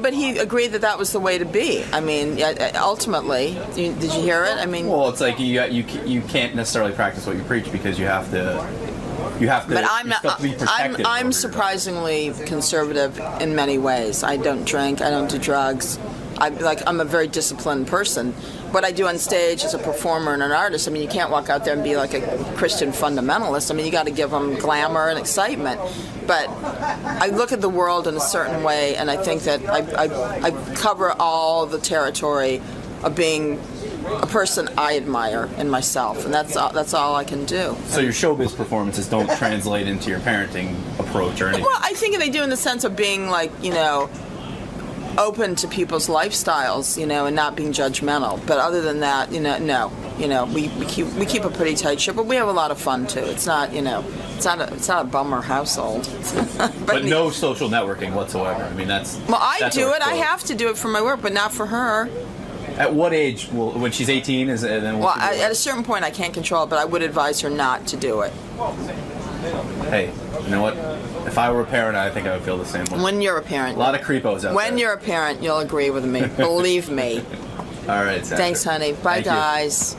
but he agreed that was the way to be. I mean, ultimately, did you hear it? I mean, well, it's like you can't necessarily practice what you preach because you have to. But I'm surprisingly conservative in many ways. I don't drink. I don't do drugs. I'm a very disciplined person. What I do on stage as a performer and an artist, I mean, you can't walk out there and be like a Christian fundamentalist. I mean, you got to give them glamour and excitement. But I look at the world in a certain way, and I think that I cover all the territory of being a person I admire in myself, and that's all I can do. So your showbiz performances don't translate into your parenting approach or anything? Well, I think they do in the sense of being like, open to people's lifestyles, and not being judgmental. But other than that, no. We keep a pretty tight ship, but we have a lot of fun too. It's not, it's not a bummer household. but no social networking whatsoever. I mean, that's. Well, I do it. I have to do it for my work, but not for her. At what age? When she's 18, at a certain point, I can't control it, but I would advise her not to do it. Hey, you know what? If I were a parent, I think I would feel the same way. When you're a parent. A lot of creepos out there. When you're a parent, you'll agree with me. Believe me. All right, Sandra. Thanks, honey. Bye, guys.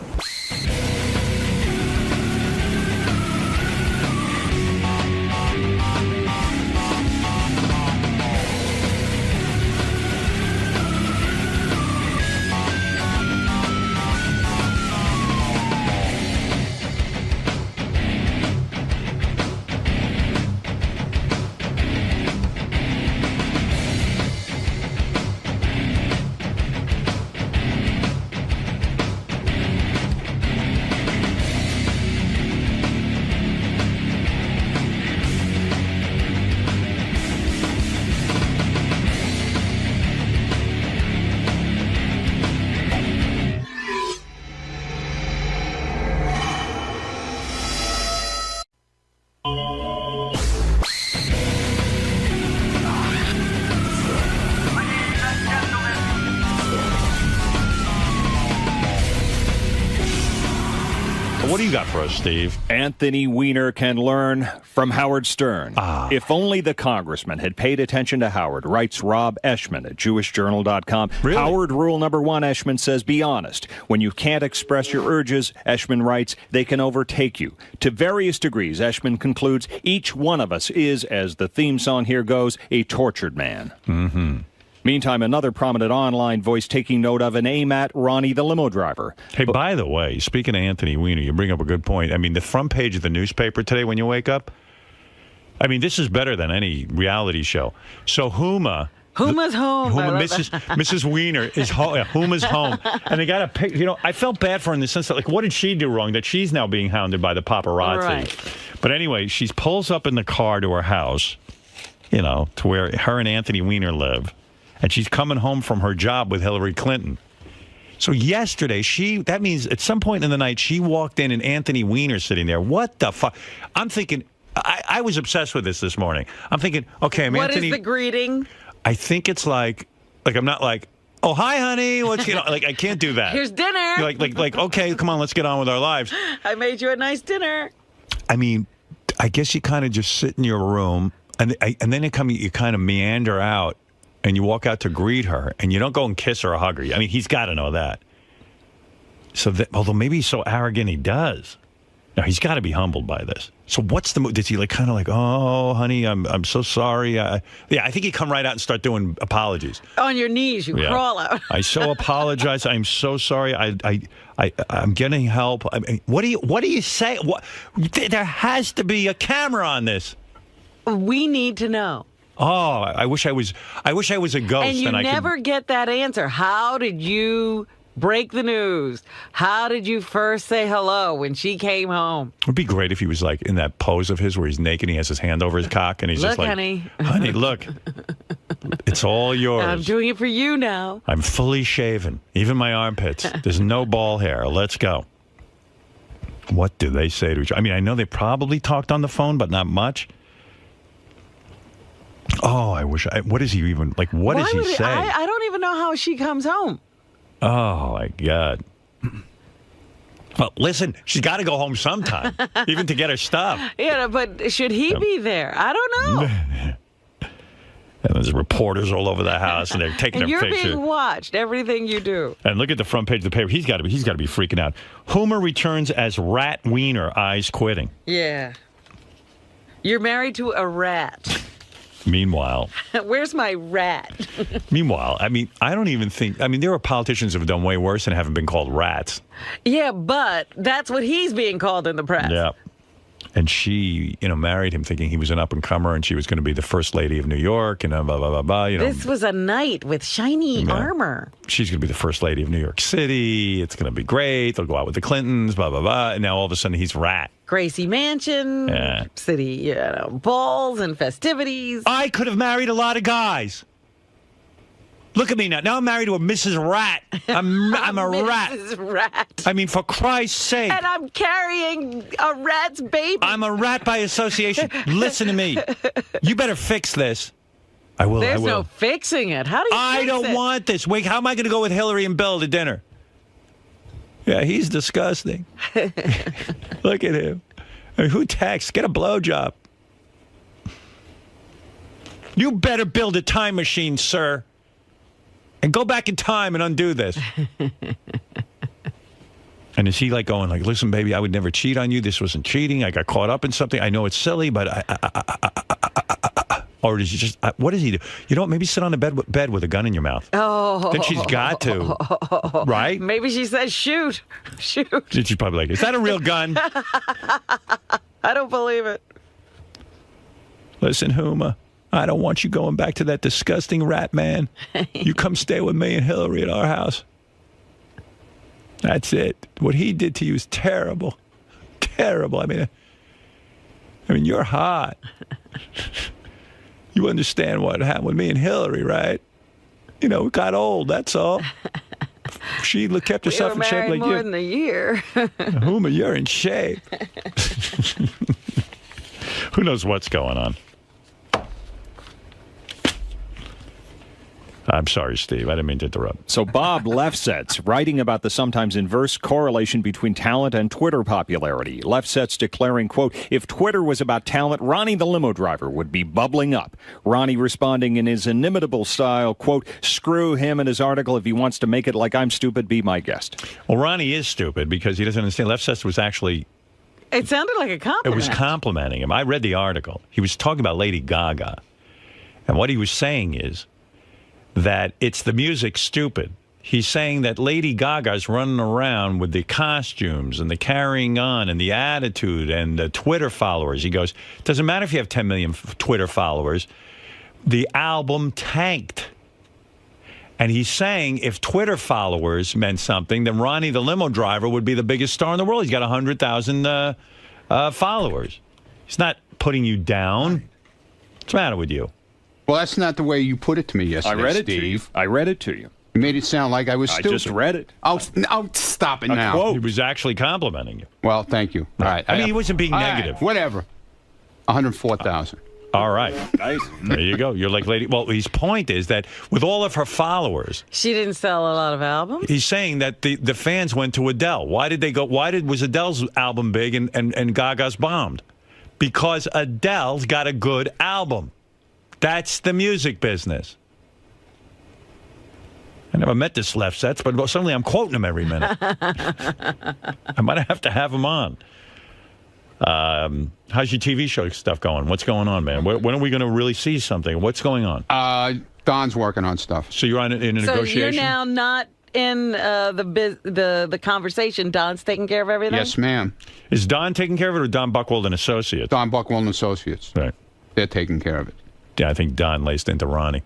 What do you got for us, Steve? Anthony Weiner can learn from Howard Stern. If only the congressman had paid attention to Howard, writes Rob Eshman at JewishJournal.com. Really? Howard rule number 1, Eshman says, be honest. When you can't express your urges, Eshman writes, they can overtake you. To various degrees, Eshman concludes, each one of us is, as the theme song here goes, a tortured man. Mm-hmm. Meantime, another prominent online voice taking note of an aim at Ronnie the limo driver. Hey, by the way, speaking of Anthony Weiner, you bring up a good point. I mean, the front page of the newspaper today when you wake up, I mean, this is better than any reality show. So Huma... Huma's home. Mrs. Weiner is home. Yeah, Huma's home. And they got a pic. I felt bad for her in the sense that, like, what did she do wrong that she's now being hounded by the paparazzi? Right. But anyway, she pulls up in the car to her house, to where her and Anthony Weiner live. And she's coming home from her job with Hillary Clinton. So yesterday, that means at some point in the night, she walked in and Anthony Weiner's sitting there. What the fuck? I'm thinking, I was obsessed with this morning. I'm thinking, okay, I'm Anthony. What is the greeting? I think it's like I'm not like, oh, hi, honey. What's like, I can't do that. Here's dinner. Like, okay, come on, let's get on with our lives. I made you a nice dinner. I mean, I guess you kind of just sit in your room and then you kind of meander out. And you walk out to greet her, and you don't go and kiss her or hug her. I mean, he's got to know that. So, although maybe he's so arrogant, he does. Now, he's got to be humbled by this. So what's the move? Does he kind of oh, honey, I'm so sorry. I think he'd come right out and start doing apologies. On your knees, you crawl out. I so apologize. I'm so sorry. I'm getting help. I mean, what do you say? There has to be a camera on this. We need to know. Oh, I wish I was a ghost. And you never get that answer. How did you break the news? How did you first say hello when she came home? It would be great if he was like in that pose of his where he's naked and he has his hand over his cock and he's just like, honey, look, it's all yours. I'm doing it for you now. I'm fully shaven, even my armpits. There's no ball hair. Let's go. What do they say to each other? I mean, I know they probably talked on the phone, but not much. Oh, I wish. What is he even like? What does he say? I don't even know how she comes home. Oh my God. Well, listen, she's got to go home sometime, even to get her stuff. Yeah, but should he be there? I don't know. And there's reporters all over the house, and they're taking their picture. And you're being watched, everything you do. And look at the front page of the paper. He's got to be freaking out. Hoomer returns as Rat Weiner, eyes quitting. Yeah. You're married to a rat. Meanwhile. Where's my rat? Meanwhile, I mean, I don't even think... I mean, there are politicians who have done way worse and haven't been called rats. Yeah, but that's what he's being called in the press. Yeah. And she, married him thinking he was an up-and-comer and she was going to be the first lady of New York and blah, blah, blah, blah. This was a knight with shiny armor. She's going to be the first lady of New York City. It's going to be great. They'll go out with the Clintons, blah, blah, blah. And now all of a sudden he's rat. Gracie Mansion, city, balls and festivities. I could have married a lot of guys. Look at me now. Now I'm married to a Mrs. Rat. I'm a rat. Mrs. Rat. I mean, for Christ's sake. And I'm carrying a rat's baby. I'm a rat by association. Listen to me. You better fix this. I will. There's no fixing it. How do you fix it? I don't want this. Wait, how am I going to go with Hillary and Bill to dinner? Yeah, he's disgusting. Look at him. I mean, who texts? Get a blowjob. You better build a time machine, sir. And go back in time and undo this. And is he like going like, listen, baby, I would never cheat on you. This wasn't cheating. I got caught up in something. I know it's silly, but or does he just, what does he do? You know what? Maybe sit on the bed with a gun in your mouth. Oh. Then she's got to. Right? Maybe she says, shoot. Shoot. She's probably like, is that a real gun? I don't believe it. Listen, Huma, I don't want you going back to that disgusting rat man. You come stay with me and Hillary at our house. That's it. What he did to you is terrible. Terrible. I mean, you're hot. You understand what happened with me and Hillary, right? We got old, that's all. She kept herself in shape like you. We were married more than a year. Huma, you're in shape. Who knows what's going on? I'm sorry, Steve. I didn't mean to interrupt. So Bob Lefsetz, writing about the sometimes inverse correlation between talent and Twitter popularity. Lefsetz declaring, quote, if Twitter was about talent, Ronnie the limo driver would be bubbling up. Ronnie responding in his inimitable style, quote, screw him and his article. If he wants to make it like I'm stupid, be my guest. Well, Ronnie is stupid because he doesn't understand. Lefsetz was actually... It sounded like a compliment. It was complimenting him. I read the article. He was talking about Lady Gaga. And what he was saying is that it's the music stupid. He's saying that Lady Gaga's running around with the costumes and the carrying on and the attitude and the Twitter followers. He goes, it doesn't matter if you have 10 million Twitter followers. The album tanked. And he's saying if Twitter followers meant something, then Ronnie the limo driver would be the biggest star in the world. He's got 100,000 followers. He's not putting you down. What's the matter with you? Well, that's not the way you put it to me yesterday, I read it Steve. to you. I read it to you. You made it sound like I was stupid. I just read it. Oh, stop it A now. quote. He was actually complimenting you. Well, thank you. All right. I mean, he wasn't being All negative. right, whatever. 104,000. All right. Nice. There you go. You're like Lady. Well, his point is that with all of her followers, She didn't sell a lot of albums? he's saying that the fans went to Adele. Why did they go? Was Adele's album big and Gaga's bombed? Because Adele's got a good album. That's the music business. I never met this left sets, but suddenly I'm quoting him every minute. I might have to have him on. How's your TV show stuff going? What's going on, man? When are we going to really see something? What's going on? Don's working on stuff. So you're in a negotiation? So you're now not in the conversation. Don's taking care of everything? Yes, ma'am. Is Don taking care of it or Don Buchwald and Associates? Don Buchwald and Associates. Right. They're taking care of it. Yeah, I think Don laced into Ronnie.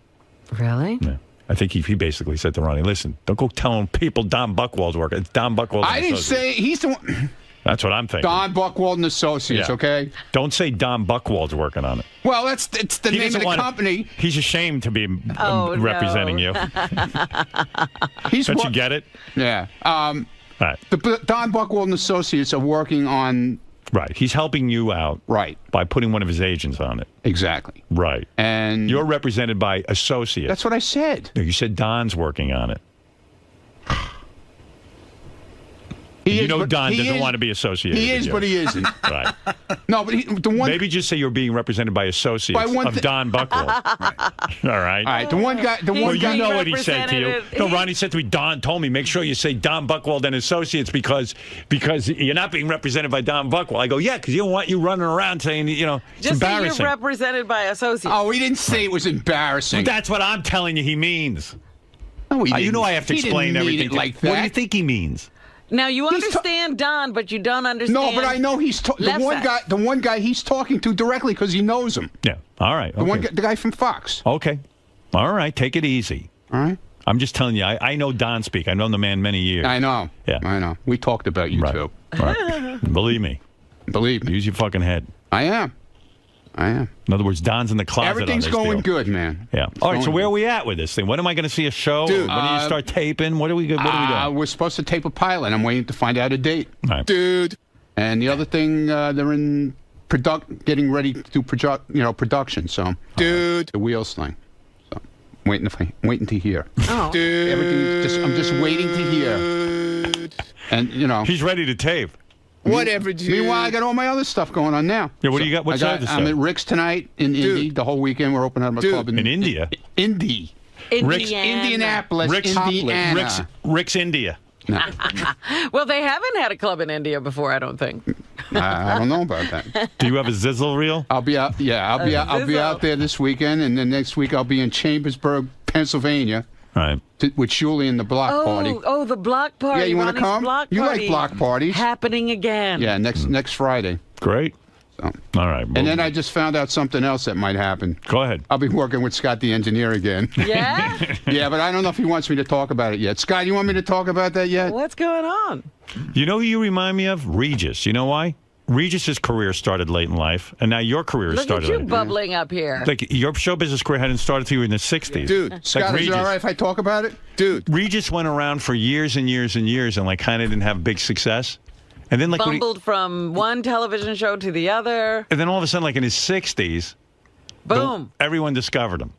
Really? Yeah. I think he basically said to Ronnie, listen, don't go telling people Don Buchwald's working. It's Don Buchwald and I didn't say he's the one. That's what I'm thinking. Don Buchwald and Associates, Yeah. okay? Don't say Don Buchwald's working on it. Well, it's the He name of doesn't the wanna- company. He's ashamed to be Oh, representing you. Don't you get it? Yeah. Right. The Don Buchwald and Associates are working on. Right. He's helping you out. Right. By putting one of his agents on it. Exactly. Right. And you're represented by Associates. That's what I said. No, you said Don's working on it. He Don is, doesn't want to be associated. He with is, you. but he isn't. Right. No, but the one. Maybe just say you're being represented by Associates By one of Don Buchwald. All right. All right. The one guy. The Well, one guy. you know what he said to you. No, Ronnie said to me, Don told me, make sure you say Don Buchwald and Associates because you're not being represented by Don Buchwald. I go, yeah, because you don't want you running around saying, it's Just say embarrassing. you're represented by Associates. Oh, he didn't say it was embarrassing. That's what I'm telling you he means. No, he You didn't. know I have to He didn't explain mean everything. it like What do you that. think he means? Now, you understand Don, but you don't understand. No, but I know he's the left one side. guy. The one guy he's talking to directly because he knows him. Yeah. All right. The one, the guy from Fox. Okay. All right. Take it easy. All right. I'm just telling you, I know Don speak. I've known the man many years. I know. Yeah. I know. We talked about you too. Right. Believe me. Believe me. Use your fucking head. I am. In other words, Don's in the closet. Everything's on this going deal. good, man. Yeah. All right. So where are we at with this thing? When am I going to see a show? Dude, when do you start taping? What are we doing? We're supposed to tape a pilot. I'm waiting to find out a date. Right. Dude. And the other thing, they're in getting ready to do production. So, dude, the wheels thing. So, waiting to hear. Oh. Dude. I'm just waiting to hear. And he's ready to tape. Whatever, dude. Meanwhile, I got all my other stuff going on now. Yeah, what do you got? What's other I'm stuff? at Rick's tonight in Indy. The whole weekend we're opening up a club in India. Indy. Indianapolis, Indiana. Rick's India. No. Well, they haven't had a club in India before, I don't think. I don't know about that. Do you have a Zizzle reel? I'll be out. Yeah, I'll be out there this weekend, and then next week I'll be in Chambersburg, Pennsylvania. Right. With Julie and the block party. Oh, the block party. Yeah, you want to Ronnie's come? Block You party like block parties? happening again. Yeah, next Friday. Great. So. All right. And then I just found out something else that might happen. Go ahead. I'll be working with Scott the engineer again. Yeah? Yeah, but I don't know if he wants me to talk about it yet. Scott, you want me to talk about that yet? What's going on? You know who you remind me of? Regis. You know why? Regis's career started late in life, and now your career Look started at you late. bubbling up here. Like, your show business career hadn't started till you were in the 60s. Dude, Scott, is it all right if I talk about it? Dude. Regis went around for years and years and years and, kind of didn't have big success. And then, Bumbled from one television show to the other. And then all of a sudden, in his 60s, Boom. Everyone discovered him.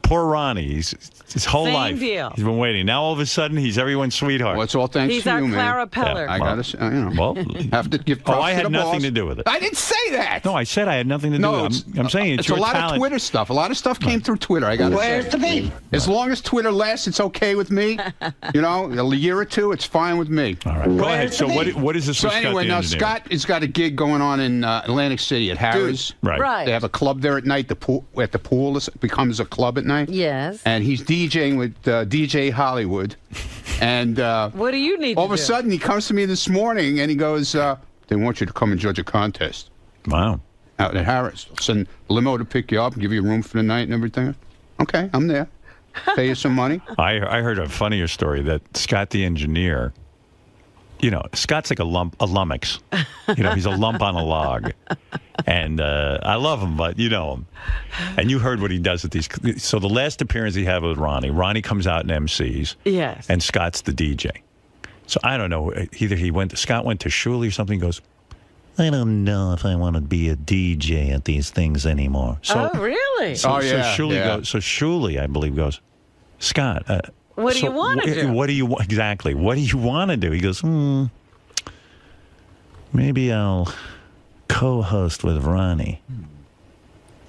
Poor Ronnie. His whole Same life. deal. He's been waiting. Now, all of a sudden, he's everyone's sweetheart. Well, it's all thanks He's to our you, man. Clara Peller. Yeah, I got to, Well, have to give props I to had the nothing boss. to do with it. I didn't say that. No, I said I had nothing to do with it. I'm saying it's a your lot talent. of Twitter stuff. A lot of stuff came through Twitter. I got to say. Where's the beef? As long as Twitter lasts, it's okay with me. A year or two, it's fine with me. All right. Go ahead. So what is this So with Scott anyway, the now engineer? Scott has got a gig going on in Atlantic City at Harrah's. Right. Right. They have a club there at night. The pool it becomes a club at night. Yes. And he's DJing with DJ Hollywood. And What do you need all to of do? a sudden, he comes to me this morning and he goes, "They want you to come and judge a contest." Wow. Out at Harrah's. They'll send a limo to pick you up and give you a room for the night and everything. Okay, I'm there. Pay you some money. I heard a funnier story that Scott the engineer you know, Scott's like a lummox. You know, he's a lump on a log. And I love him, but you know him. And you heard what he does at these. So the last appearance he had with Ronnie, Ronnie comes out and MCs. Yes. And Scott's the DJ. So I don't know. Either Scott went to Shuley or something, goes, I don't know if I want to be a DJ at these things anymore. So, oh, really? So Shuley, I believe, goes, Scott, what do you want to do? What do you exactly? What do you want to do? He goes, maybe I'll co-host with Ronnie.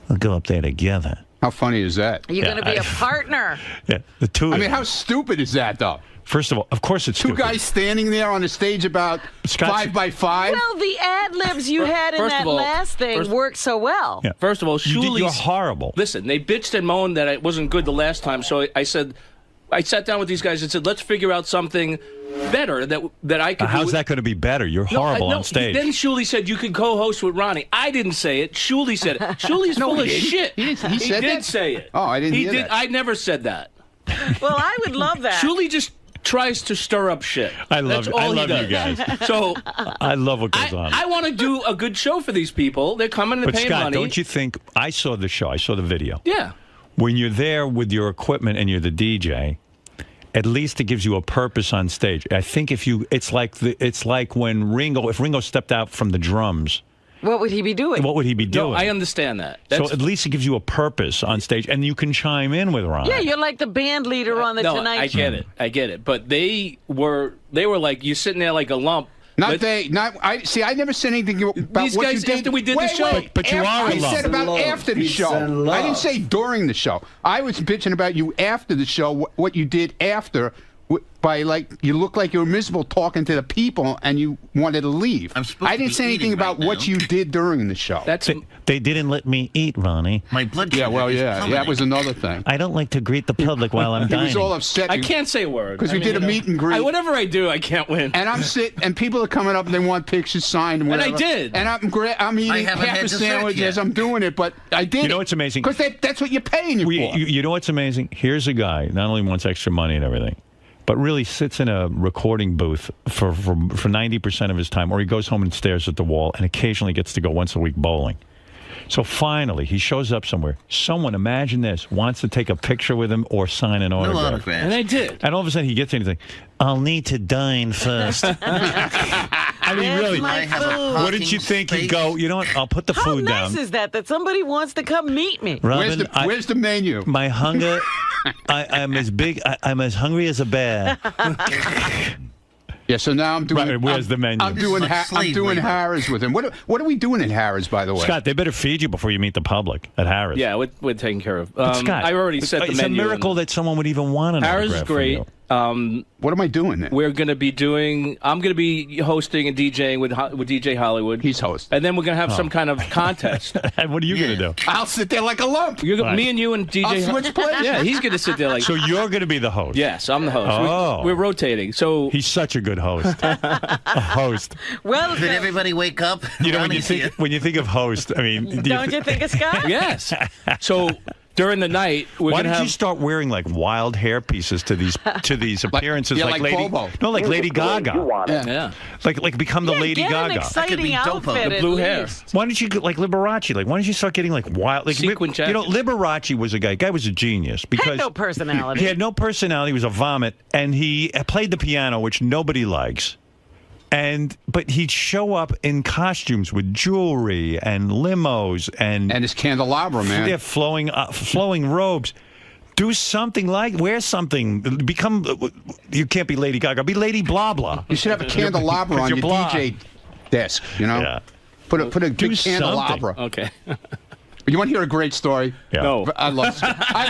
We'll go up there together. How funny is that? You're going to be a partner. Yeah, the two. I mean, how stupid is that, though? First of all, of course it's two stupid. guys standing there on a stage about 5 by 5. Well, the ad-libs you had in that last thing worked so well. Yeah. First of all, you're horrible. Listen, they bitched and moaned that it wasn't good the last time, so I said, I sat down with these guys and said, let's figure out something better that I could do. How's that going to be better? You're horrible on stage. Then Shuley said you could co-host with Ronnie. I didn't say it. Shuley said it. Shuley's full of shit. He did say it. Oh, I didn't hear that. I never said that. Well, I would love that. Shuley just tries to stir up shit. I love you guys. So I love what goes on. I want to do a good show for these people. They're coming to pay Scott, money. don't you think? I saw the show. I saw the video. Yeah. When you're there with your equipment and you're the DJ, at least it gives you a purpose on stage. I think it's like when if Ringo stepped out from the drums. What would he be doing? What would he be doing? No, I understand that. So at least it gives you a purpose on stage, and you can chime in with Ron. Yeah, you're like the band leader on the Tonight Show. I get it. But they were like, you're sitting there like a lump. I never said anything about these what guys you did. after we did the show. But you are a lump. I said about after the show. I didn't say during the show. I was bitching about you after the show, what you did after. By you look like you were miserable talking to the people and you wanted to leave. I didn't say anything about what you did during the show. They didn't let me eat, Ronnie. My blood sugar that was another thing. I don't like to greet the public while I'm dining. He was all upset. I can't say a word. Because we did a meet and greet. Whatever I do, I can't win. And I'm sitting, and people are coming up and they want pictures signed and whatever. And I did. And I'm eating half a sandwich as I'm doing it, but I did. You know what's amazing? Because that's what you're paying for. You know what's amazing? Here's a guy, not only wants extra money and everything, but really sits in a recording booth for 90% of his time, or he goes home and stares at the wall and occasionally gets to go once a week bowling. So finally, he shows up somewhere. Someone, imagine this, wants to take a picture with him or sign an autograph. And I did. And all of a sudden he gets anything. I'll need to dine first. I mean, really, what did you think? He'd go, you know what, I'll put the food down. How nice is that somebody wants to come meet me? Robin, where's the menu? My hunger, I'm as hungry as a bear. Yeah, so now I'm doing. Where's the menu? I'm doing Harrah's with him. What are we doing at Harrah's, by the way? Scott, they better feed you before you meet the public at Harrah's. Yeah, we're taking care of. Scott, I already set the menu. It's a miracle that someone would even want an Harrah's autograph is great. from you. What am I doing then? We're going to be doing. I'm going to be hosting and DJing with DJ Hollywood. He's hosting, and then we're going to have some kind of contest. And what are you going to do? I'll sit there like a lump. Me and you and DJ. I'll switch places. Yeah, he's going to sit there like. So you're going to be the host. Yes, I'm the host. Oh. We're rotating. So he's such a good host. A host. Well, did everybody wake up? You know, when you think of host, I mean, don't you think of Scott? Yes. So. During the night, why did you start wearing like wild hair pieces to these appearances like Lady Bobo. No, like Lady Gaga. Yeah. Like become the Lady get Gaga. An exciting outfit, the blue hair. Why don't you like Liberace? Like why don't you start getting like wild sequin jacket? You know, Liberace was a guy. Guy was a genius because had no personality. He had no personality. He was a vomit, and he played the piano, which nobody likes. But he'd show up in costumes with jewelry and limos and his candelabra, man. Yeah, flowing robes. Do something wear something. You can't be Lady Gaga. Be Lady Blah Blah. You should have a candelabra on your DJ desk. You know, yeah. Put a big candelabra. Okay. You want to hear a great story? Yeah. No. I love Scott. I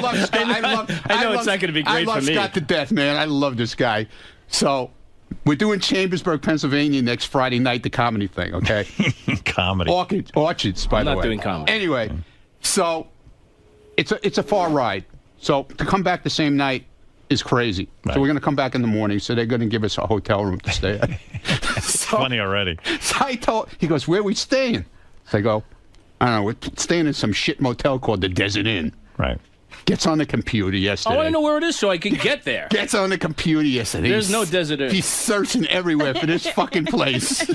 know it's not going to be great for me. I love Scott to death, man. I love this guy. So. We're doing Chambersburg, Pennsylvania next Friday night, the comedy thing, okay? Comedy. Orchards, by the way. I'm not doing comedy. Anyway, so it's a far ride. So to come back the same night is crazy. Right. So we're going to come back in the morning, so they're going to give us a hotel room to stay at. It's funny already. So he goes, where are we staying? So I go, I don't know, we're staying in some shit motel called the Desert Inn. Right. Gets on the computer yesterday. I want to know where it is so I can get there. Gets on the computer yesterday. There's no Desert Inn. He's searching everywhere for this fucking place.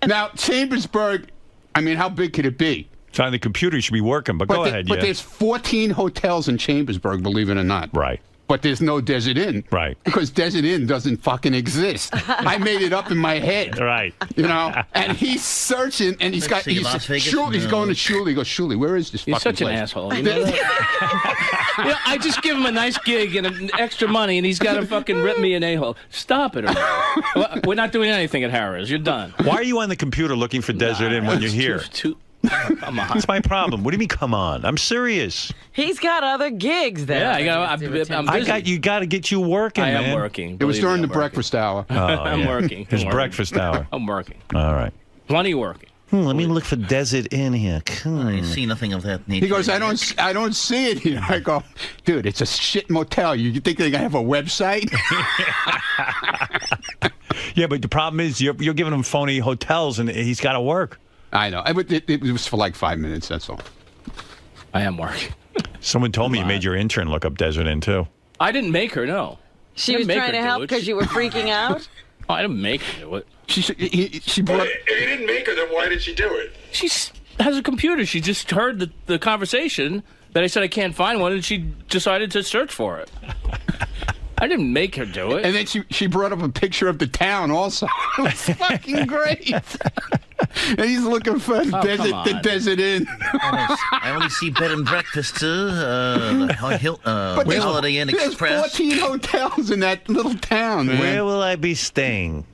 Now, Chambersburg, I mean, how big could it be? It's on the computer. You should be working, but go ahead. But there's 14 hotels in Chambersburg, believe it or not. Right. But there's no Desert Inn. Right. Because Desert Inn doesn't fucking exist. I made it up in my head. Right. You know? And he's searching, and he's going to Shuley. He goes, Shuley, where is this fucking You're such place? an asshole. You know that? You know, I just give him a nice gig and extra money, and he's got to fucking rip me an a-hole. Stop it. We're not doing anything at Harrah's. You're done. Why are you on the computer looking for Desert Inn when you're here? Come on. That's my problem. What do you mean, come on? I'm serious. He's got other gigs there. Yeah, I'm busy. You got to get you working, I man. am working. It was during the breakfast hour. Oh, I'm yeah. working. His breakfast hour. I'm working. All right. Plenty working. Let me look for Desert Inn here. I see nothing of that nature. He goes, I don't see it here. I go, dude, it's a shit motel. You think they're going to have a website? Yeah, but the problem is you're giving him phony hotels, and he's got to work. I know. It was for like 5 minutes, that's all. I am working. Someone told me you made your intern look up Desert Inn, too. I didn't make her, no. She was trying to help because you were freaking out? Oh, I didn't make her do it. She brought... If you didn't make her, then why did she do it? She has a computer. She just heard the conversation that I said I can't find one, and she decided to search for it. I didn't make her do it. And then she brought up a picture of the town also. It was fucking great. And he's looking for the Desert Inn. I only see bed and breakfast, Holiday Inn Express. There's 14 hotels in that little town, man. Where will I be staying?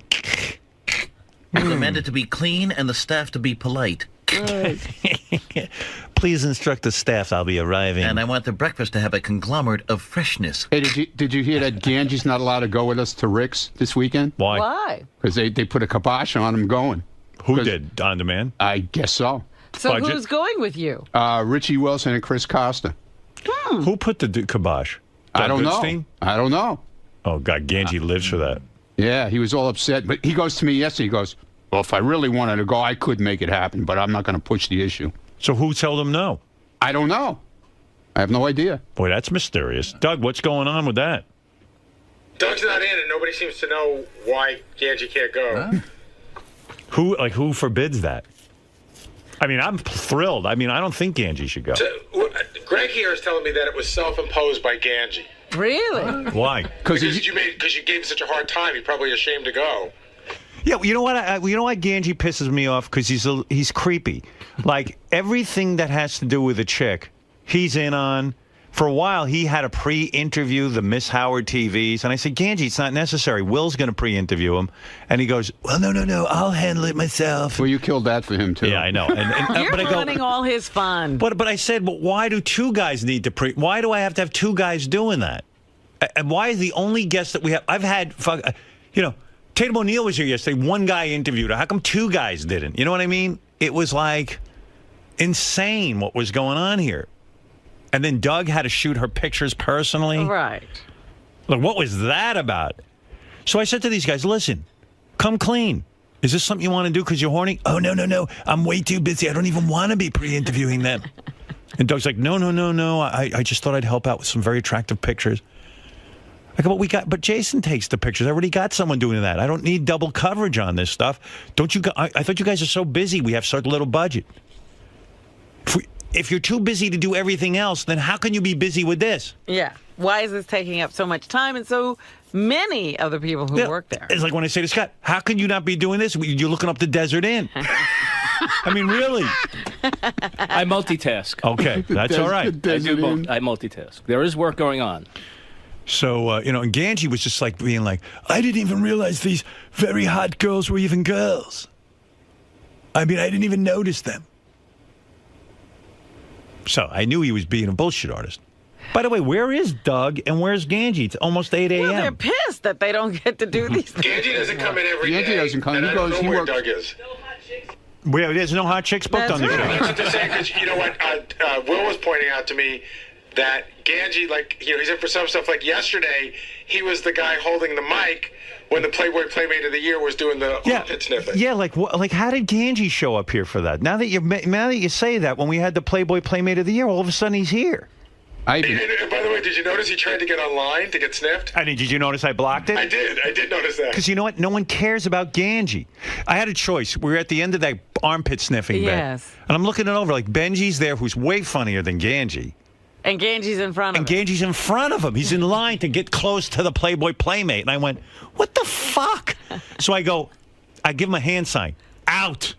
Recommended to be clean and the staff to be polite. Please instruct the staff. I'll be arriving. And I want the breakfast to have a conglomerate of freshness. Hey, did you hear that Ganji's not allowed to go with us to Rick's this weekend? Why? Because they put a kibosh on him going. Who did? On Demand? I guess so. So who's going with you? Richie Wilson and Chris Costa. Who put the kibosh? I don't Goodstein? know. I don't know. Oh, God, Ganji lives for that. Yeah, he was all upset. But he goes to me yesterday, he goes, well, if I really wanted to go, I could make it happen, but I'm not going to push the issue. So who told him no? I don't know. I have no idea. Boy, that's mysterious. Doug, what's going on with that? Doug's not in, and nobody seems to know why Ganji can't go. Huh? Who forbids that? I mean, I'm thrilled. I mean, I don't think Ganji should go. So, Greg here is telling me that it was self-imposed by Ganji. Really? Why? Because you gave him such a hard time. You're probably ashamed to go. Yeah, you know what? You know why Ganji pisses me off? Because he's creepy. Like everything that has to do with a chick, he's in on. For a while, he had to pre-interview the Miss Howard TVs, and I said, Ganji, it's not necessary. Will's going to pre-interview him, and he goes, well, no, I'll handle it myself. Well, you killed that for him too. Yeah, I know. You're but I go, ruining all his fun. But I said, well, why do two guys need to why do I have to have two guys doing that? And why is the only guest that we have? I've had, Tatum O'Neal was here yesterday. One guy interviewed her. How come two guys didn't? You know what I mean? It was like insane what was going on here. And then Doug had to shoot her pictures personally. Right. Like, what was that about? So I said to these guys, listen, come clean. Is this something you want to do because you're horny? Oh, no. I'm way too busy. I don't even want to be pre-interviewing them. And Doug's like, no. I just thought I'd help out with some very attractive pictures. I go, but Jason takes the pictures. I already got someone doing that. I don't need double coverage on this stuff. Don't you? I thought you guys are so busy. We have such little budget. If you're too busy to do everything else, then how can you be busy with this? Yeah. Why is this taking up so much time and so many other people who work there? It's like when I say to Scott, how can you not be doing this? You're looking up the Desert Inn. I mean, really. I multitask. Okay, that's all right. I multitask. There is work going on. So, and Ganji was just like being like, I didn't even realize these very hot girls were even girls. I mean, I didn't even notice them. So I knew he was being a bullshit artist. By the way, where is Doug and where's Ganji? It's almost 8 a.m. Well, they're pissed that they don't get to do these things. Ganji doesn't come in every day. Ganji doesn't come. And He I don't goes. know He where works. Doug is. There's no hot chicks booked on the show. That's to say, because you know what? Will was pointing out to me that Ganji, he's in for some stuff. Like yesterday, he was the guy holding the mic when the Playboy Playmate of the Year was doing the armpit sniffing. Yeah, like how did Ganji show up here for that? Now that you say that, when we had the Playboy Playmate of the Year, all of a sudden he's here. And by the way, did you notice he tried to get online to get sniffed? I mean, did you notice I blocked it? I did notice that. Because you know what? No one cares about Ganji. I had a choice. We were at the end of that armpit sniffing bit. Yes. And I'm looking it over, like Benji's there, who's way funnier than Ganji. And Ganji's in front of him. And Ganji's in front of him. He's in line to get close to the Playboy Playmate. And I went, what the fuck? So I give him a hand sign. Out.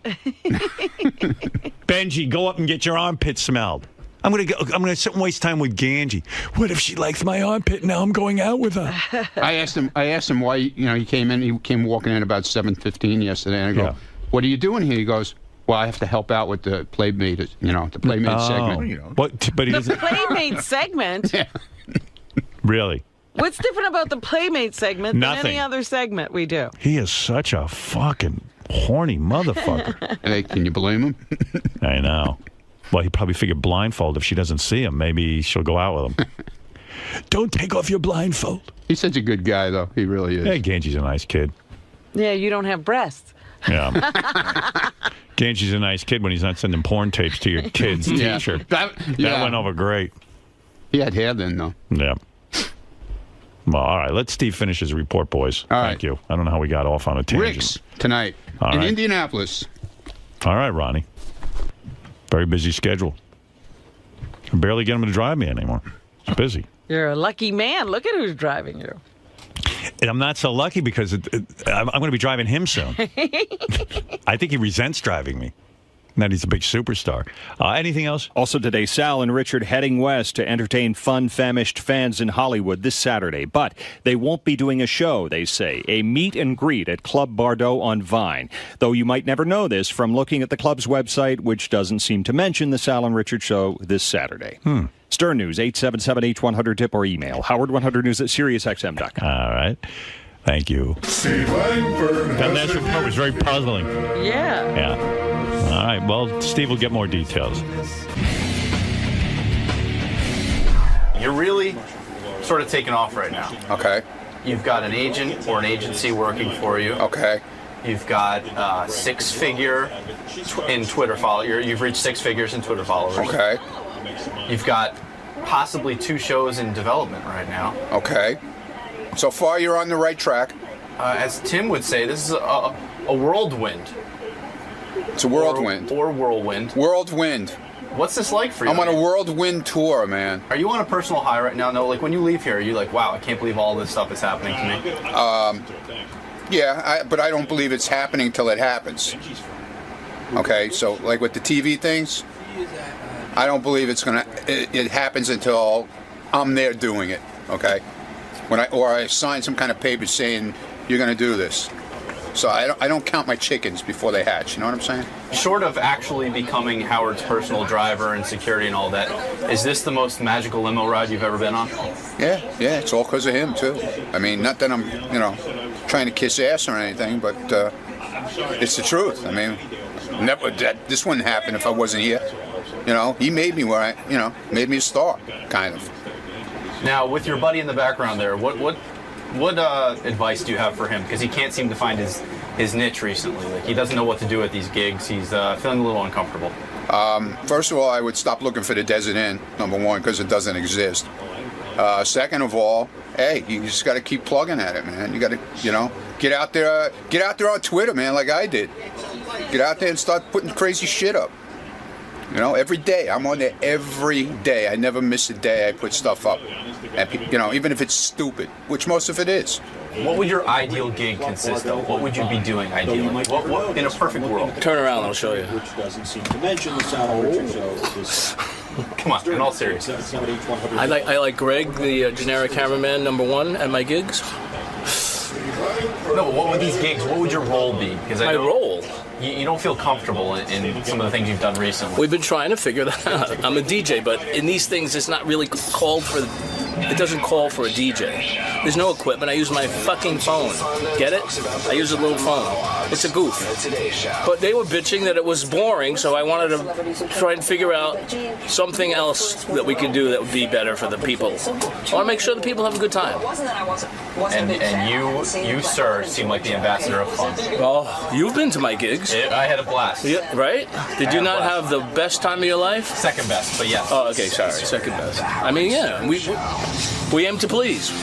Benji, go up and get your armpit smelled. I'm gonna sit and waste time with Ganji. What if she likes my armpit? Now I'm going out with her. I asked him why. He came in. He came walking in about 7:15 yesterday, and I go, "What are you doing here?" He goes, "Well, I have to help out with the Playmate. The Playmate segment." But he the doesn't. Playmate segment. Yeah. Really? What's different about the Playmate segment Nothing. than any other segment we do? He is such a fucking horny motherfucker. Hey, can you blame him? I know. Well, he probably figured blindfold. If she doesn't see him, maybe she'll go out with him. Don't take off your blindfold. He's such a good guy, though. He really is. Hey, Ganji's a nice kid. Yeah, you don't have breasts. Yeah. Ganji's a nice kid when he's not sending porn tapes to your kid's Yeah. teacher. That went over great. He had hair then, though. Yeah. Well, all right. Let Steve finish his report, boys. Thank you. I don't know how we got off on a tangent. Rick's tonight All in right. Indianapolis. All right, Ronnie. Very busy schedule. I barely get him to drive me anymore. It's busy. You're a lucky man. Look at who's driving you. And I'm not so lucky because I'm going to be driving him soon. I think he resents driving me. That he's a big superstar. Anything else? Also today, Sal and Richard heading west to entertain fun-famished fans in Hollywood this Saturday. But they won't be doing a show, they say. A meet and greet at Club Bardot on Vine. Though you might never know this from looking at the club's website, which doesn't seem to mention the Sal and Richard show this Saturday. Stern News, 877-H100-TIP, or email Howard100news at SiriusXM.com. All right. Thank you. That last report was very puzzling. Yeah. Yeah. All right. Well, Steve will get more details. You're really sort of taking off right now. Okay. You've got an agent or an agency working for you. Okay. You've got six-figure in Twitter followers. You've reached 6 figures in Twitter followers. Okay. You've got possibly 2 shows in development right now. Okay. So far, you're on the right track. As Tim would say, this is a whirlwind. It's a whirlwind. Or whirlwind. Whirlwind. What's this like for you? I'm on a whirlwind tour, man. Are you on a personal high right now? No, like when you leave here, are you like, wow, I can't believe all this stuff is happening to me? Yeah, but I don't believe it's happening till it happens. Okay, so like with the TV things, I don't believe it happens until I'm there doing it. Okay, or I sign some kind of paper saying you're going to do this. So I don't count my chickens before they hatch. You know what I'm saying? Short of actually becoming Howard's personal driver and security and all that, is this the most magical limo ride you've ever been on? Yeah, it's all because of him too. I mean, not that I'm, trying to kiss ass or anything, but it's the truth. I mean, this wouldn't happen if I wasn't here. He made me where made me a star, kind of. Now, with your buddy in the background there, what advice do you have for him? Because he can't seem to find his niche recently. Like, he doesn't know what to do at these gigs. He's feeling a little uncomfortable. First of all, I would stop looking for the Desert Inn, number one, because it doesn't exist. Second of all, hey, you just got to keep plugging at it, man. You got to, get out there on Twitter, man, like I did. Get out there and start putting crazy shit up. Every day. I'm on there every day. I never miss a day I put stuff up. And, even if it's stupid, which most of it is. What would your ideal gig consist of? What would you be doing ideally? What in a perfect world? Turn around, I'll show you. Which doesn't seem to mention the Sal and Richard show. Come on, in all seriousness. I like Greg, the generic cameraman, #1 at my gigs. No, but what would these gigs? What would your role be? Because My role. You don't feel comfortable in some of the things you've done recently. We've been trying to figure that out. I'm a DJ, but in these things, it's not really called for. It doesn't call for a DJ. There's no equipment. I use my fucking phone. Get it? I use a little phone. It's a goof. But they were bitching that it was boring, so I wanted to try and figure out something else that we could do that would be better for the people. I want to make sure the people have a good time. And you, sir, seem like the ambassador of fun. Oh, you've been to my gigs. I had a blast. Yeah, right? Did you not have the best time of your life? Second best, but yes. Oh, okay, sorry. Second best. I mean, yeah, we aim to please.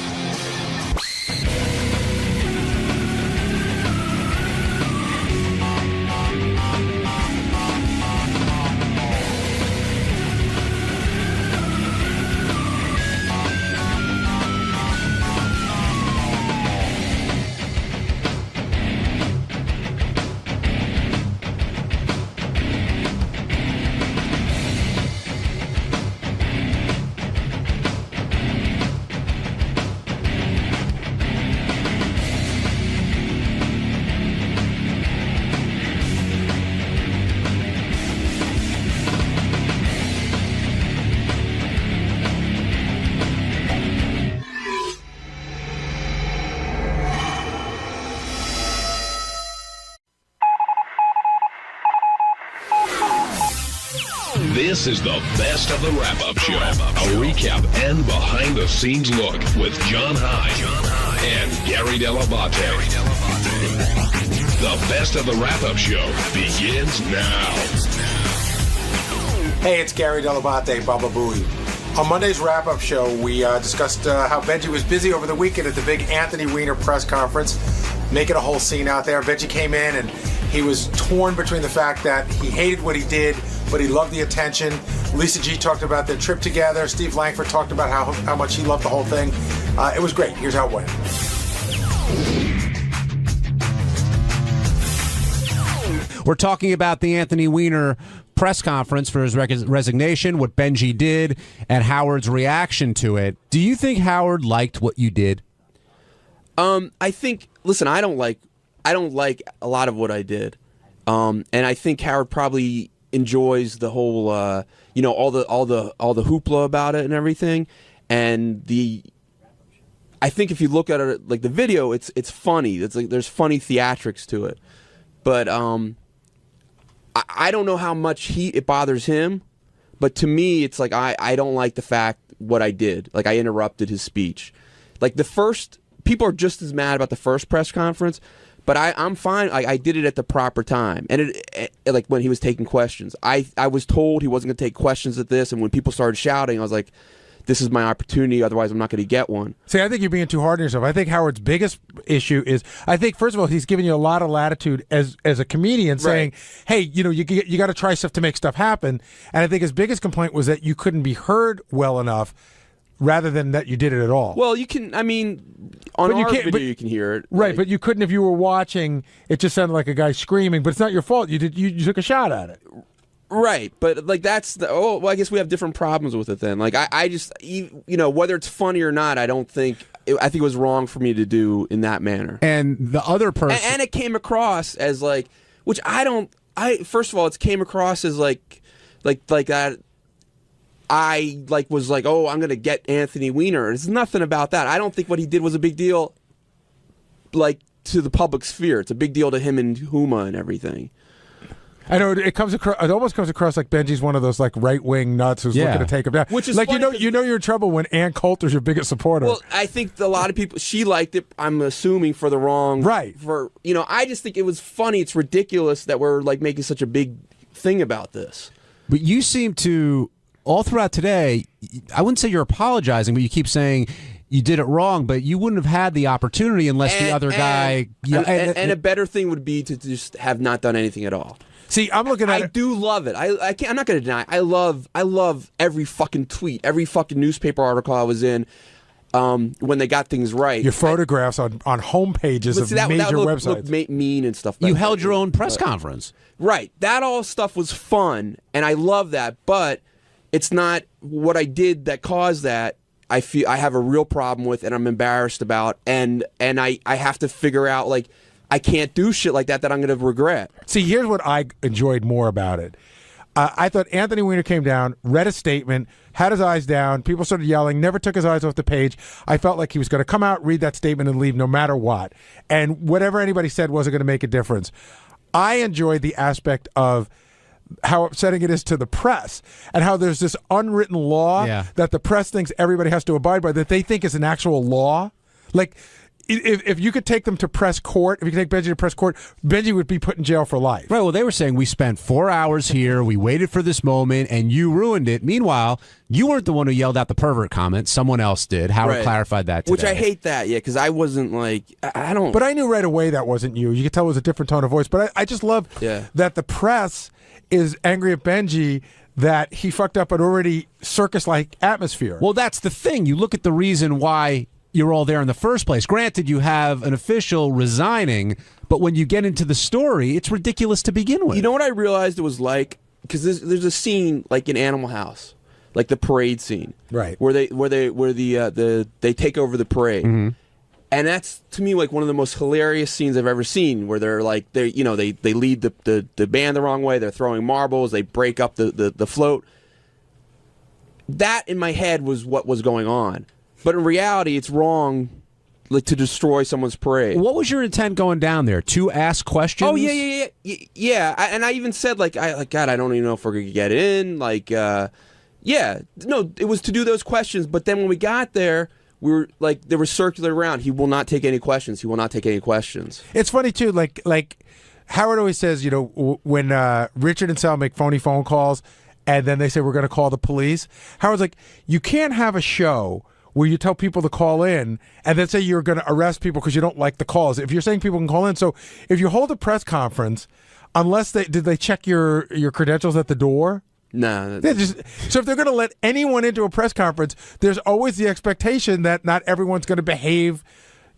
This is the best of the wrap-up show. A recap and behind-the-scenes look with John Hyde and Gary Dell'Abate. The best of the wrap-up show begins now. Hey, it's Gary Dell'Abate, Baba Booey. On Monday's wrap-up show, we discussed how Benji was busy over the weekend at the big Anthony Weiner press conference, making a whole scene out there. Benji came in and he was torn between the fact that he hated what he did, but he loved the attention. Lisa G talked about their trip together. Steve Langford talked about how much he loved the whole thing. It was great. Here's how it went. We're talking about the Anthony Weiner press conference for his resignation, what Benji did, and Howard's reaction to it. Do you think Howard liked what you did? I think. Listen, I don't like a lot of what I did, and I think Howard probably enjoys the whole, all the hoopla about it and everything, and I think if you look at it like the video, it's funny. It's like there's funny theatrics to it, but I don't know how much it bothers him, but to me, it's like I don't like the fact what I did. Like I interrupted his speech. Like the first, people are just as mad about the first press conference, but I'm fine. I did it at the proper time, and like when he was taking questions, I was told he wasn't going to take questions at this, and when people started shouting, I was like, this is my opportunity, otherwise I'm not going to get one. See, I think you're being too hard on yourself. I think Howard's biggest issue is, I think, first of all, he's giving you a lot of latitude as a comedian, saying, hey, you got to try stuff to make stuff happen. And I think his biggest complaint was that you couldn't be heard well enough rather than that you did it at all. Well, you can, I mean, on our video you can hear it. Right, but you couldn't if you were watching. It just sounded like a guy screaming, but it's not your fault. You took a shot at it. Right, but like that's well, I guess we have different problems with it then. Like I just, whether it's funny or not, I think it was wrong for me to do in that manner. And the other person, and it came across as like, which first of all, it came across as like that. I was like, oh, I'm gonna get Anthony Weiner. There's nothing about that. I don't think what he did was a big deal, like to the public sphere. It's a big deal to him and Huma and everything. I know it comes across. It almost comes across like Benji's one of those like right wing nuts who's looking to take him down. Which is like funny you're in trouble when Ann Coulter's your biggest supporter. Well, I think a lot of people, she liked it. I'm assuming for the wrong I just think it was funny. It's ridiculous that we're like making such a big thing about this. But you seem to all throughout today. I wouldn't say you're apologizing, but you keep saying you did it wrong, but you wouldn't have had the opportunity unless the other guy. And a better thing would be to just have not done anything at all. See, I'm looking at I do love it. I'm not going to deny. I love every fucking tweet, every fucking newspaper article I was in when they got things right. Your photographs on homepages of major websites. Looked mean and stuff like that. You held your own press conference. Right. That all stuff was fun, and I love that, but it's not what I did that caused that. I feel I have a real problem with, and I'm embarrassed about, and I have to figure out, like, I can't do shit like that I'm going to regret. See, here's what I enjoyed more about it. I thought Anthony Weiner came down, read a statement, had his eyes down. People started yelling, never took his eyes off the page. I felt like he was going to come out, read that statement, and leave no matter what. And whatever anybody said wasn't going to make a difference. I enjoyed the aspect of how upsetting it is to the press and how there's this unwritten law that the press thinks everybody has to abide by, that they think is an actual law. Like, if you could take them to press court, if you could take Benji to press court, Benji would be put in jail for life. Right, well, they were saying we spent 4 hours here, we waited for this moment, and you ruined it. Meanwhile, you weren't the one who yelled out the pervert comment. Someone else did. Howard clarified that today. Which I hate that, because I wasn't like, I don't... But I knew right away that wasn't you. You could tell it was a different tone of voice. But I just love that the press is angry at Benji that he fucked up an already circus-like atmosphere. Well, that's the thing. You look at the reason why you're all there in the first place. Granted, you have an official resigning, but when you get into the story, it's ridiculous to begin with. You know what I realized it was like? Because there's a scene like in Animal House, like the parade scene, right? Where they take over the parade, and that's to me like one of the most hilarious scenes I've ever seen. Where they're like they lead the band the wrong way. They're throwing marbles. They break up the float. That in my head was what was going on. But in reality, it's wrong to destroy someone's parade. What was your intent going down there? To ask questions? Oh, yeah. And I even said, God, I don't even know if we're going to get in. No, it was to do those questions. But then when we got there, we were like, they were circular around. He will not take any questions. He will not take any questions. It's funny, too. Like Howard always says, when Richard and Sal make phony phone calls, and then they say, we're going to call the police. Howard's like, you can't have a show where you tell people to call in and then say you're going to arrest people because you don't like the calls. If you're saying people can call in, so if you hold a press conference, did they check your credentials at the door? No. So if they're going to let anyone into a press conference, there's always the expectation that not everyone's going to behave,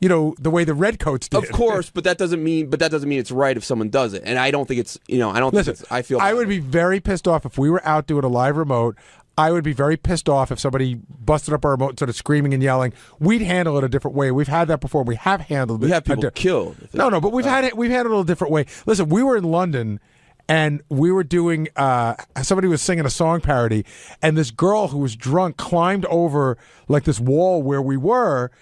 the way the Redcoats did. Of course, but that doesn't mean it's right if someone does it. And I don't think it's, I would be very pissed off if we were out doing a live remote. I would be very pissed off if somebody busted up our remote and started screaming and yelling. We'd handle it a different way. We've had that before. We have handled it. We have people killed. No, but we've handled it a different way. Listen, we were in London and we were doing, somebody was singing a song parody, and this girl who was drunk climbed over like this wall where we were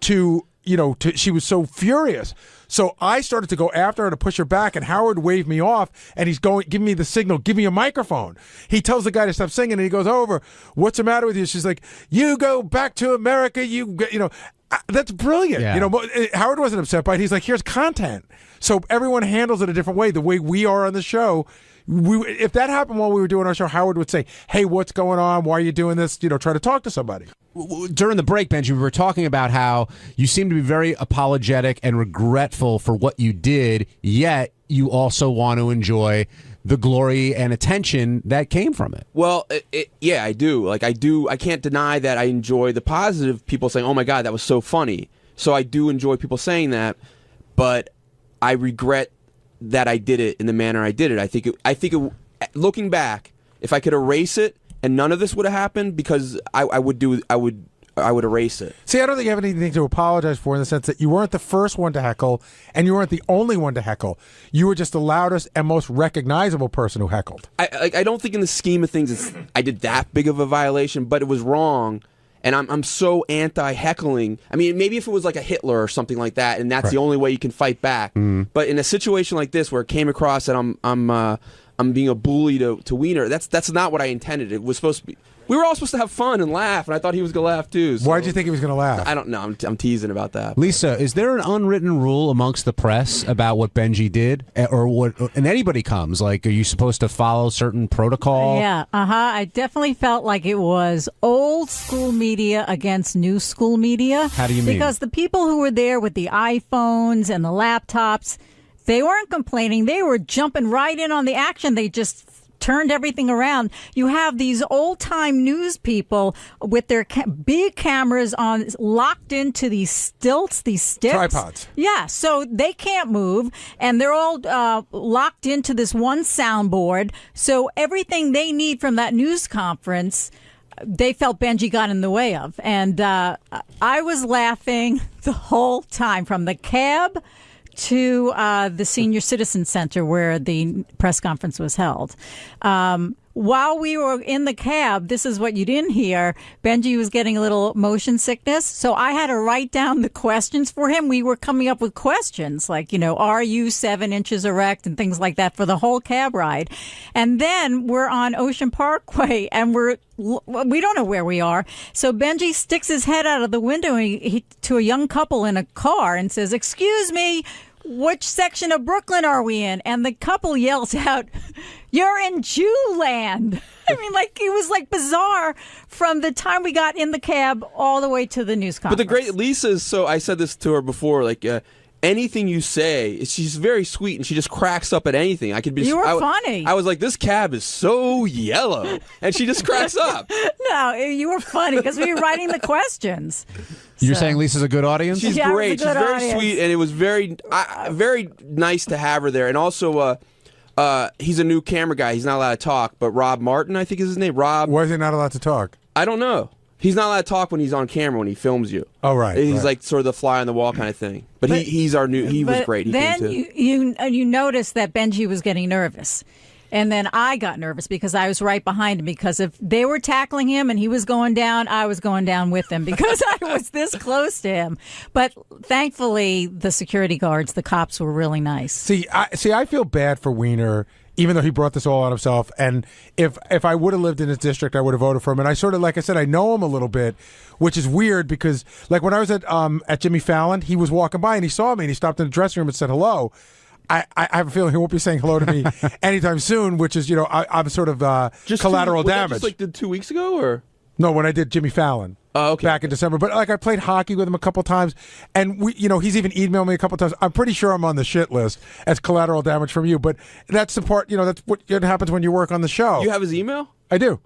she was so furious. So I started to go after her to push her back, and Howard waved me off, and he's giving me the signal, give me a microphone. He tells the guy to stop singing, and he goes over, what's the matter with you? She's like, you go back to America, that's brilliant. Yeah. Howard wasn't upset by it. He's like, here's content. So everyone handles it a different way. The way we are on the show, if that happened while we were doing our show, Howard would say, hey, what's going on? Why are you doing this? Try to talk to somebody. During the break, Benji, we were talking about how you seem to be very apologetic and regretful for what you did, yet you also want to enjoy the glory and attention that came from it. Well, I do. I can't deny that I enjoy the positive people saying, oh, my God, that was so funny. So I do enjoy people saying that, but I regret that I did it in the manner I did it. I think looking back, if I could erase it and none of this would have happened, because I would erase it. See, I don't think you have anything to apologize for in the sense that you weren't the first one to heckle and you weren't the only one to heckle. You were just the loudest and most recognizable person who heckled. I don't think in the scheme of things I did that big of a violation, but it was wrong. And I'm so anti-heckling. I mean, maybe if it was like a Hitler or something like that, and that's the only way you can fight back. But in a situation like this, where it came across that I'm being a bully to Wiener, that's not what I intended. It was supposed to be. We were all supposed to have fun and laugh, and I thought he was going to laugh too. So. Why did you think he was going to laugh? I don't know. I'm teasing about that. Lisa, is there an unwritten rule amongst the press about what Benji did, or what? And anybody comes, like, are you supposed to follow certain protocol? Yeah, I definitely felt like it was old school media against new school media. How do you mean? Because the people who were there with the iPhones and the laptops, they weren't complaining. They were jumping right in on the action. They just turned everything around. You have these old-time news people with their big cameras on, locked into these stilts, these sticks. Tripods. Yeah, so they can't move, and they're all locked into this one soundboard. So everything they need from that news conference, they felt Benji got in the way of. And I was laughing the whole time, from the cab to the Senior Citizen Center where the press conference was held. while we were in the cab, this is what you didn't hear. Benji was getting a little motion sickness, so I had to write down the questions for him. We were coming up with questions like, are you 7 inches erect and things like that for the whole cab ride. And then we're on Ocean Parkway, and we don't know where we are. So Benji sticks his head out of the window to a young couple in a car and says, "Excuse me, which section of Brooklyn are we in?" And the couple yells out, "You're in Jewland." I mean, it was bizarre from the time we got in the cab all the way to the news conference. But the great Lisa's, so I said this to her before, anything you say, she's very sweet and she just cracks up at anything. You were funny. I was like, this cab is so yellow. And she just cracks up. No, you were funny because we were writing the questions. You're saying Lisa's a good audience? She's great. She's very sweet, and it was very nice to have her there. And also, he's a new camera guy. He's not allowed to talk, but Rob Martin, I think is his name. Rob. Why is he not allowed to talk? I don't know. He's not allowed to talk when he's on camera when he films you. Oh, right. He's like sort of the fly on the wall kind of thing. But he's our new. He was great. He then came too. you noticed that Benji was getting nervous. And then I got nervous because I was right behind him, because if they were tackling him and he was going down, I was going down with him because I was this close to him. But thankfully, the security guards, the cops were really nice. See, I feel bad for Wiener, even though he brought this all on himself. And if I would have lived in his district, I would have voted for him. And I sort of, like I said, I know him a little bit, which is weird because, when I was at Jimmy Fallon, he was walking by and he saw me and he stopped in the dressing room and said hello. I have a feeling he won't be saying hello to me anytime soon, which is, I'm sort of collateral damage. Just 2 weeks ago, or? No, when I did Jimmy Fallon. Oh, okay. Back in December. But I played hockey with him a couple times, and he's even emailed me a couple times. I'm pretty sure I'm on the shit list as collateral damage from you, but that's the part, that's what happens when you work on the show. You have his email? I do.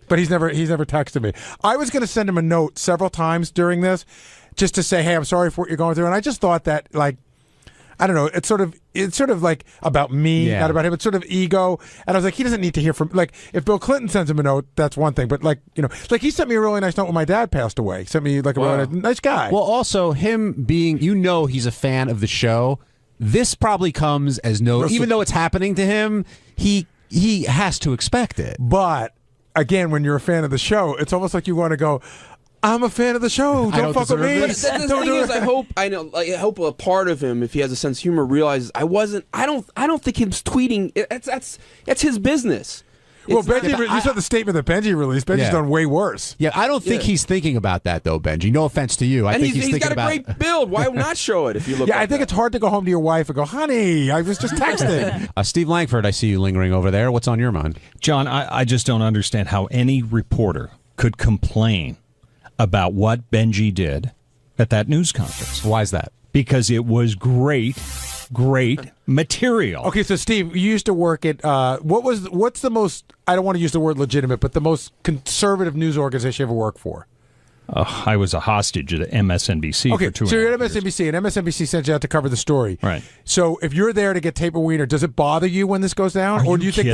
But he's never texted me. I was going to send him a note several times during this just to say, hey, I'm sorry for what you're going through. And I just thought that, I don't know. It's sort of like about me, not about him. It's sort of ego. And I was like, he doesn't need to hear from, if Bill Clinton sends him a note, that's one thing. But he sent me a really nice note when my dad passed away. Sent me a really nice guy. Well, also him being, he's a fan of the show. This probably comes as even though it's happening to him, he has to expect it. But again, when you're a fan of the show, it's almost like you want to go, I'm a fan of the show. Don't fuck with me. But the thing is, I hope a part of him, if he has a sense of humor, realizes I don't think him tweeting. That's his business. Well, Benji, you saw the statement that Benji released. Benji's done way worse. Yeah, I don't think he's thinking about that though, Benji. No offense to you. I think he's thinking got about. a great build. Why not show it if you look? Yeah, I think it's hard to go home to your wife and go, honey, I was just texting. Steve Langford, I see you lingering over there. What's on your mind, John? I just don't understand how any reporter could complain about what Benji did at that news conference. Why is that? Because it was great material. Okay, so Steve, you used to work at what's the most, I don't want to use the word legitimate, but the most conservative news organization you ever worked for? I was a hostage at MSNBC for 2 so you're at years. MSNBC, and MSNBC sends you out to cover the story. Right. So if you're there to get tape of Wiener, does it bother you when this goes down, or do you think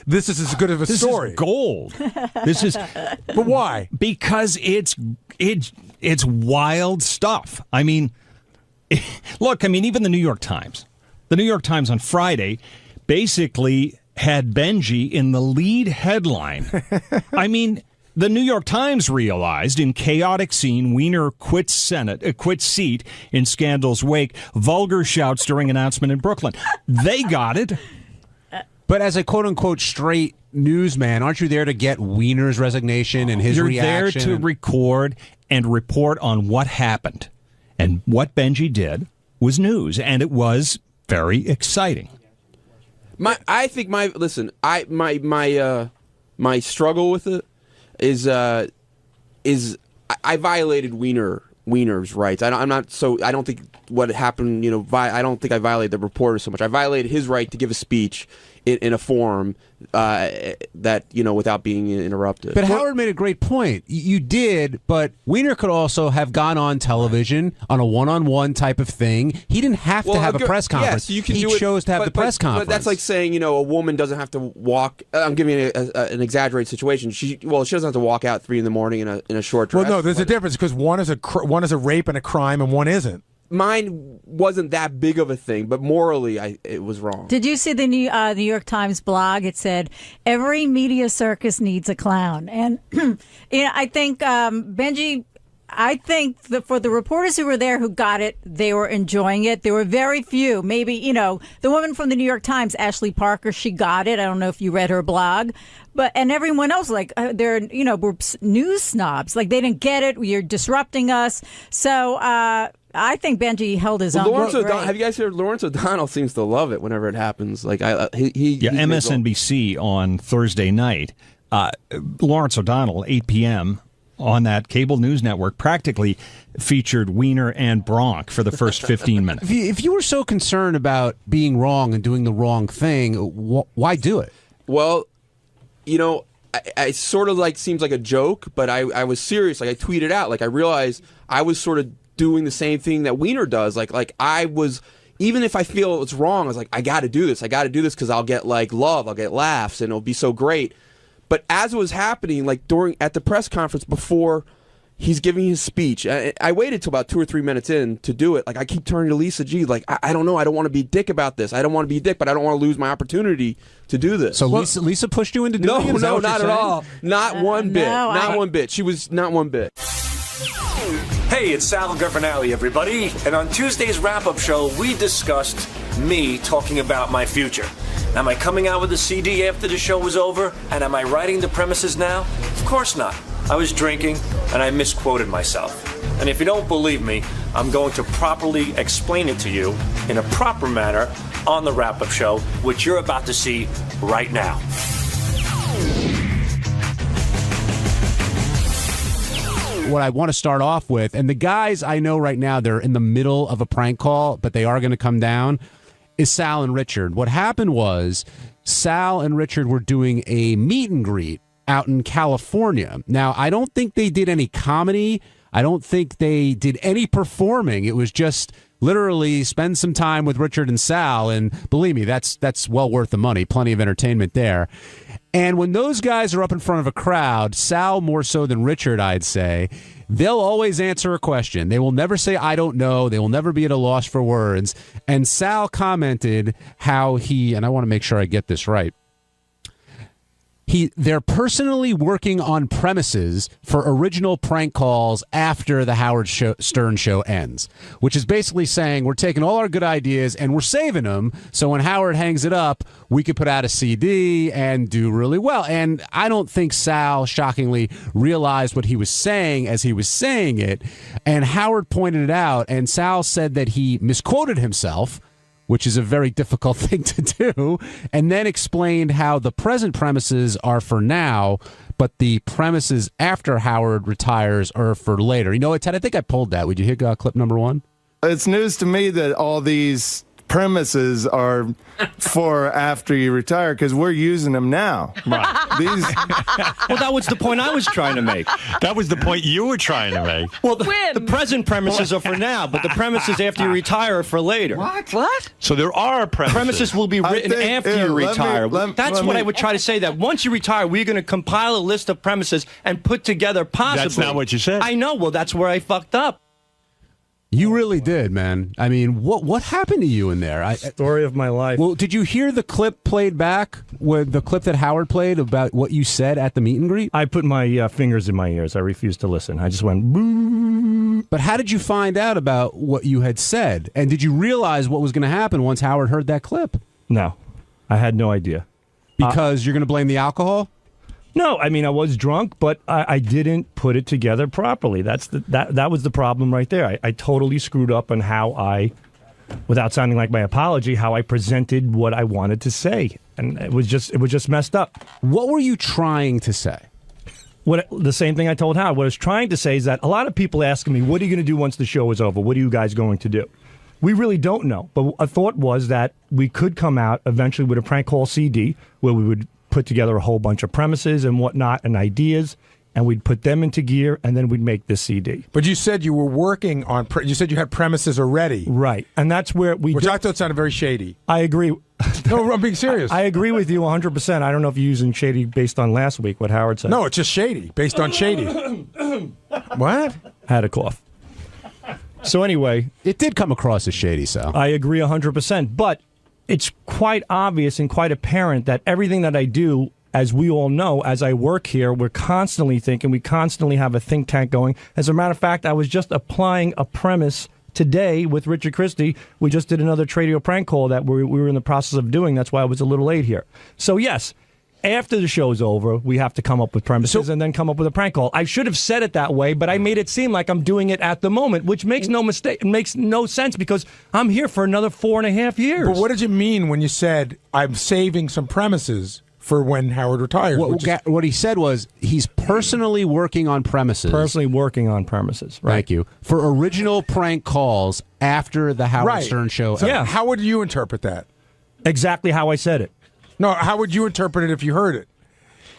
this is as good of a story? This is gold. This is. But why? Because it's wild stuff. I mean, look. I mean, even the New York Times on Friday basically had Benji in the lead headline. I mean. The New York Times realized in chaotic scene, Wiener quits seat in scandal's wake, vulgar shouts during announcement in Brooklyn. They got it. But as a quote-unquote straight newsman, aren't you there to get Wiener's resignation and his reaction? You're there to record and report on what happened. And what Benji did was news, and it was very exciting. My struggle with it is I violated Wiener's rights. I don't think what happened. I don't think I violated the reporter so much. I violated his right to give a speech in a forum that without being interrupted. But Howard made a great point. You did, but Wiener could also have gone on television on a one-on-one type of thing. He didn't have to have a press conference. Yes, you can he chose to have the press conference. But that's like saying a woman doesn't have to walk. I'm giving you an exaggerated situation. She doesn't have to walk out 3 a.m. in a short dress. Well, no, there's a difference because one is a rape and a crime, and one isn't. mine wasn't that big of a thing, but morally, it was wrong. Did you see the New York Times blog? It said, every media circus needs a clown. And I think, Benji, I think that for the reporters who were there who got it, they were enjoying it. There were very few. Maybe, the woman from the New York Times, Ashley Parker, she got it. I don't know if you read her blog. And everyone else, they're, we're news snobs. Like, they didn't get it. You're disrupting us. So, I think Benji held his own. Have you guys heard Lawrence O'Donnell seems to love it whenever it happens? Like, MSNBC on Thursday night, Lawrence O'Donnell, 8 p.m., on that cable news network practically featured Wiener and Bronk for the first 15 minutes. If you were so concerned about being wrong and doing the wrong thing, why do it? Well, I sort of seems like a joke, but I was serious. Like, I tweeted out, I realized I was sort of doing the same thing that Wiener does. Like I was, even if I feel it's wrong, I was like, I got to do this. I got to do this because I'll get love, I'll get laughs, and it'll be so great. But as it was happening, at the press conference before he's giving his speech, I waited till about 2 or 3 minutes in to do it. I keep turning to Lisa G. I don't know. I don't want to be a dick about this. I don't want to be a dick, but I don't want to lose my opportunity to do this. So Lisa pushed you into doing it? No, not at all. Not one bit. Not one bit. She was not one bit. Hey, it's Sal Governale, everybody. And on Tuesday's wrap-up show, we discussed me talking about my future. Am I coming out with a CD after the show was over? And am I writing the premises now? Of course not. I was drinking, and I misquoted myself. And if you don't believe me, I'm going to properly explain it to you in a proper manner on the wrap-up show, which you're about to see right now. What I want to start off with, and the guys I know right now, they're in the middle of a prank call, but they are going to come down, is Sal and Richard. What happened was Sal and Richard were doing a meet and greet out in California. Now, I don't think they did any comedy. I don't think they did any performing. It was just literally spend some time with Richard and Sal, and believe me, that's well worth the money. Plenty of entertainment there. And when those guys are up in front of a crowd, Sal more so than Richard, I'd say, they'll always answer a question. They will never say, I don't know. They will never be at a loss for words. And Sal commented how and I want to make sure I get this right, they're personally working on premises for original prank calls after the Howard Stern show ends, which is basically saying we're taking all our good ideas and we're saving them, so when Howard hangs it up, we could put out a CD and do really well. And I don't think Sal, shockingly, realized what he was saying as he was saying it, and Howard pointed it out, and Sal said that he misquoted himself, which is a very difficult thing to do, and then explained how the present premises are for now, but the premises after Howard retires are for later. You know what, Ted? I think I pulled that. Would you hear clip number 1? It's news to me that all these premises are for after you retire, because we're using them now. Right. Well, that was the point I was trying to make. That was the point you were trying to make. Well, the present premises are for now, but the premises after you retire are for later. What? So there are premises. Premises will be written after you retire. That's what I would try to say, that once you retire, we're going to compile a list of premises and put together possibly. That's not what you said. I know. Well, that's where I fucked up. You really did, man. I mean, what happened to you in there? Story of my life. Well, did you hear the clip played back, with the clip that Howard played about what you said at the meet and greet? I put my fingers in my ears. I refused to listen. I just went, boo. But how did you find out about what you had said? And did you realize what was going to happen once Howard heard that clip? No, I had no idea. Because you're going to blame the alcohol? No, I mean, I was drunk, but I didn't put it together properly. That was the problem right there. I totally screwed up on how without sounding like my apology, how I presented what I wanted to say. And it was just messed up. What were you trying to say? The same thing I told Howard. What I was trying to say is that a lot of people asking me, what are you going to do once the show is over? What are you guys going to do? We really don't know. But a thought was that we could come out eventually with a prank call CD where we would put together a whole bunch of premises and whatnot and ideas, and we'd put them into gear, and then we'd make this CD. But you said you were working on, you said you had premises already. Right, and that's where Which I thought sounded very shady. I agree. No, I'm being serious. I agree with you 100%. I don't know if you're using shady based on last week, what Howard said. No, it's just shady, based on shady. What? I had a cough. So anyway, it did come across as shady, Sal. I agree 100%. But it's quite obvious and quite apparent that everything that I do, as we all know, as I work here, we're constantly thinking. We constantly have a think tank going. As a matter of fact, I was just applying a premise today with Richard Christie. We just did another Tradio prank call that we were in the process of doing. That's why I was a little late here. So yes, after the show's over, we have to come up with premises and then come up with a prank call. I should have said it that way, but I made it seem like I'm doing it at the moment, which makes no mistake. It makes no sense because I'm here for another 4.5 years. But what did you mean when you said I'm saving some premises for when Howard retires? What he said was he's personally working on premises. Personally working on premises. Right. Thank you. For original prank calls after the Howard Stern show. So how would you interpret that? Exactly how I said it. No, how would you interpret it if you heard it?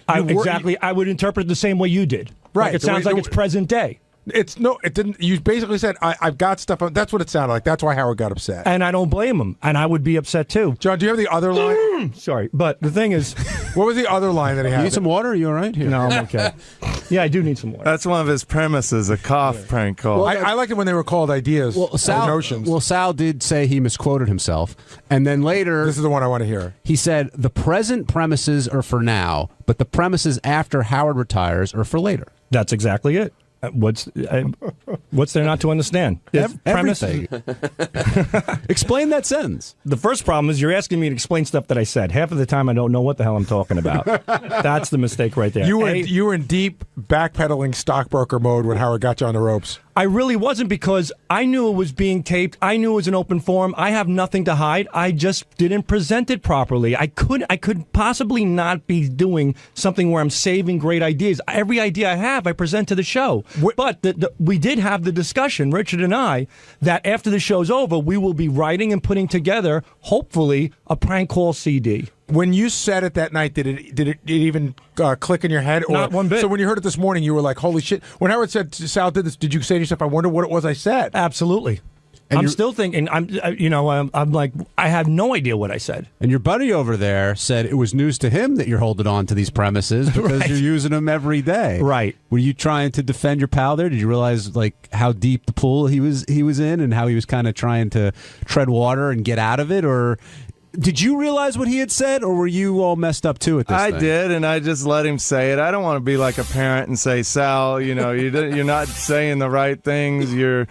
I would interpret it the same way you did. Right. Like it sounds like it's present day. It didn't. You basically said I've got stuff. That's what it sounded like. That's why Howard got upset. And I don't blame him. And I would be upset too. John, do you have the other line? Sorry, but the thing is, what was the other line that he had? You need some water? Are you all right? Here? No, I'm okay. Yeah, I do need some water. That's one of his premises, a cough prank call. I liked it when they were called ideas or notions. Well, Sal did say he misquoted himself. And then later... This is the one I want to hear. He said, the present premises are for now, but the premises after Howard retires are for later. That's exactly it. What's there not to understand? Everything. Explain that sentence. The first problem is you're asking me to explain stuff that I said. Half of the time I don't know what the hell I'm talking about. That's the mistake right there. You were in deep backpedaling stockbroker mode when Howard got you on the ropes. I really wasn't because I knew it was being taped. I knew it was an open forum. I have nothing to hide. I just didn't present it properly. I could possibly not be doing something where I'm saving great ideas. Every idea I have, I present to the show. But we did have the discussion, Richard and I, that after the show's over, we will be writing and putting together, hopefully, a prank call CD. When you said it that night, did it even click in your head? Not one bit. So when you heard it this morning, you were like, holy shit. When Howard said Sal did this, did you say to yourself, I wonder what it was I said? Absolutely. And I'm still thinking, I'm like, I have no idea what I said. And your buddy over there said it was news to him that you're holding on to these premises because you're using them every day. Right. Were you trying to defend your pal there? Did you realize like how deep the pool he was in and how he was kind of trying to tread water and get out of it? Or did you realize what he had said, or were you all messed up too at this I thing? did, and I just let him say it. I don't want to be like a parent and say, Sal, you're not saying the right things. You're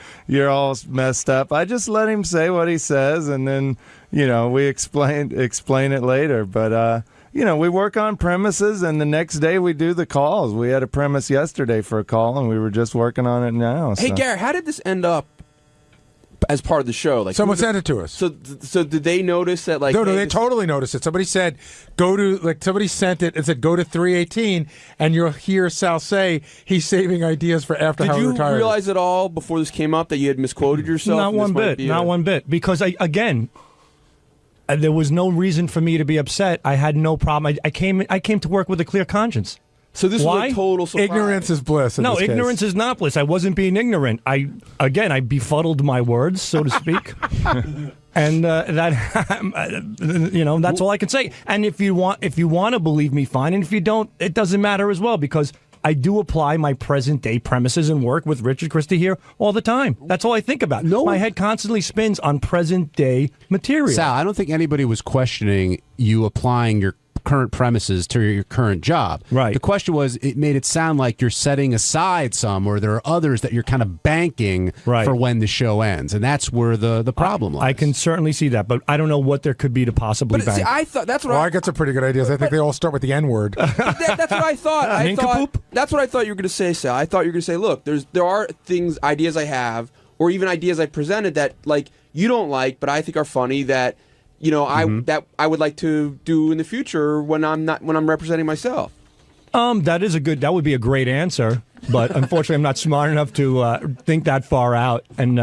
all messed up. I just let him say what he says, and then we explain it later. But we work on premises, and the next day we do the calls. We had a premise yesterday for a call, and we were just working on it now. Hey, Gary, how did this end up as part of the show? Like someone sent it to us. So did they notice that? Like, no, they totally noticed it. Somebody said, somebody sent it and said, go to 318, and you'll hear Sal say he's saving ideas for after Howard retires. Did you realize at all before this came up that you had misquoted yourself? Not one bit. Because there was no reason for me to be upset. I had no problem. I came to work with a clear conscience. So this was a total surprise. Ignorance is bliss. No, ignorance is not bliss. I wasn't being ignorant. I befuddled my words, so to speak. And that's all I can say. And if you want to believe me, fine. And if you don't, it doesn't matter as well, because I do apply my present day premises and work with Richard Christie here all the time. That's all I think about. My head constantly spins on present day material. Sal, I don't think anybody was questioning you applying your current premises to your current job. Right. The question was, it made it sound like you're setting aside some, or there are others that you're kind of banking for when the show ends, and that's where the problem lies. I can certainly see that, but I don't know what there could be to possibly bank. See, I thought that's what I got some pretty good ideas. I think they all start with the N word. That's what I thought. That's what I thought you were going to say, Sal. I thought you were going to say, look, there are ideas I have, or even ideas I presented that like you don't like, but I think are funny that I would like to do in the future when I'm representing myself. That would be a great answer, but unfortunately I'm not smart enough to think that far out and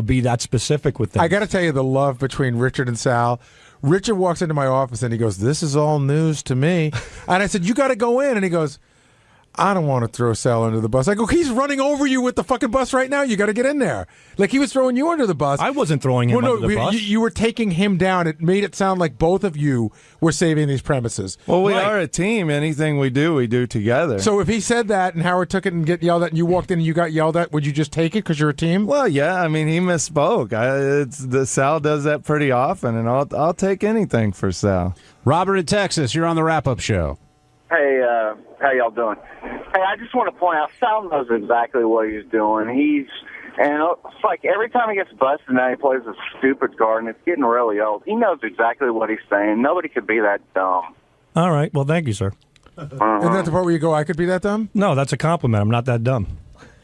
be that specific with things. I got to tell you, the love between Richard and Sal. Richard walks into my office and he goes, "This is all news to me," and I said, "You got to go in," and he goes, I don't want to throw Sal under the bus. I go, he's running over you with the fucking bus right now. You got to get in there. Like he was throwing you under the bus. I wasn't throwing him under the bus. You were taking him down. It made it sound like both of you were saving these premises. Well, we are a team. Anything we do together. So if he said that and Howard took it and get yelled at and you walked in and you got yelled at, would you just take it because you're a team? Well, yeah. I mean, he misspoke. Sal does that pretty often, and I'll take anything for Sal. Robert in Texas, you're on the wrap-up show. Hey, how y'all doing? Hey, I just want to point out, Sal knows exactly what he's doing. It's like every time he gets busted now, he plays a stupid card, and it's getting really old. He knows exactly what he's saying. Nobody could be that dumb. All right. Well, thank you, sir. Isn't that the part where you go, I could be that dumb? No, that's a compliment. I'm not that dumb.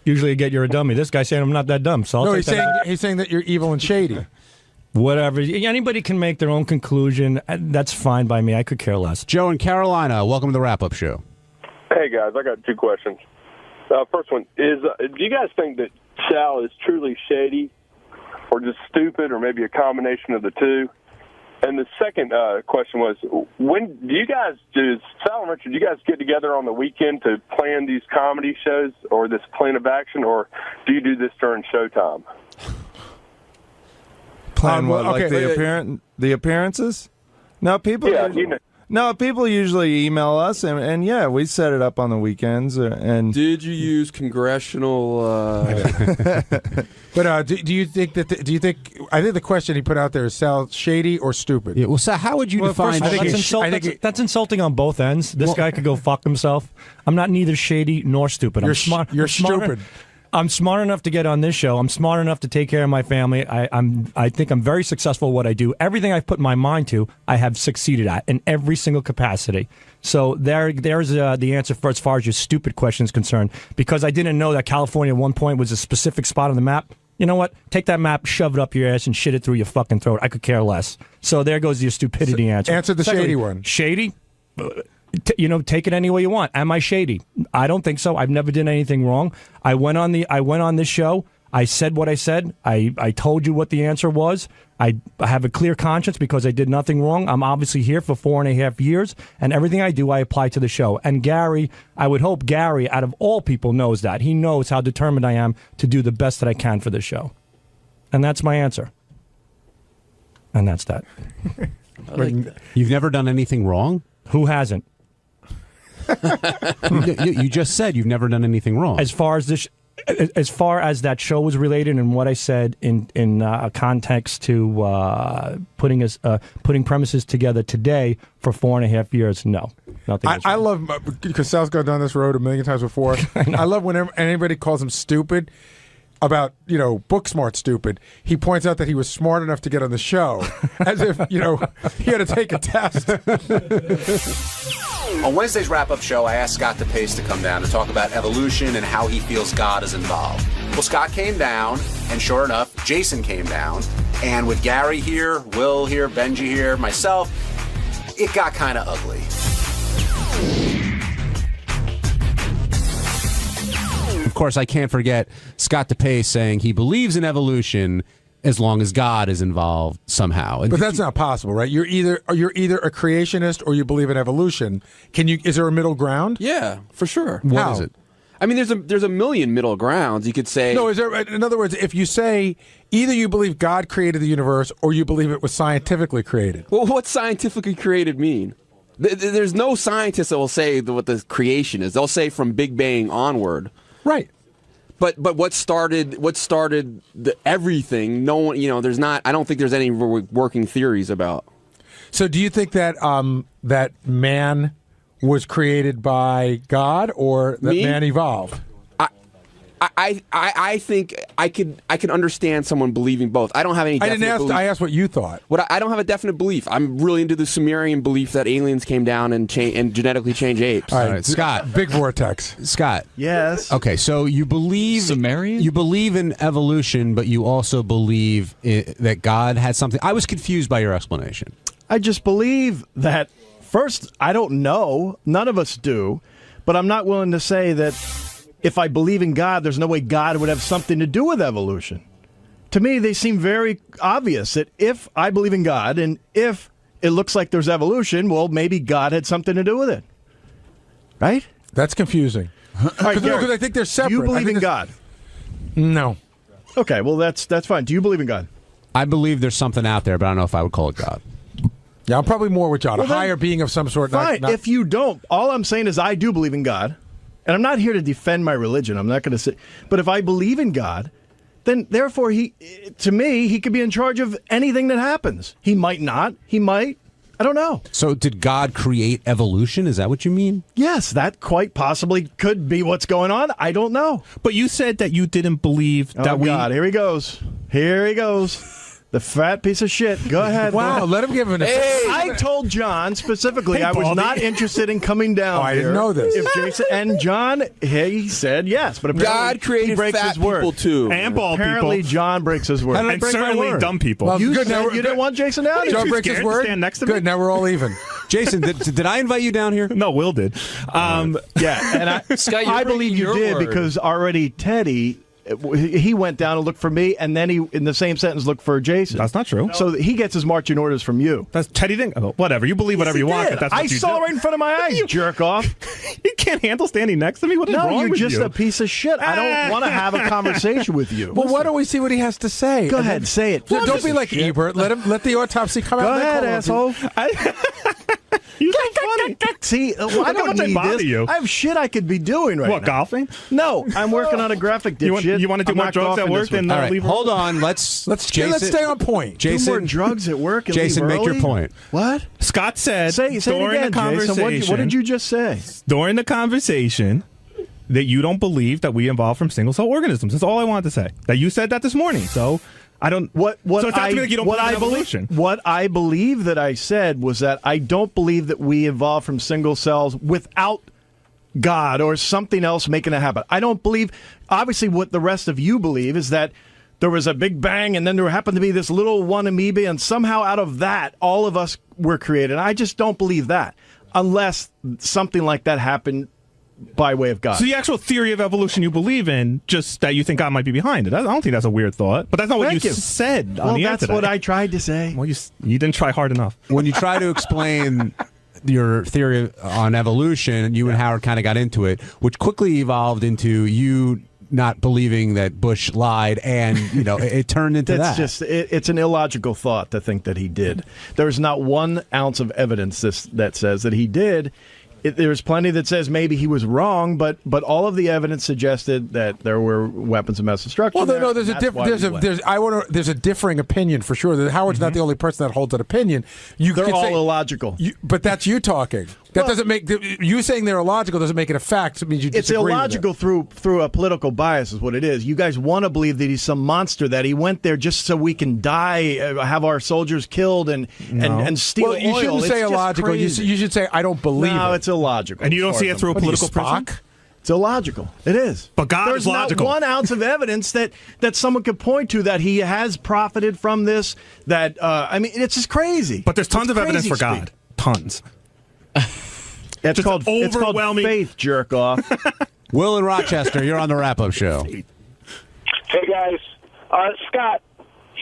Usually you get you're a dummy. This guy's saying I'm not that dumb. So he's saying that you're evil and shady. Whatever. Anybody can make their own conclusion. That's fine by me. I could care less. Joe in Carolina, welcome to the wrap-up show. Hey, guys, I got two questions. First one is, do you guys think that Sal is truly shady or just stupid or maybe a combination of the two? And the second question was, when do you guys, Sal and Richard, do you guys get together on the weekend to plan these comedy shows or this plan of action, or do you do this during showtime? Plan what? Like the appearances? No, people. Yeah, No, people usually email us, and yeah, we set it up on the weekends. And did you use congressional? But do you think that? Do you think? I think the question he put out there is Sal shady or stupid? Yeah. Well, Sal, how would you define? That's insulting on both ends. This guy could go fuck himself. I'm not neither shady nor stupid. I'm smart. You're stupid. I'm smart enough to get on this show. I'm smart enough to take care of my family. I think I'm very successful at what I do. Everything I've put my mind to, I have succeeded at in every single capacity. So there's the answer for as far as your stupid question is concerned. Because I didn't know that California at one point was a specific spot on the map. You know what? Take that map, shove it up your ass, and shit it through your fucking throat. I could care less. So there goes your stupidity answer. Answer the shady one. Shady? Take it any way you want. Am I shady? I don't think so. I've never done anything wrong. I went on this show. I said what I said. I told you what the answer was. I have a clear conscience because I did nothing wrong. I'm obviously here for 4.5 years, and everything I do, I apply to the show. And Gary, I would hope Gary, out of all people, knows that. He knows how determined I am to do the best that I can for this show. And that's my answer. And that's that. I like that. You've never done anything wrong? Who hasn't? You just said you've never done anything wrong. As far as that show was related and what I said in a context to putting premises together today for 4.5 years, no, nothing. I love, because Sal's gone down this road a million times before. I love whenever anybody calls him stupid about, book smart stupid. He points out that he was smart enough to get on the show, as if he had to take a test. On Wednesday's wrap-up show, I asked Scott DePace to come down to talk about evolution and how he feels God is involved. Well, Scott came down, and sure enough, Jason came down. And with Gary here, Will here, Benji here, myself, it got kind of ugly. Of course, I can't forget Scott DePace saying he believes in evolution as long as God is involved somehow. But that's not possible, right? You're either a creationist or you believe in evolution. Is there a middle ground? Yeah, for sure. How? What is it? I mean, there's a million middle grounds. You could say. No, in other words, if you say either you believe God created the universe or you believe it was scientifically created. Well, what's scientifically created mean? There's no scientist that will say what the creation is. They'll say from Big Bang onward. Right. But what started everything? No one, there's not. I don't think there's any working theories about. So, do you think that that man was created by God or that man evolved? I think I could understand someone believing both. I don't have any. I asked what you thought. I don't have a definite belief. I'm really into the Sumerian belief that aliens came down and genetically changed apes. All right, Scott. Big vortex. Scott. Yes. Okay, so you believe Sumerian? You believe in evolution, but you also believe that God had something. I was confused by your explanation. I just believe that. First, I don't know. None of us do, but I'm not willing to say that. If I believe in God, there's no way God would have something to do with evolution. To me, they seem very obvious that if I believe in God and if it looks like there's evolution, well, maybe God had something to do with it. Right? That's confusing. right, Because I think they're separate. Do you believe in God? No. Okay, well, that's fine. Do you believe in God? I believe there's something out there, but I don't know if I would call it God. Yeah, I'm probably more with John. Well, a higher being of some sort. Fine. Not, If you don't, all I'm saying is I do believe in God, and I'm not here to defend my religion. I'm not going to say, but if I believe in God, then therefore to me, he could be in charge of anything that happens. He might not. He might. I don't know. So did God create evolution? Is that what you mean? Yes, that quite possibly could be what's going on. I don't know. But you said that you didn't believe that we... God, here he goes. Here he goes. The fat piece of shit. Go ahead. Wow, let him give him an... I told John specifically I was not interested in coming down I didn't know this. If Jason, and John, he said yes, but apparently God created he breaks fat his word. people too. And bald Apparently people. John breaks his word. And certainly dumb people. Well, You good, said now you didn't want Jason down here? John breaks his word. Stand next to me? Good, now we're all even. Jason, did I invite you down here? No, Will did. Yeah, and Scott, you're I believe breaking you your did word. because already Teddy, he went down and looked for me, and then he, in the same sentence, looked for Jason. That's not true. So he gets his marching orders from you. That's Teddy didn't. Oh, whatever. You believe whatever you want. But that's what I you saw do. it right in front of my eyes, you jerk off. You can't handle standing next to me? What is No, wrong you're with just you? a piece of shit. I don't want to have a conversation with you. Well, why don't we see what he has to say? Go ahead, say it. Don't be like Ebert. Let the autopsy come out. Go and then ahead, call him. asshole. You're so funny. See, I Look how don't much I need bother this. you. I have shit I could be doing right What, now. golfing? No, I'm working on a graphic, dipshit. You want to do I'm more not drugs at golfing work this week. than All right, leave hold on. Let's stay on point. Do more Jason, drugs at work and Jason, leave make your early? point. What? Scott said Say it during again, the conversation. Jason. What did you just say? During the conversation, that you don't believe that we evolved from single cell organisms. That's all I wanted to say. That you said that this morning. So I don't. What So it sounds to me like you don't believe in evolution. What I believe that I said was that I don't believe that we evolved from single cells without God or something else making it happen. I don't believe. Obviously, what the rest of you believe is that there was a big bang, and then there happened to be this little one amoeba, and somehow out of that, all of us were created. I just don't believe that, unless something like that happened by way of God. So the actual theory of evolution you believe in, just that you think God might be behind it. I don't think that's a weird thought, but that's not what Thank you you. said Well, on the air that's today. what I tried to say. Well, you didn't try hard enough. When you try to explain your theory on evolution, you and Howard kind of got into it, which quickly evolved into you not believing that Bush lied, and it turned into That's that. just it's an illogical thought to think that he did. There's not 1 ounce of evidence that says that he did. There's plenty that says maybe he was wrong, but all of the evidence suggested that there were weapons of mass destruction. Well, no, there, there's and a that's why we left. there's a differing opinion for sure. Howard's not the only person that holds an opinion. They're could all say, illogical. But that's you talking. That doesn't make you saying they're illogical doesn't make it a fact. It means you It's disagree with illogical through a political bias is what it is. You guys want to believe that he's some monster, that he went there just so we can die, have our soldiers killed, and steal Well, you oil. shouldn't It's say just illogical. You crazy. should say I don't believe No, it. it's illogical. And you don't see it through a political prism? It's illogical. It is. But God There's is logical. not 1 ounce of evidence that someone could point to that he has profited from this. That it's just crazy. But there's tons It's of evidence crazy for God. speak. Tons. It's Just called overwhelming faith, jerk off. Will in Rochester, you're on the wrap-up show. Hey, guys. Scott,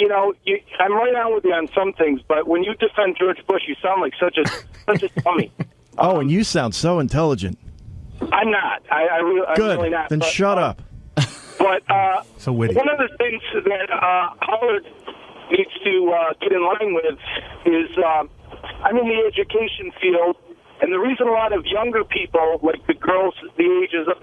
I'm right on with you on some things, but when you defend George Bush, you sound like such a dummy. Oh, and you sound so intelligent. I'm not. I'm Good. really not. Then but, shut up. But so witty. One of the things that Howard needs to get in line with is I'm in the education field, and the reason a lot of younger people, like the girls, the ages of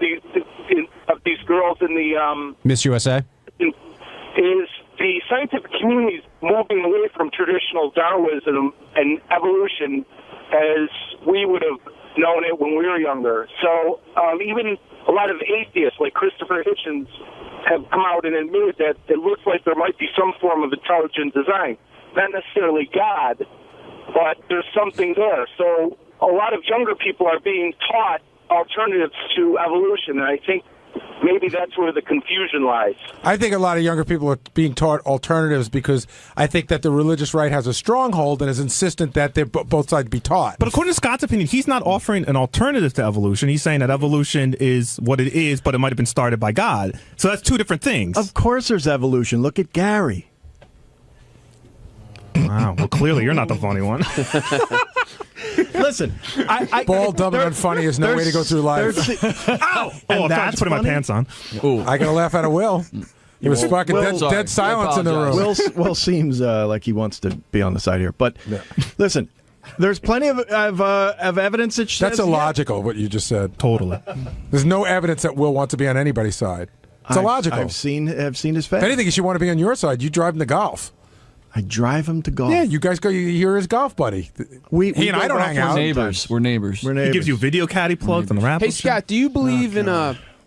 these girls in the Miss USA? is the scientific community is moving away from traditional Darwinism and evolution as we would have known it when we were younger. So even a lot of atheists like Christopher Hitchens have come out and admitted that it looks like there might be some form of intelligent design. Not necessarily God, but there's something there. So a lot of younger people are being taught alternatives to evolution, and I think maybe that's where the confusion lies. I think a lot of younger people are being taught alternatives because I think that the religious right has a stronghold and is insistent that both sides be taught. But according to Scott's opinion, he's not offering an alternative to evolution. He's saying that evolution is what it is, but it might have been started by God. So that's 2 different things. Of course there's evolution. Look at Gary. Wow. Well, clearly you're not the funny one. Listen, bald, dumb, and unfunny is no way to go through life. Ow! Oh, I'm sorry, just putting my pants on. Ooh. I got a laugh out of Will. It was fucking dead silence in the room. Will seems like he wants to be on the side here, but listen, there's plenty of evidence that says that's illogical. What you just said. Totally. There's no evidence that Will wants to be on anybody's side. It's illogical. I've seen his face. If anything, he should want to be on your side. You drive him to golf. I drive him to golf. Yeah, you guys go. You're his golf buddy. He and I don't hang out. We're neighbors. He gives you video caddy plugs on the wrap. Hey, Scott, do you believe in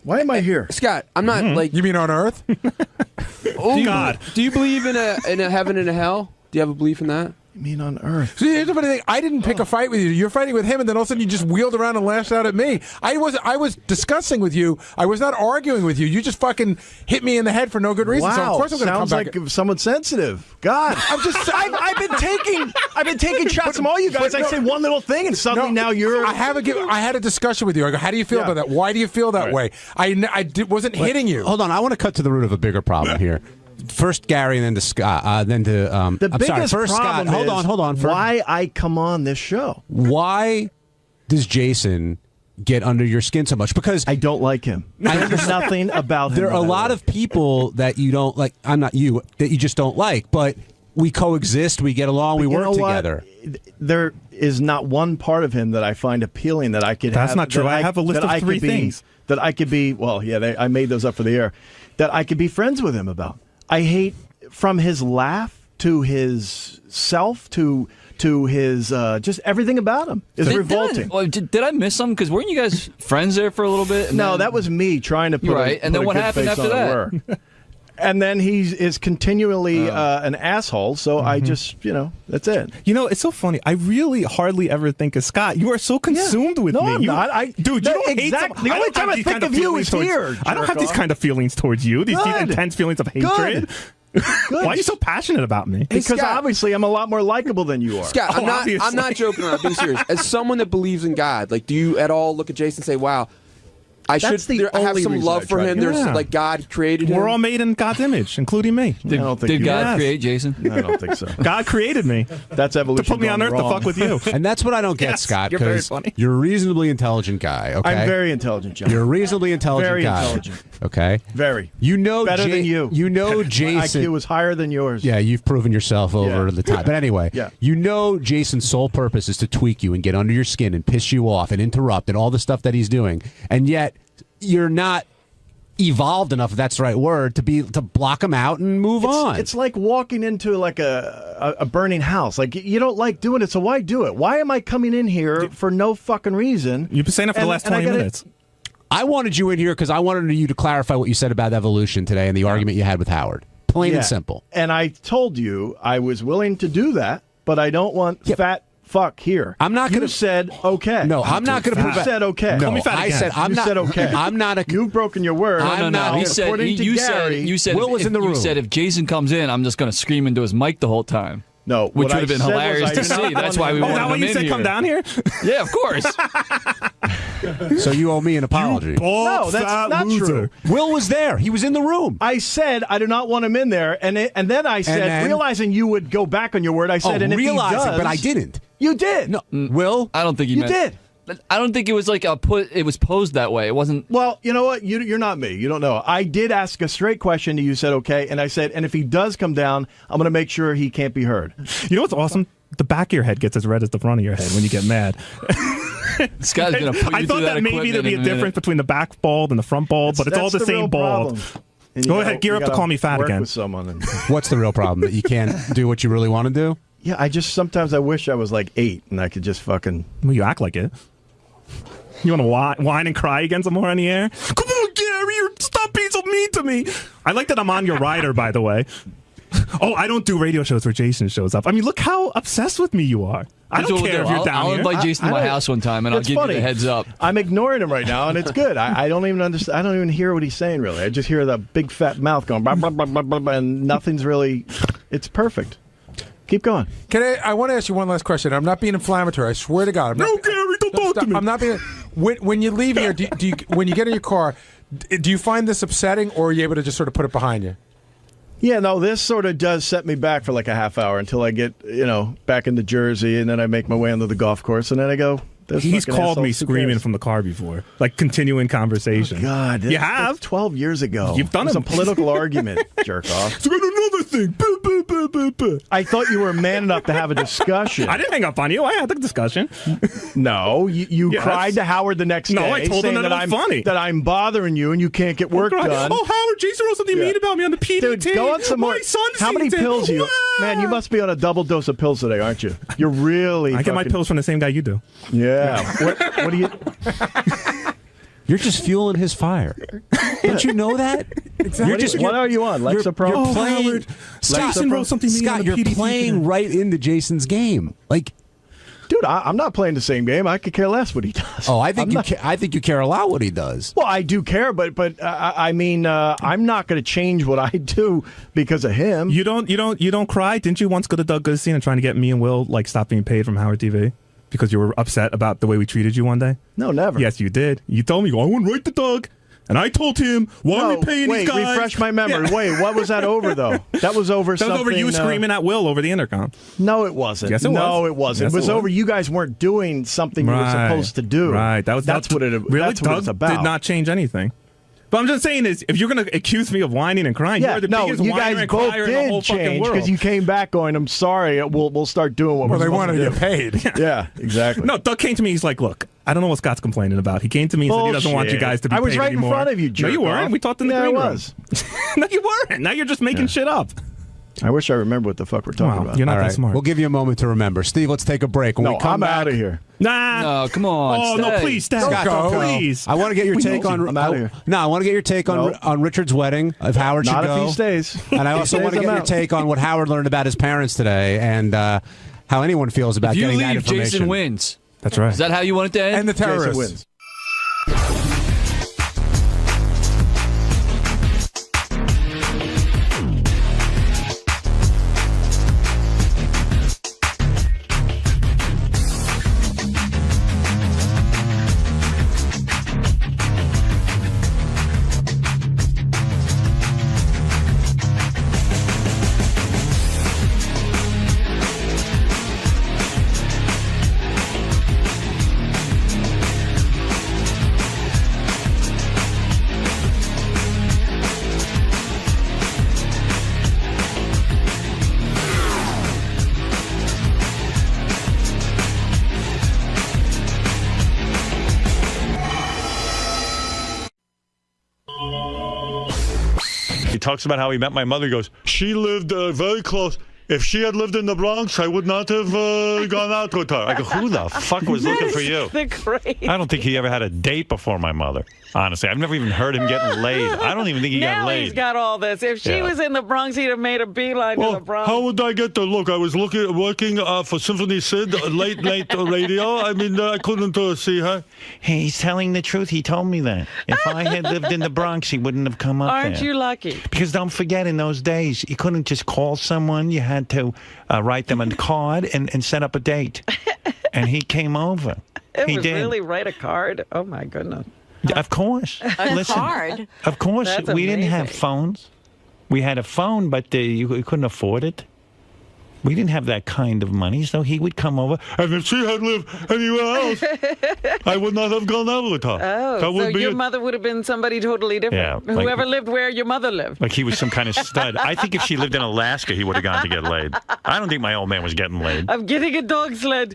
Why am I here? Scott, I'm not like. You mean on Earth? Oh God! Do you believe in a heaven and a hell? Do you have a belief in that? You mean on Earth? See, here's the funny thing. I didn't pick a fight with you. You're fighting with him, and then all of a sudden you just wheeled around and lashed out at me. I was discussing with you. I was not arguing with you. You just fucking hit me in the head for no good reason. Wow, so of course I'm going to come back. Sounds like someone sensitive. God, I've been taking shots from all you guys. I say one little thing, and suddenly now you're. I had a discussion with you. I go, how do you feel about that? Why do you feel that way? I wasn't hitting you. Hold on, I want to cut to the root of a bigger problem here. First Gary, and then to Scott, then to the I'm biggest sorry, first problem Scott. is Hold on. Why I come on this show? Why does Jason get under your skin so much? Because I don't like him. There's nothing about him. There are a lot of people that you don't like. I'm not you that you just don't like, but we coexist. We get along. We work together. There is not one part of him that I find appealing that I could. That's not true. I have a list of 3 things that I could be. Well, yeah, I made those up for the air. That I could be friends with him about. I hate from his laugh to his self to his just everything about him is revolting. Did I miss something? Because weren't you guys friends there for a little bit? No, that was me trying to put and then what happened after that? And then he is continually an asshole, so I just, that's it. You know, it's so funny. I really hardly ever think of Scott. You are so consumed with me. No, I'm not. Dude, you don't hate exactly. The only time I think of you is here. I don't have these kind of feelings towards you. These intense feelings of hatred. Why are you so passionate about me? Because obviously I'm a lot more likable than you are. Scott, I'm not joking around. I'm being serious. As someone that believes in God, like, do you at all look at Jason and say, "Wow, I have some love for him"? There's like God created him. We're all made in God's image, including me. Did God create Jason? I don't think so. God created me. That's evolution. To put me on Earth to fuck with you. And that's what I don't get, Scott. You're very funny. You're a reasonably intelligent guy. Okay, I'm very intelligent, John. You're a reasonably intelligent guy. Very intelligent. Okay. Very. You know, better than you. You know, Jason. My IQ was higher than yours. Yeah, you've proven yourself over the time. But anyway, you know, Jason's sole purpose is to tweak you and get under your skin and piss you off and interrupt and all the stuff that he's doing, and yet you're not evolved enough, if that's the right word, to block him out and move on. It's like walking into like a burning house. Like, you don't like doing it, so why do it? Why am I coming in here for no fucking reason? You've been saying it for the last 20 minutes. I wanted you in here because I wanted you to clarify what you said about evolution today and the argument you had with Howard. Plain and simple. And I told you I was willing to do that, but I don't want fat fuck here. I'm not going to. You said okay. No, I'm not going to prove. You said okay. No, I said I'm not. You said okay. I'm not a. You've broken your word. No. He said. You said. Will was in the room. You said if Jason comes in, I'm just going to scream into his mic the whole time. No, which would have been hilarious to see. That's why we wanted him in here. You said come down here? Yeah, of course. So you owe me an apology. No, that's not true. Will was there. He was in the room. I said I do not want him in there, and then I said, realizing you would go back on your word, I said, and if he does, but I didn't. You did. No, Will. I don't think you did. I don't think it was like it was posed that way. It wasn't. Well, you know what? You're not me. You don't know. I did ask a straight question. You said okay, and I said, and if he does come down, I'm going to make sure he can't be heard. You know what's awesome? The back of your head gets as red as the front of your head when you get mad. This guy's going to put you I thought that maybe there'd be a difference between the back bald and the front bald, but it's all the same bald. Go ahead, gear up to call me fat again. What's the real problem? That you can't do what you really want to do? Yeah, sometimes I wish I was like 8 and I could just fucking. Well, you act like it. You want to whine and cry again some more on the air? Come on, Gary, stop being so mean to me. I like that I'm on your rider, by the way. Oh, I don't do radio shows where Jason shows up. I mean, look how obsessed with me you are. I don't care if you're down here. I'll invite Jason to my house one time, and I'll give you the heads up. I'm ignoring him right now, and it's good. I don't even understand. I don't even hear what he's saying, really. I just hear the big fat mouth going, blah, blah, blah, blah, blah, blah, and nothing's really. It's perfect. Keep going. I want to ask you one last question. I'm not being inflammatory. I swear to God. No, Gary, don't talk to me. I'm not being. When you leave here, when you get in your car, do you find this upsetting, or are you able to just sort of put it behind you? Yeah, no, this sort of does set me back for like a half hour until I get, back into Jersey, and then I make my way onto the golf course, and then I go. He's called me screaming from the car before, like continuing conversation. Oh, God, you have 12 years ago. You've done a political argument, jerk off. So another thing. I thought you were man enough to have a discussion. I didn't hang up on you. I had the discussion. No, you Yes. cried to Howard the next day. No, I told him saying that it was I'm funny. that I'm bothering you and you can't get work done. Oh, Howard, Jason wrote something mean about me on the PDT. Dude, go on some more. My son How many sees it. pills you? Man, you must be on a double dose of pills today, aren't you? You're really. I get my pills from the same guy you do. Yeah. What do you? You're just fueling his fire. Don't you know that? Exactly. What are you on? Lexapro? You're playing. Howard, Jason wrote something mean Scott, on the you're PDT playing today. right into Jason's game. Like, dude, I'm not playing the same game. I could care less what he does. oh, I think I think you care a lot what he does. Well, I do care, but I mean, I'm not going to change what I do because of him. You don't cry? Didn't you once go to Doug Goodstein and trying to get me and Will stop being paid from Howard TV? Because you were upset about the way we treated you one day? No, never. Yes, you did. You told me, I went right to Doug, and I told him, why are we paying these guys? Wait, refresh my memory. Yeah. Wait, what was that over, though? That was over That was over you screaming at Will over the intercom. No, it wasn't. Yes, it was. No, it wasn't. Yes, it was it was. over you guys weren't doing something you were supposed to do. Right. That's what it. Really, That's what Doug it's about. did not change anything. But I'm just saying is, if you're going to accuse me of whining and crying, Yeah, you're the no, biggest you whiner guys and both crier in the whole did fucking change world. because you came back going, "I'm sorry, we'll start doing what Well, we're they supposed wanted to to do." get paid. Yeah, exactly. No, Doug came to me. He's like, "Look, I don't know what Scott's complaining about. He came to me and said he doesn't want you Bullshit. guys to be I was paid right anymore." in front of you, jerk No, you weren't. off. We talked in the Yeah, green I room. was. No, you weren't. Now you're just making shit up. I wish I remember what the fuck we're talking about. You're not All that right, smart. We'll give you a moment to remember. Steve, let's take a break. When No, we come I'm back, out of here. Nah. No, come on. Oh, no, stay. please, Dad. Scott, Go. Please. I want to get your take on. I'm outta here. No, I want to get your take on Richard's wedding. If Howard should Not go, if he stays. and I also If he want to stays, get I'm your out. take on what Howard learned about his parents today, and how anyone feels about If you getting that leave, information. Jason wins. That's right. Is that how you want it to end? And the Jason terrorists. wins. He talks about how he met my mother. He goes, she lived very close. If she had lived in the Bronx, I would not have gone out with her. I go, who the fuck was looking for you? I don't think he ever had a date before my mother. Honestly, I've never even heard him getting laid. I don't even think he got Now laid. he's got all this. If she Yeah. was in the Bronx, he'd have made a beeline to the Bronx. How would I get there? Look, I was working for Symphony Sid, late radio. I mean, I couldn't see her. Hey, he's telling the truth. He told me that. If I had lived in the Bronx, he wouldn't have come up Aren't there. you lucky? Because don't forget, in those days, you couldn't just call someone. You had to write them a card and set up a date. And he came over. He was did. really write a card? Oh, my goodness. Of course. A card? Of course. That's We didn't have amazing. phones. We had a phone, but you couldn't afford it. We didn't have that kind of money, so he would come over. And if she had lived anywhere else, I would not have gone out with her. Oh, That so would be your it. mother would have been somebody totally different. Yeah, like- Whoever lived where your mother lived. Like he was some kind of stud. I think if she lived in Alaska, he would have gone to get laid. I don't think my old man was getting laid. I'm getting a dog sled.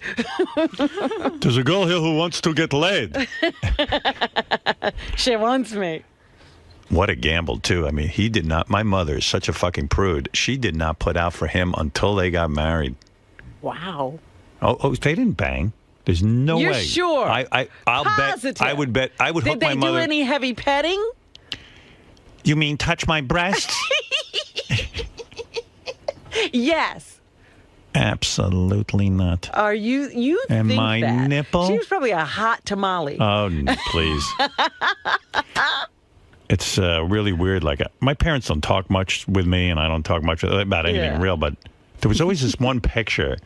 There's a girl here who wants to get laid. She wants me. What a gamble, too. I mean, he did not. My mother is such a fucking prude. She did not put out for him until they got married. Wow. Oh, they didn't bang. There's no You're way. sure? I'll Positive? bet. I would bet. I would Did hook they my mother. do any heavy petting? You mean touch my breasts? Yes. Absolutely not. Are you And think my that? nipple? She was probably a hot tamale. Oh, please. It's really weird. Like, my parents don't talk much with me, and I don't talk much about anything Yeah. real, but there was always this one picture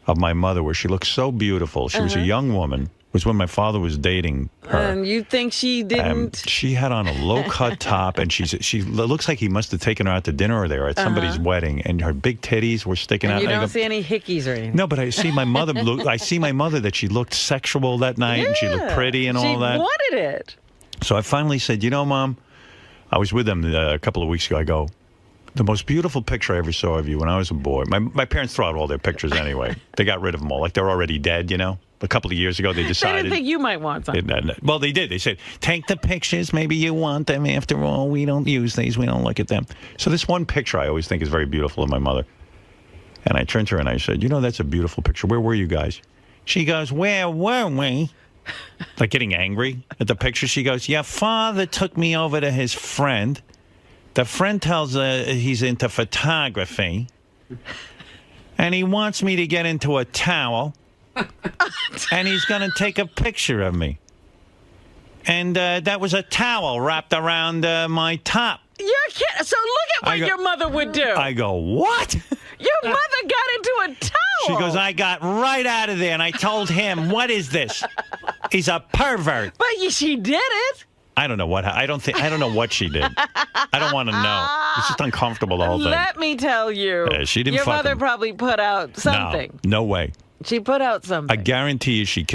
of my mother where she looked so beautiful. She was a young woman, was when my father was dating her. And you think she didn't? She had on a low-cut top, and she looks like he must have taken her out to dinner there at somebody's wedding, and her big titties were sticking And out. you And I don't go, see any hickeys or anything. no, but I see my mother. I see my mother that she looked sexual that night, and she looked pretty and all that. She wanted it. So I finally said, Mom, I was with them a couple of weeks ago. I go, the most beautiful picture I ever saw of you when I was a boy. My parents throw out all their pictures anyway. They got rid of them all. Like they're already dead, A couple of years ago, they decided. They didn't think you might want some. Well, they did. They said, take the pictures. Maybe you want them. After all, we don't use these. We don't look at them. So this one picture I always think is very beautiful of my mother. And I turned to her and I said, that's a beautiful picture. Where were you guys? She goes, where were we? Like getting angry at the picture. She goes, your father took me over to his friend. The friend tells he's into photography. And he wants me to get into a towel. And he's going to take a picture of me. And that was a towel wrapped around my top. You're kidding. So look at what your mother would do. I go, what? Your mother got into a towel. She goes, I got right out of there, and I told him, what is this? He's a pervert. But she did it. I don't know what. I don't know what she did. I don't want to know. It's just uncomfortable, the whole thing. Let me tell you. She didn't Your fuck mother him. probably put out something. No way. She put out something. I guarantee you she